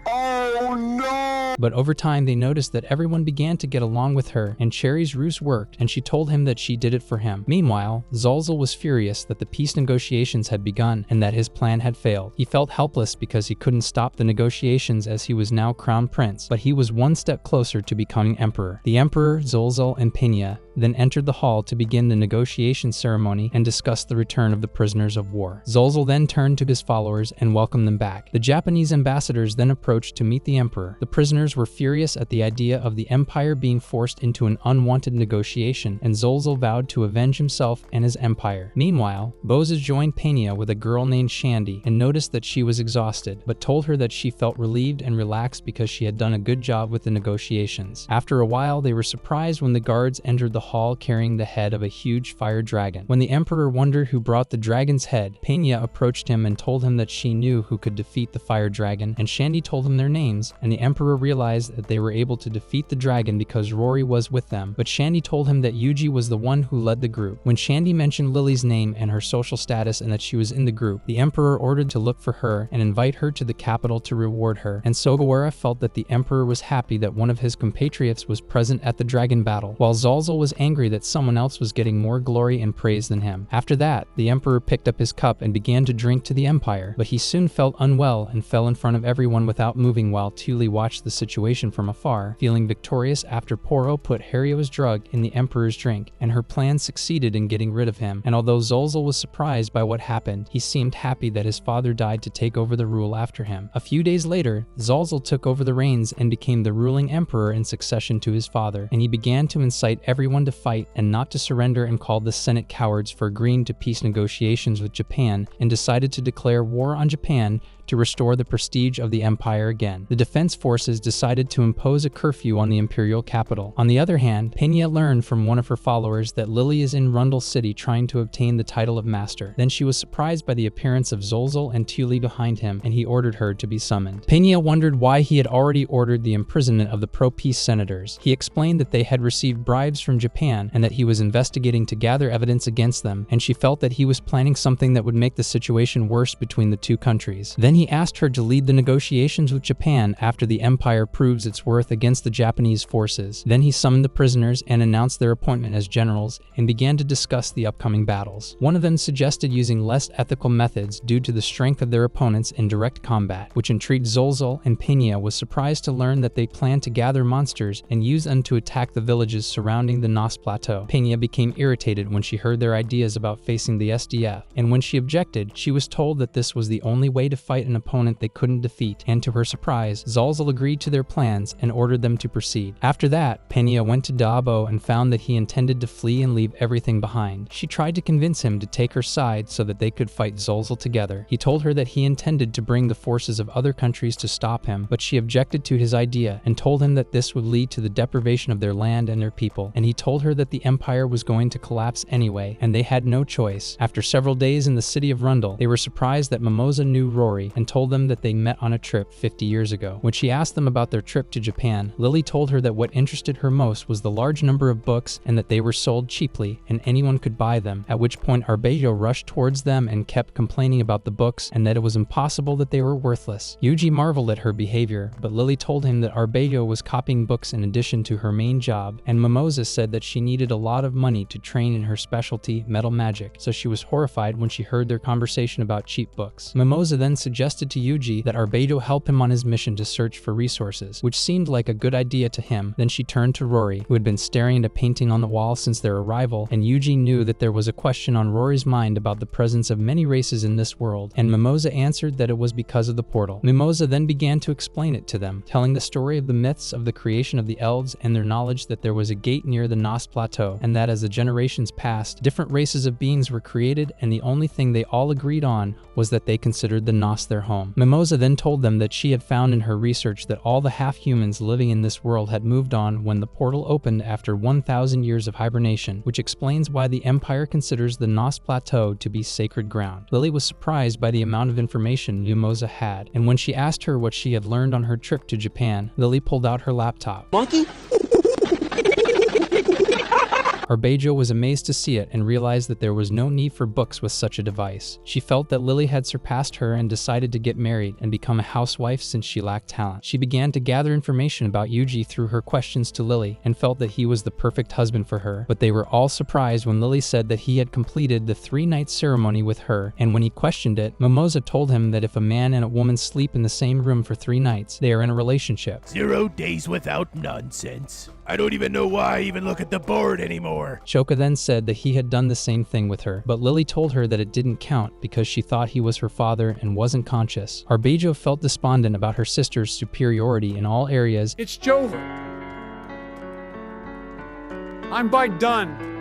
Oh no! But over time, they noticed that everyone began to get along with her, and Cherry's ruse worked, and she told him that she did it for him. Meanwhile, Zalzal was furious that the peace negotiations had begun and that his plan had failed. He felt helpless because he couldn't stop the negotiations as he was now crown prince, but he was one step closer to becoming emperor. The emperor, Zalzal, and Pena then entered the hall to begin the negotiation ceremony and discuss the return of the prisoners of war. Zalzal then turned to his followers and welcomed them back. The Japanese ambassadors then approached to meet the emperor. The prisoners were furious at the idea of the empire being forced into an unwanted negotiation, and Zalzal vowed to avenge himself and his empire. Meanwhile, Bozes joined Pena with a girl named Shandy and noticed that she was exhausted, but told her that she felt relieved and relaxed because she had done a good job with the negotiations. After a while, they were surprised when the guards entered the hall carrying the head of a huge fire dragon. When the emperor wondered who brought the dragon's head, Pena approached him and told him that she knew who could defeat the fire dragon, and Shandy told him their names, and the emperor realized that they were able to defeat the dragon because Rory was with them, but Shandy told him that Yuji was the one who led the group. When Shandy mentioned Lily's name and her social status and that she was in the group, the emperor ordered to look for her and invite her to the capital to reward her, and Sugawara felt that the emperor was happy that one of his compatriots was present at the dragon battle, while Zalzal was angry that someone else was getting more glory and praise than him. After that, the emperor picked up his cup and began to drink to the empire, but he soon felt unwell and fell in front of everyone without moving while Tuli watched the situation from afar, feeling victorious after Poro put Hario's drug in the emperor's drink, and her plan succeeded in getting rid of him. And although Zalzal was surprised by what happened, he seemed happy that his father died to take over the rule after him. A few days later, Zalzal took over the reins and became the ruling emperor in succession to his father, and he began to incite everyone to fight and not to surrender, and called the Senate cowards for agreeing to peace negotiations with Japan, and decided to declare war on Japan to restore the prestige of the empire again. The defense forces decided to impose a curfew on the imperial capital. On the other hand, Pena learned from one of her followers that Lily is in Rundle City trying to obtain the title of master. Then she was surprised by the appearance of Zalzal and Tuli behind him, and he ordered her to be summoned. Pena wondered why he had already ordered the imprisonment of the pro-peace senators. He explained that they had received bribes from Japan and that he was investigating to gather evidence against them, and she felt that he was planning something that would make the situation worse between the two countries. Then he asked her to lead the negotiations with Japan after the empire proves its worth against the Japanese forces. Then he summoned the prisoners and announced their appointment as generals and began to discuss the upcoming battles. One of them suggested using less ethical methods due to the strength of their opponents in direct combat, which intrigued Zalzal, and Pena was surprised to learn that they planned to gather monsters and use them to attack the villages surrounding the Nos Plateau. Pena became irritated when she heard their ideas about facing the SDF, and when she objected, she was told that this was the only way to fight an opponent they couldn't defeat, and to her surprise, Zalzal agreed to their plans and ordered them to proceed. After that, Pena went to Dabo and found that he intended to flee and leave everything behind. She tried to convince him to take her side so that they could fight Zalzal together. He told her that he intended to bring the forces of other countries to stop him, but she objected to his idea and told him that this would lead to the deprivation of their land and their people, and he told her that the empire was going to collapse anyway, and they had no choice. After several days in the city of Rundle, they were surprised that Mimosa knew Rory and told them that they met on a trip 50 years ago. When she asked them about their trip to Japan, Lily told her that what interested her most was the large number of books and that they were sold cheaply and anyone could buy them, at which point Arbejo rushed towards them and kept complaining about the books and that it was impossible that they were worthless. Yuji marveled at her behavior, but Lily told him that Arbejo was copying books in addition to her main job, and Mimosa said that she needed a lot of money to train in her specialty, metal magic, so she was horrified when she heard their conversation about cheap books. Mimosa then suggested suggested to Yuji that Arbedo help him on his mission to search for resources, which seemed like a good idea to him. Then she turned to Rory, who had been staring at a painting on the wall since their arrival, and Yuji knew that there was a question on Rory's mind about the presence of many races in this world, and Mimosa answered that it was because of the portal. Mimosa then began to explain it to them, telling the story of the myths of the creation of the elves and their knowledge that there was a gate near the Nos Plateau, and that as the generations passed, different races of beings were created, and the only thing they all agreed on was that they considered the Nos their home. Mimosa then told them that she had found in her research that all the half-humans living in this world had moved on when the portal opened after 1,000 years of hibernation, which explains why the Empire considers the Nos Plateau to be sacred ground. Lily was surprised by the amount of information Mimosa had, and when she asked her what she had learned on her trip to Japan, Lily pulled out her laptop. Monkey? Arbejo was amazed to see it and realized that there was no need for books with such a device. She felt that Lily had surpassed her and decided to get married and become a housewife since she lacked talent. She began to gather information about Yuji through her questions to Lily and felt that he was the perfect husband for her, but they were all surprised when Lily said that he had completed the 3-night ceremony with her, and when he questioned it, Mimosa told him that if a man and a woman sleep in the same room for 3 nights, they are in a relationship. 0 days without nonsense. I don't even know why I even look at the board anymore. Choka then said that he had done the same thing with her, but Lily told her that it didn't count because she thought he was her father and wasn't conscious. Arbejo felt despondent about her sister's superiority in all areas. It's Jover. I'm by done.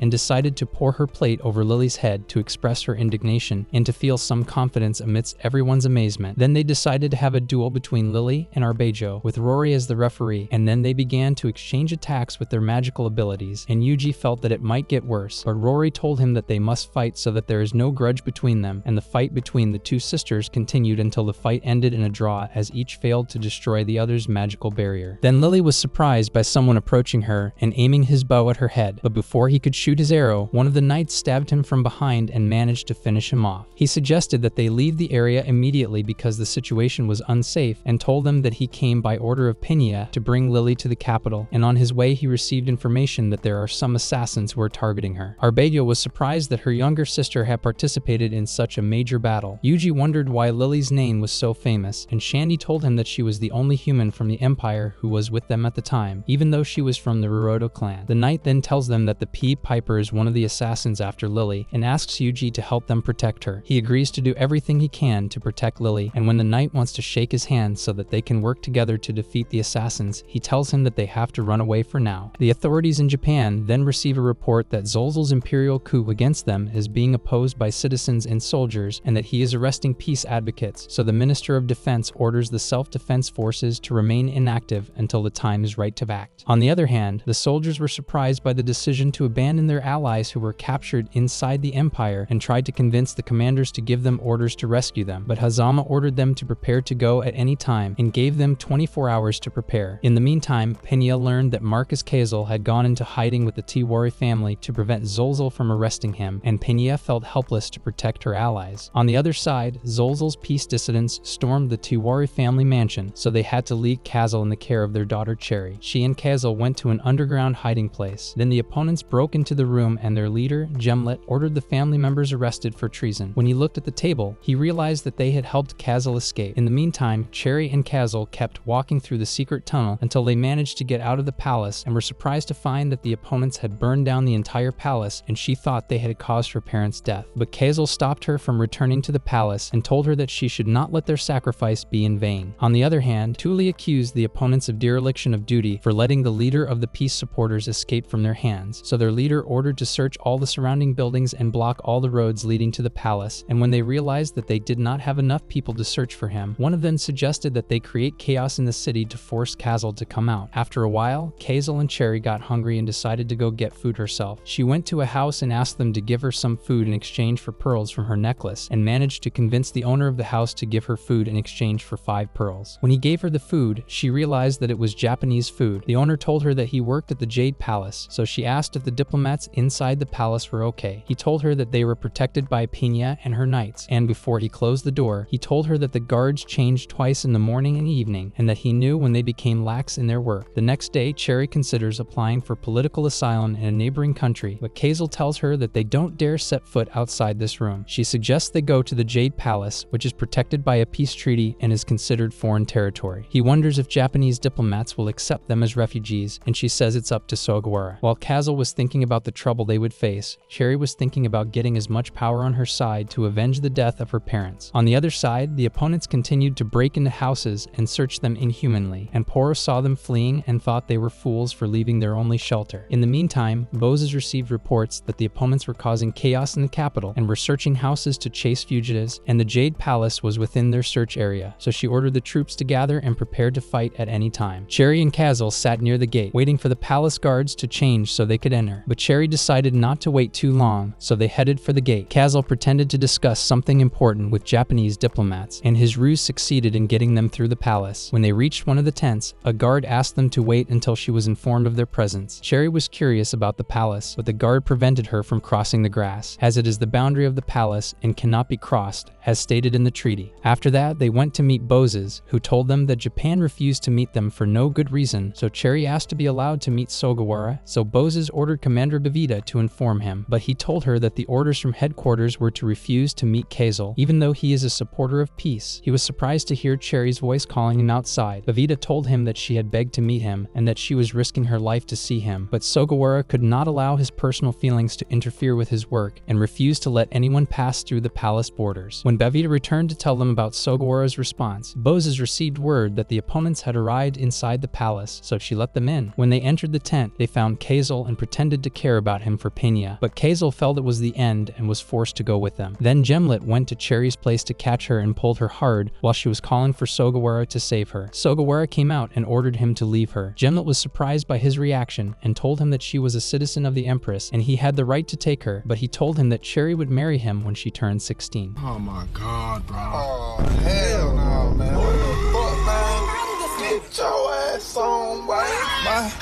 And decided to pour her plate over Lily's head to express her indignation and to feel some confidence amidst everyone's amazement. Then they decided to have a duel between Lily and Arbejo, with Rory as the referee, and then they began to exchange attacks with their magical abilities, and Yuji felt that it might get worse, but Rory told him that they must fight so that there is no grudge between them, and the fight between the two sisters continued until the fight ended in a draw as each failed to destroy the other's magical barrier. Then Lily was surprised by someone approaching her and aiming his bow at her head, but before he could shoot his arrow, one of the knights stabbed him from behind and managed to finish him off. He suggested that they leave the area immediately because the situation was unsafe and told them that he came by order of Pinia to bring Lily to the capital, and on his way he received information that there are some assassins who are targeting her. Arbejo was surprised that her younger sister had participated in such a major battle. Yuji wondered why Lily's name was so famous, and Shandy told him that she was the only human from the Empire who was with them at the time, even though she was from the Rurodo clan. The knight then tells them that the P. Piper is one of the assassins after Lily and asks Yuji to help them protect her. He agrees to do everything he can to protect Lily, and when the knight wants to shake his hand so that they can work together to defeat the assassins, he tells him that they have to run away for now. The authorities in Japan then receive a report that Zolzel's imperial coup against them is being opposed by citizens and soldiers, and that he is arresting peace advocates, so the Minister of Defense orders the self-defense forces to remain inactive until the time is right to act. On the other hand, the soldiers were surprised by the decision to abandon their allies who were captured inside the Empire and tried to convince the commanders to give them orders to rescue them, but Hazama ordered them to prepare to go at any time and gave them 24 hours to prepare. In the meantime, Penia learned that Marcus Kazel had gone into hiding with the Tiwari family to prevent Zolzel from arresting him, and Penia felt helpless to protect her allies. On the other side, Zolzel's peace dissidents stormed the Tiwari family mansion, so they had to leave Kazel in the care of their daughter Cherry. She and Kazel went to an underground hiding place. Then the opponents broke into the room and their leader, Gemlet, ordered the family members arrested for treason. When he looked at the table, he realized that they had helped Kazel escape. In the meantime, Cherry and Kazel kept walking through the secret tunnel until they managed to get out of the palace and were surprised to find that the opponents had burned down the entire palace, and she thought they had caused her parents' death. But Kazel stopped her from returning to the palace and told her that she should not let their sacrifice be in vain. On the other hand, Tuli accused the opponents of dereliction of duty for letting the leader of the peace supporters escape from their hands, so their leader ordered to search all the surrounding buildings and block all the roads leading to the palace, and when they realized that they did not have enough people to search for him, one of them suggested that they create chaos in the city to force Kazel to come out. After a while, Kazel and Cherry got hungry and decided to go get food herself. She went to a house and asked them to give her some food in exchange for pearls from her necklace, and managed to convince the owner of the house to give her food in exchange for 5 pearls. When he gave her the food, she realized that it was Japanese food. The owner told her that he worked at the Jade Palace, so she asked if the diplomat diplomats inside the palace were okay. He told her that they were protected by Pina and her knights, and before he closed the door, he told her that the guards changed twice in the morning and evening, and that he knew when they became lax in their work. The next day, Cherry considers applying for political asylum in a neighboring country, but Kazel tells her that they don't dare set foot outside this room. She suggests they go to the Jade Palace, which is protected by a peace treaty and is considered foreign territory. He wonders if Japanese diplomats will accept them as refugees, and she says it's up to Sugawara. While Kazel was thinking about the trouble they would face, Cherry was thinking about getting as much power on her side to avenge the death of her parents. On the other side, the opponents continued to break into houses and search them inhumanly, and Poro saw them fleeing and thought they were fools for leaving their only shelter. In the meantime, Boses received reports that the opponents were causing chaos in the capital and were searching houses to chase fugitives, and the Jade Palace was within their search area, so she ordered the troops to gather and prepared to fight at any time. Cherry and Kazel sat near the gate, waiting for the palace guards to change so they could enter, but Cherry decided not to wait too long, so they headed for the gate. Kazel pretended to discuss something important with Japanese diplomats, and his ruse succeeded in getting them through the palace. When they reached one of the tents, a guard asked them to wait until she was informed of their presence. Cherry was curious about the palace, but the guard prevented her from crossing the grass, as it is the boundary of the palace and cannot be crossed, as stated in the treaty. After that, they went to meet Boses, who told them that Japan refused to meet them for no good reason, so Cherry asked to be allowed to meet Sugawara, so Boses ordered Commander Bavita to inform him, but he told her that the orders from headquarters were to refuse to meet Kazel, even though he is a supporter of peace. He was surprised to hear Cherry's voice calling him outside. Bavita told him that she had begged to meet him, and that she was risking her life to see him, but Sugawara could not allow his personal feelings to interfere with his work, and refused to let anyone pass through the palace borders. When Bavita returned to tell them about Sugawara's response, Boses received word that the opponents had arrived inside the palace, so she let them in. When they entered the tent, they found Kazel and pretended to care about him for Pena, but Kazel felt it was the end and was forced to go with them. Then Gemlet went to Cherry's place to catch her and pulled her hard while she was calling for Sugawara to save her. Sugawara came out and ordered him to leave her. Gemlet was surprised by his reaction and told him that she was a citizen of the Empress and he had the right to take her, but he told him that Cherry would marry him when she turned 16. Oh my god, bro. Oh, hell no, man. What the fuck, man? Get your ass on, boy.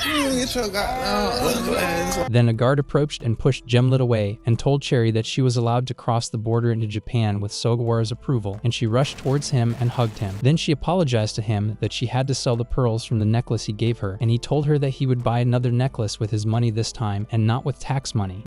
Get your goddamn ass. Then a guard approached and pushed Gemlet away and told Cherry that she was allowed to cross the border into Japan with Sugawara's approval, and she rushed towards him and hugged him. Then she apologized to him that she had to sell the pearls from the necklace he gave her, and he told her that he would buy another necklace with his money this time and not with tax money.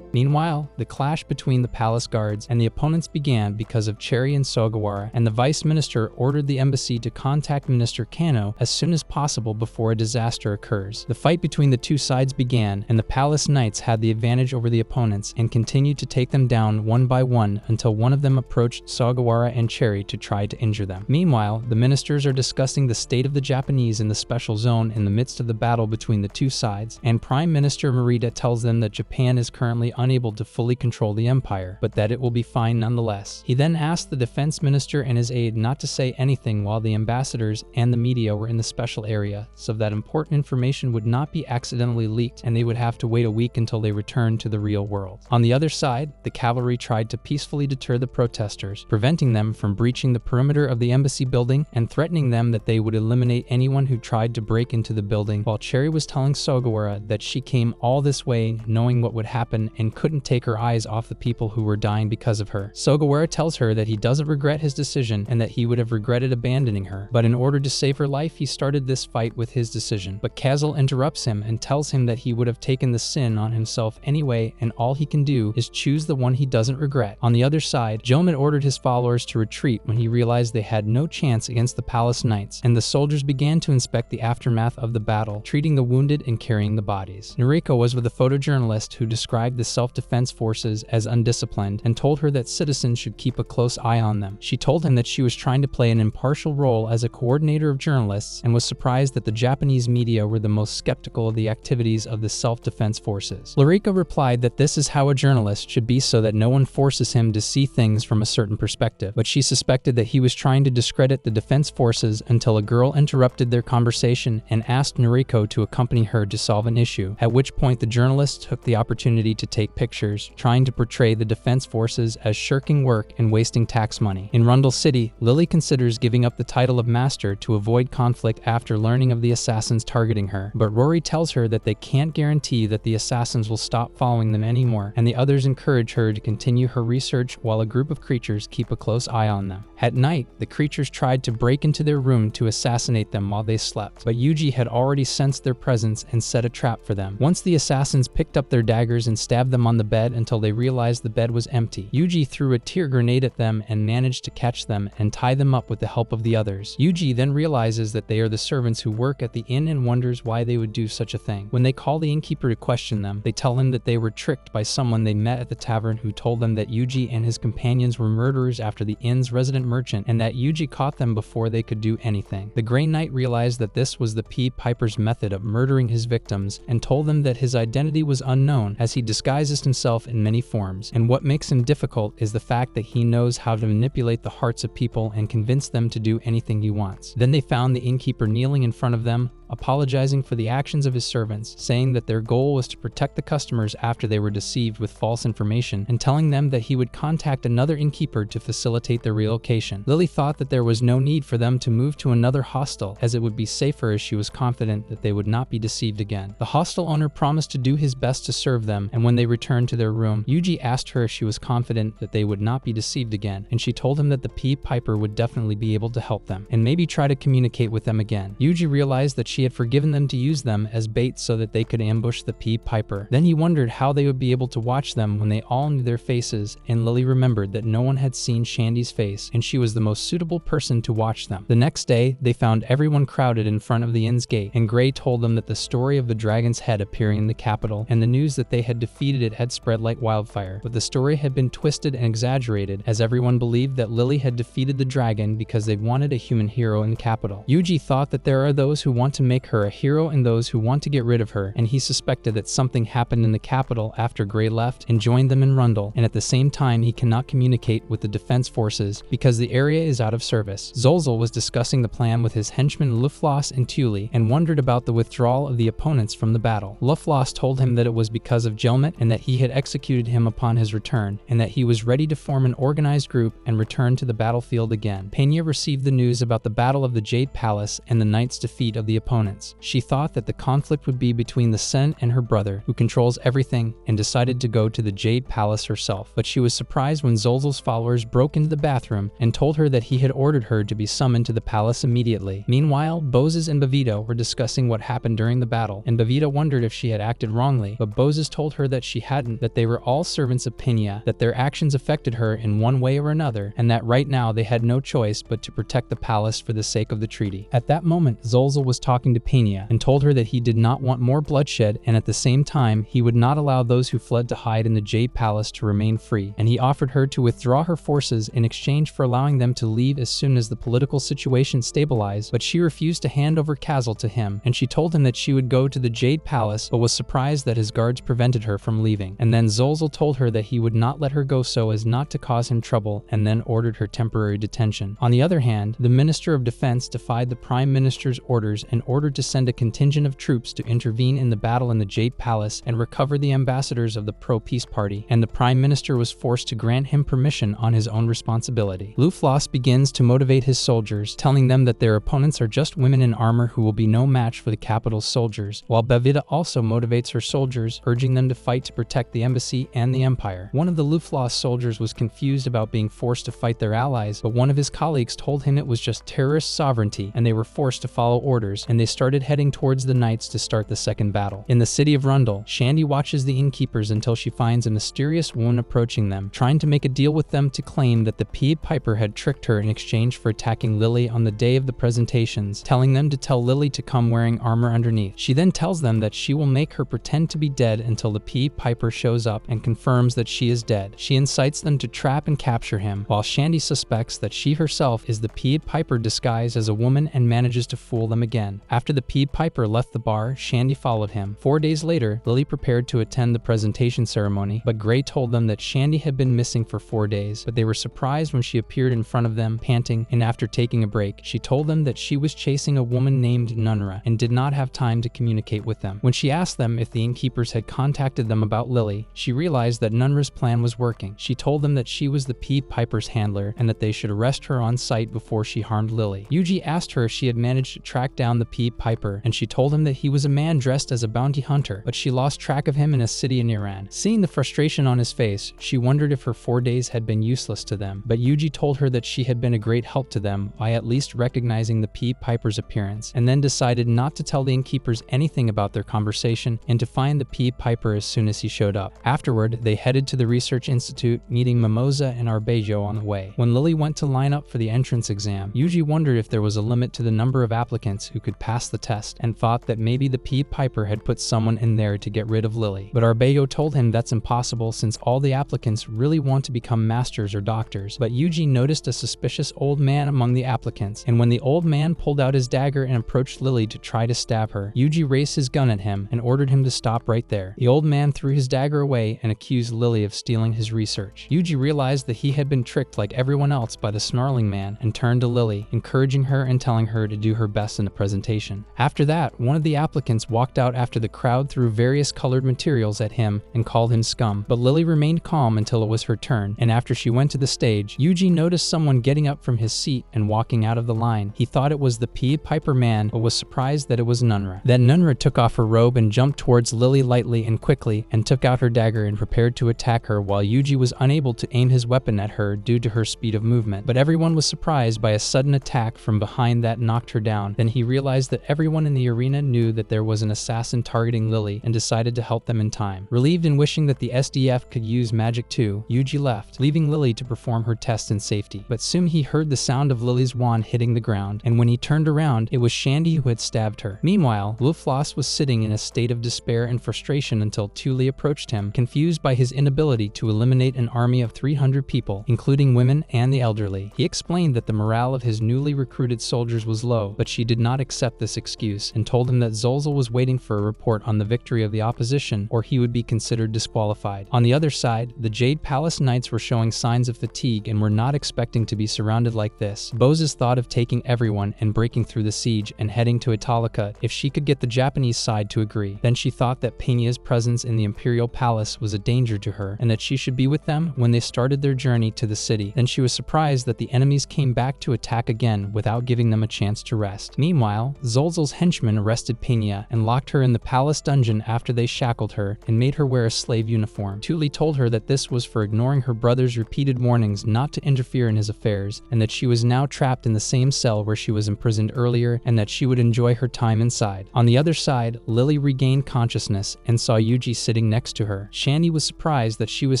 Meanwhile, the clash between the palace guards and the opponents began because of Cherry and Sugawara, and the vice minister ordered the embassy to contact Minister Kano as soon as possible before a disaster occurs. The fight between the two sides began, and the palace knights had the advantage over the opponents and continued to take them down one by one until one of them approached Sugawara and Cherry to try to injure them. Meanwhile, the ministers are discussing the state of the Japanese in the special zone in the midst of the battle between the two sides, and Prime Minister Morita tells them that Japan is currently unable to fully control the empire, but that it will be fine nonetheless. He then asked the defense minister and his aide not to say anything while the ambassadors and the media were in the special area, so that important information would not be accidentally leaked and they would have to wait a week until they returned to the real world. On the other side, the cavalry tried to peacefully deter the protesters, preventing them from breaching the perimeter of the embassy building and threatening them that they would eliminate anyone who tried to break into the building, while Cherry was telling Sugawara that she came all this way knowing what would happen and couldn't take her eyes off the people who were dying because of her. Sugawara tells her that he doesn't regret his decision and that he would have regretted abandoning her, but in order to save her life, he started this fight with his decision. But Kazel interrupts him and tells him that he would have taken the sin on himself anyway, and all he can do is choose the one he doesn't regret. On the other side, Joman ordered his followers to retreat when he realized they had no chance against the palace knights, and the soldiers began to inspect the aftermath of the battle, treating the wounded and carrying the bodies. Noriko was with a photojournalist who described the self-defense forces as undisciplined and told her that citizens should keep a close eye on them. She told him that she was trying to play an impartial role as a coordinator of journalists and was surprised that the Japanese media were the most skeptical of the activities of the self-defense forces. Noriko replied that this is how a journalist should be so that no one forces him to see things from a certain perspective, but she suspected that he was trying to discredit the defense forces until a girl interrupted their conversation and asked Noriko to accompany her to solve an issue, at which point the journalist took the opportunity to take take pictures, trying to portray the defense forces as shirking work and wasting tax money. In Rundle City, Lily considers giving up the title of master to avoid conflict after learning of the assassins targeting her, but Rory tells her that they can't guarantee that the assassins will stop following them anymore, and the others encourage her to continue her research while a group of creatures keep a close eye on them. At night, the creatures tried to break into their room to assassinate them while they slept, but Yuji had already sensed their presence and set a trap for them. Once the assassins picked up their daggers and stabbed them on the bed until they realized the bed was empty, Yuji threw a tear grenade at them and managed to catch them and tie them up with the help of the others. Yuji then realizes that they are the servants who work at the inn and wonders why they would do such a thing. When they call the innkeeper to question them, they tell him that they were tricked by someone they met at the tavern who told them that Yuji and his companions were murderers after the inn's resident merchant and that Yuji caught them before they could do anything. The Grey Knight realized that this was the Pied Piper's method of murdering his victims and told them that his identity was unknown as he disguises himself in many forms, and what makes him difficult is the fact that he knows how to manipulate the hearts of people and convince them to do anything he wants. Then they found the innkeeper kneeling in front of them, apologizing for the actions of his servants, saying that their goal was to protect the customers after they were deceived with false information, and telling them that he would contact another innkeeper to facilitate their relocation. Lily thought that there was no need for them to move to another hostel, as it would be safer as she was confident that they would not be deceived again. The hostel owner promised to do his best to serve them, and when they returned to their room, Yuji asked her if she was confident that they would not be deceived again, and she told him that the Pied Piper would definitely be able to help them, and maybe try to communicate with them again. Yuji realized that she had forgiven them to use them as bait so that they could ambush the Pied Piper. Then he wondered how they would be able to watch them when they all knew their faces, and Lily remembered that no one had seen Shandy's face, and she was the most suitable person to watch them. The next day, they found everyone crowded in front of the inn's gate, and Gray told them that the story of the dragon's head appearing in the capital and the news that they had defeated it had spread like wildfire, but the story had been twisted and exaggerated, as everyone believed that Lily had defeated the dragon because they wanted a human hero in the capital. Yuji thought that there are those who want to make her a hero and those who want to get rid of her, and he suspected that something happened in the capital after Gray left and joined them in Rundle, and at the same time he cannot communicate with the defense forces because the area is out of service. Zolzel was discussing the plan with his henchmen Luflas and Tully and wondered about the withdrawal of the opponents from the battle. Luflas told him that it was because of Jelmet and that he had executed him upon his return, and that he was ready to form an organized group and return to the battlefield again. Peña received the news about the Battle of the Jade Palace and the knight's defeat of the opponents. She thought that the conflict would be between the Sen and her brother, who controls everything, and decided to go to the Jade Palace herself. But she was surprised when Zolzel's followers broke into the bathroom and told her that he had ordered her to be summoned to the palace immediately. Meanwhile, Bozes and Bavito were discussing what happened during the battle, and Bavito wondered if she had acted wrongly, but Bozes told her that she hadn't, that they were all servants of Peña, that their actions affected her in one way or another, and that right now they had no choice but to protect the palace for the sake of the treaty. At that moment, Zolzel was talking to Peña and told her that he did not want more bloodshed, and at the same time, he would not allow those who fled to hide in the Jade Palace to remain free, and he offered her to withdraw her forces in exchange for allowing them to leave as soon as the political situation stabilized, but she refused to hand over Kazel to him, and she told him that she would go to the Jade Palace, but was surprised that his guards prevented her from leaving. And then Zolzel told her that he would not let her go so as not to cause him trouble, and then ordered her temporary detention. On the other hand, the Minister of Defense defied the Prime Minister's orders and ordered to send a contingent of troops to intervene in the battle in the Jade Palace and recover the ambassadors of the pro-peace party, and the Prime Minister was forced to grant him permission on his own responsibility. Luflas begins to motivate his soldiers, telling them that their opponents are just women in armor who will be no match for the capital's soldiers, while Bavita also motivates her soldiers, urging them to fight to protect the embassy and the empire. One of the Luflas soldiers was confused about being forced to fight their allies, but one of his colleagues told him it was just terrorist sovereignty and they were forced to follow orders, and they started heading towards the knights to start the second battle. In the city of Rundle, Shandy watches the innkeepers until she finds a mysterious woman approaching them, trying to make a deal with them to claim that the Pied Piper had tricked her in exchange for attacking Lily on the day of the presentations, telling them to tell Lily to come wearing armor underneath. She then tells them that she will make her pretend to be dead until the Pied Piper shows up and confirms that she is dead. She incites them to trap and capture him, while Shandy suspects that she herself is the Pied Piper disguised as a woman and manages to fool them again. After the Pied Piper left the bar, Shandy followed him. 4 days later, Lily prepared to attend the presentation ceremony, but Gray told them that Shandy had been missing for 4 days, but they were surprised when she appeared in front of them, panting, and after taking a break, she told them that she was chasing a woman named Nunra and did not have time to communicate with them. When she asked them if the innkeepers had contacted them about Lily, she realized that Nunra's plan was working. She told them that she was the Pied Piper's handler and that they should arrest her on sight before she harmed Lily. Yuji asked her if she had managed to track down the Pied Piper, and she told him that he was a man dressed as a bounty hunter, but she lost track of him in a city in Iran. Seeing the frustration on his face, she wondered if her 4 days had been useless to them, but Yuji told her that she had been a great help to them by at least recognizing the Pied Piper's appearance, and then decided not to tell the innkeepers anything about their conversation and to find the Pied Piper as soon as he showed up. Afterward, they headed to the research institute, meeting Mimosa and Arbejo on the way. When Lily went to line up for the entrance exam, Yuji wondered if there was a limit to the number of applicants who could pass the test, and thought that maybe the Pied Piper had put someone in there to get rid of Lily. But Arbejo told him that's impossible since all the applicants really want to become masters or doctors. But Yuji noticed a suspicious old man among the applicants, and when the old man pulled out his dagger and approached Lily to try to stab her, Yuji raised his gun at him and ordered him to stop right there. The old man threw his dagger away and accused Lily of stealing his research. Yuji realized that he had been tricked like everyone else by the snarling man and turned to Lily, encouraging her and telling her to do her best in the presentation. After that, one of the applicants walked out after the crowd threw various colored materials at him and called him scum, but Lily remained calm until it was her turn, and after she went to the stage, Yuji noticed someone getting up from his seat and walking out of the line. He thought it was the Pied Piper man, but was surprised that it was Nunra. Then Nunra took off her robe and jumped towards Lily lightly and quickly and took out her dagger and prepared to attack her, while Yuji was unable to aim his weapon at her due to her speed of movement. But everyone was surprised by a sudden attack from behind that knocked her down. Then he realized that everyone in the arena knew that there was an assassin targeting Lily and decided to help them in time. Relieved and wishing that the SDF could use magic too, Yuji left, leaving Lily to perform her test in safety. But soon he heard the sound of Lily's wand hitting the ground, and when he turned around, it was Shandy who had stabbed her. Meanwhile, Luflas was sitting in a state of despair and frustration until Thule approached him, confused by his inability to eliminate an army of 300 people, including women and the elderly. He explained that the morale of his newly recruited soldiers was low, but she did not accept this excuse and told him that Zolzel was waiting for a report on the victory of the opposition or he would be considered disqualified. On the other side, the Jade Palace Knights were showing signs of fatigue and were not expecting to be surrounded like this. Bozes thought of taking everyone and breaking through the siege and heading to Italica if she could get the Japanese side to agree. Then she thought that Peña's presence in the Imperial Palace was a danger to her and that she should be with them when they started their journey to the city. Then she was surprised that the enemies came back to attack again without giving them a chance to rest. Meanwhile, Zolzel's henchmen arrested Peña and locked her in the palace dungeon after they shackled her and made her wear a slave uniform. Thule told her that this was for ignoring her brother's repeated warnings not to interfere in his affairs, and that she was now trapped in the same cell where she was imprisoned earlier and that she would enjoy her time inside. On the other side, Lily regained consciousness and saw Yuji sitting next to her. Shandy was surprised that she was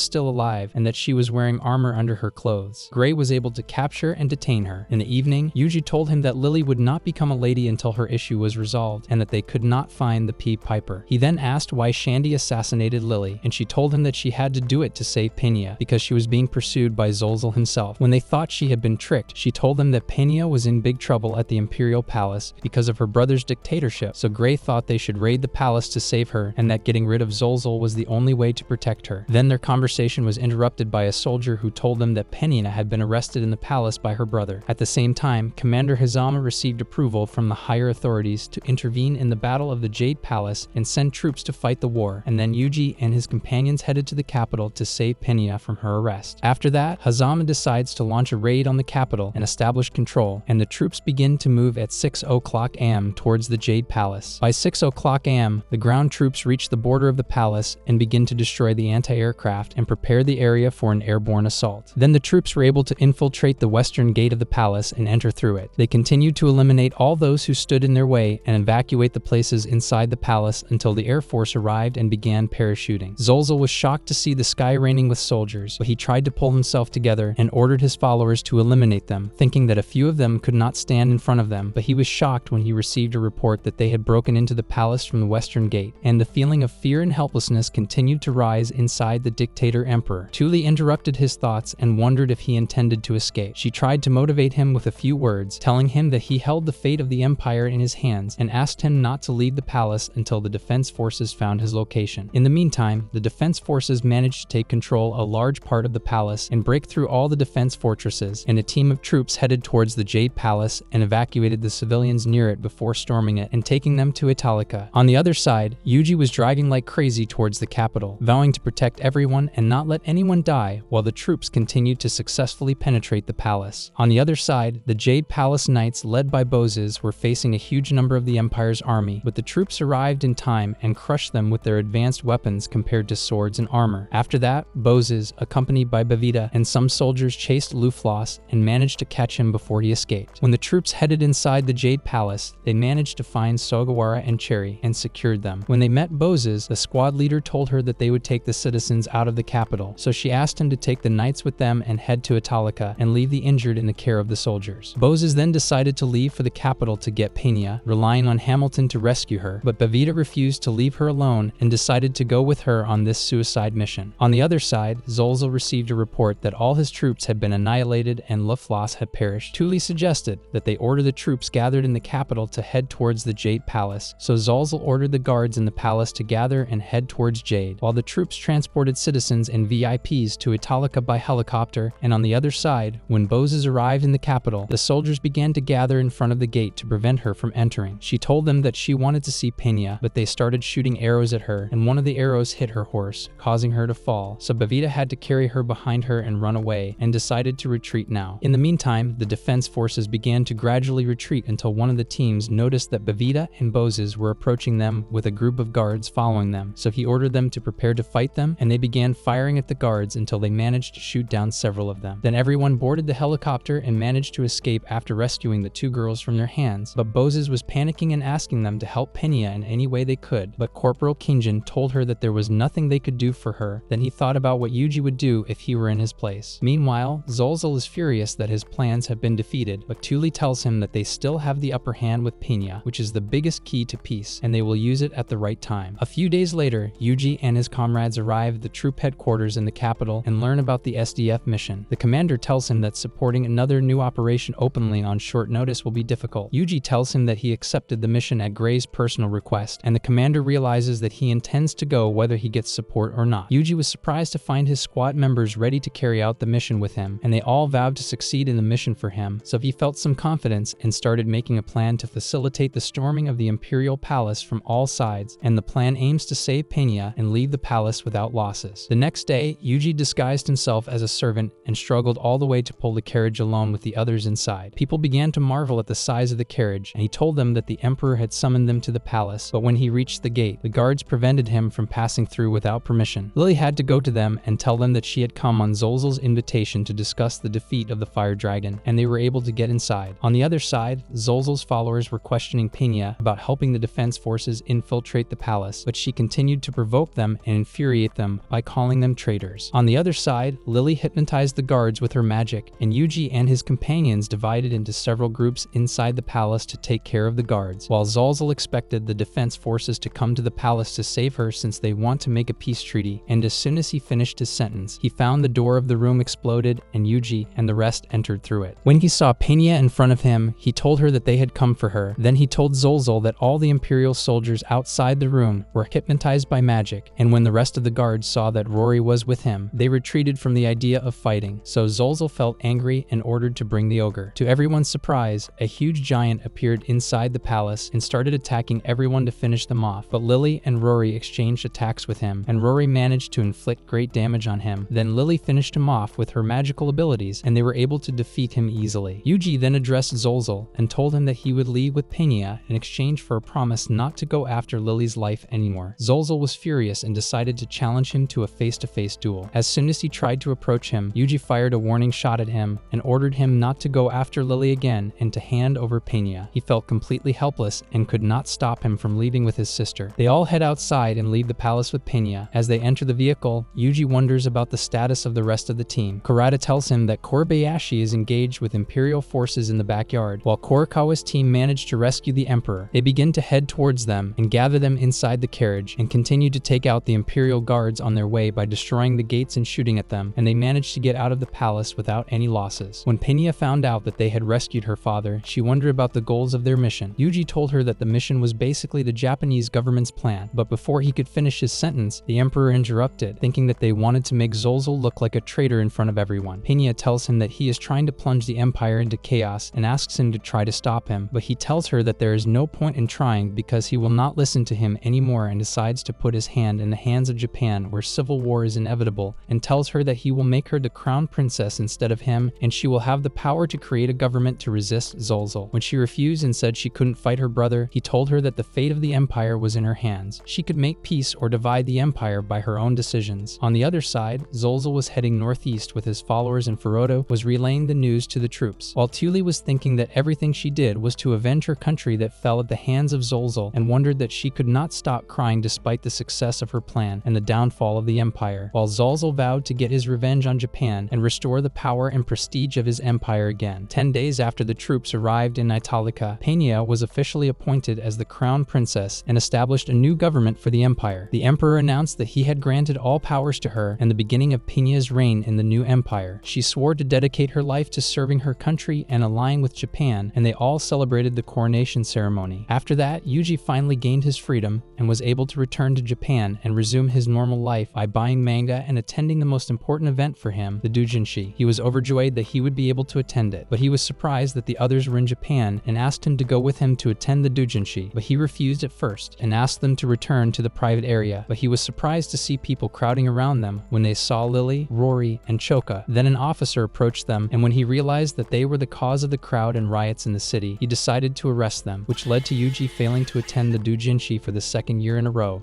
still alive and that she was wearing armor under her clothes. Gray was able to capture and detain her. In the evening, Yuji told him that Lily would not become a lady until her issue was resolved and that they could not find the Pied Piper. He then asked why Shandy assassinated Lily, and she told him that she had to do it to save Peña because she was being pursued by Zolzel himself. When they thought she had been tricked, she told them that Peña was in big trouble at the Imperial Palace because of her brother's dictatorship, so Gray thought they should raid the palace to save her and that getting rid of Zolzel was the only way to protect her. Then their conversation was interrupted by a soldier who told them that Peña had been arrested in the palace by her brother. At the same time, Commander Hazama received approval from the higher authorities to intervene in the Battle of the Jade Palace and send troops to fight the war, and then Yuji and his companions headed to the capital to save Peña from her arrest. After that, Hazama decides to launch a raid on the capital and establish control, and the troops begin to move at 6:00 a.m. towards the Jade Palace. By 6:00 a.m., the ground troops reach the border of the palace and begin to destroy the anti-aircraft and prepare the area for an airborne assault. Then the troops were able to infiltrate the western gate of the palace and enter through it. They continued to eliminate all those who stood in their way and evacuate the places inside the palace until the Air Force arrived and began parachuting. Zolzel was shocked to see the sky raining with soldiers, but he tried to pull himself together and ordered his followers to eliminate them, thinking that a few of them could not stand in front of them, but he was shocked when he received a report that they had broken into the palace from the western gate, and the feeling of fear and helplessness continued to rise inside the dictator emperor. Thule interrupted his thoughts and wondered if he intended to escape. She tried to motivate him with a few words, telling him that he held the fate of the empire fire in his hands and asked him not to leave the palace until the defense forces found his location. In the meantime, the defense forces managed to take control a large part of the palace and break through all the defense fortresses, and a team of troops headed towards the Jade Palace and evacuated the civilians near it before storming it and taking them to Italica. On the other side, Yuji was driving like crazy towards the capital, vowing to protect everyone and not let anyone die, while the troops continued to successfully penetrate the palace. On the other side, the Jade Palace Knights, led by Bozes, were facing a huge number of the Empire's army, but the troops arrived in time and crushed them with their advanced weapons compared to swords and armor. After that, Bozes, accompanied by Bavita and some soldiers, chased Luflas and managed to catch him before he escaped. When the troops headed inside the Jade Palace, they managed to find Sugawara and Cherry and secured them. When they met Bozes, the squad leader told her that they would take the citizens out of the capital, so she asked him to take the knights with them and head to Italica and leave the injured in the care of the soldiers. Bozes then decided to leave for the capital to get Pena, relying on Hamilton to rescue her, but Bavita refused to leave her alone and decided to go with her on this suicide mission. On the other side, Zolzel received a report that all his troops had been annihilated and Luflas had perished. Tuli suggested that they order the troops gathered in the capital to head towards the Jade Palace, so Zolzel ordered the guards in the palace to gather and head towards Jade, while the troops transported citizens and VIPs to Italica by helicopter. And on the other side, when Bozes arrived in the capital, the soldiers began to gather in front of the gate to prevent her from entering. She told them that she wanted to see Pena, but they started shooting arrows at her, and one of the arrows hit her horse, causing her to fall, so Bavita had to carry her behind her and run away, and decided to retreat now. In the meantime, the defense forces began to gradually retreat until one of the teams noticed that Bavita and Bozes were approaching them with a group of guards following them, so he ordered them to prepare to fight them, and they began firing at the guards until they managed to shoot down several of them. Then everyone boarded the helicopter and managed to escape after rescuing the two girls from their hands, but Bozes was panicking and asking them to help Pena in any way they could, but Corporal Kinjin told her that there was nothing they could do for her. Then he thought about what Yuji would do if he were in his place. Meanwhile, Zolzel is furious that his plans have been defeated, but Tuli tells him that they still have the upper hand with Pena, which is the biggest key to peace, and they will use it at the right time. A few days later, Yuji and his comrades arrive at the troop headquarters in the capital and learn about the SDF mission. The commander tells him that supporting another new operation openly on short notice will be difficult. Yuji tells him that he accepted the mission at Gray's personal request, and the commander realizes that he intends to go whether he gets support or not. Yuji was surprised to find his squad members ready to carry out the mission with him, and they all vowed to succeed in the mission for him, so he felt some confidence and started making a plan to facilitate the storming of the Imperial Palace from all sides, and the plan aims to save Pena and leave the palace without losses. The next day, Yuji disguised himself as a servant and struggled all the way to pull the carriage alone with the others inside. People began to marvel at the size of the carriage, and he told them that the Emperor had summoned them to the palace, but when he reached the gate, the guards prevented him from passing through without permission. Lily had to go to them and tell them that she had come on Zolzel's invitation to discuss the defeat of the Fire Dragon, and they were able to get inside. On the other side, Zolzel's followers were questioning Pena about helping the defense forces infiltrate the palace, but she continued to provoke them and infuriate them by calling them traitors. On the other side, Lily hypnotized the guards with her magic, and Yuji and his companions divided into several groups inside the palace to take care of the guards, while Zolzel expected the defense forces to come to the palace to save her since they want to make a peace treaty, and as soon as he finished his sentence, he found the door of the room exploded and Yuji and the rest entered through it. When he saw Pena in front of him, he told her that they had come for her. Then he told Zolzel that all the Imperial soldiers outside the room were hypnotized by magic, and when the rest of the guards saw that Rory was with him, they retreated from the idea of fighting, so Zolzel felt angry and ordered to bring the ogre. To everyone's surprise, a huge giant appeared inside the palace and started attacking everyone to finish them off, but Lily and Rory exchanged attacks with him, and Rory managed to inflict great damage on him. Then Lily finished him off with her magical abilities, and they were able to defeat him easily. Yuji then addressed Zolzel and told him that he would leave with Pena in exchange for a promise not to go after Lily's life anymore. Zolzel was furious and decided to challenge him to a face-to-face duel. As soon as he tried to approach him, Yuji fired a warning shot at him and ordered him not to go after Lily again and to hand over Pena. He felt completely helpless and could not stop him from leaving with his sister. They all head outside and leave the palace with Pena. As they enter the vehicle, Yuji wonders about the status of the rest of the team. Kurata tells him that Kobayashi is engaged with Imperial forces in the backyard, while Korikawa's team managed to rescue the Emperor. They begin to head towards them and gather them inside the carriage and continue to take out the Imperial guards on their way by destroying the gates and shooting at them, and they managed to get out of the palace without any losses. When Pena found out that they had rescued her father, she wondered about the gold goals of their mission. Yuji told her that the mission was basically the Japanese government's plan, but before he could finish his sentence, the emperor interrupted, thinking that they wanted to make Zolzol look like a traitor in front of everyone. Peña tells him that he is trying to plunge the empire into chaos and asks him to try to stop him, but he tells her that there is no point in trying because he will not listen to him anymore and decides to put his hand in the hands of Japan, where civil war is inevitable, and tells her that he will make her the crown princess instead of him, and she will have the power to create a government to resist Zolzol. When she refused and said she couldn't fight her brother, he told her that the fate of the empire was in her hands. She could make peace or divide the empire by her own decisions. On the other side, Zolzol was heading northeast with his followers, and Furoto was relaying the news to the troops, while Tuli was thinking that everything she did was to avenge her country that fell at the hands of Zolzol, and wondered that she could not stop crying despite the success of her plan and the downfall of the empire, while Zolzol vowed to get his revenge on Japan and restore the power and prestige of his empire again. 10 days after the troops arrived in Italica, Peña was officially appointed as the crown princess and established a new government for the empire. The emperor announced that he had granted all powers to her and the beginning of Peña's reign in the new empire. She swore to dedicate her life to serving her country and aligning with Japan, and they all celebrated the coronation ceremony. After that, Yuji finally gained his freedom and was able to return to Japan and resume his normal life by buying manga and attending the most important event for him, the doujinshi. He was overjoyed that he would be able to attend it, but he was surprised that the others were in Japan and asked him to go with him to attend the doujinshi, but he refused at first and asked them to return to the private area, but he was surprised to see people crowding around them when they saw Lily, Rory, and Choka. Then an officer approached them, and when he realized that they were the cause of the crowd and riots in the city, he decided to arrest them, which led to Yuji failing to attend the doujinshi for the second year in a row.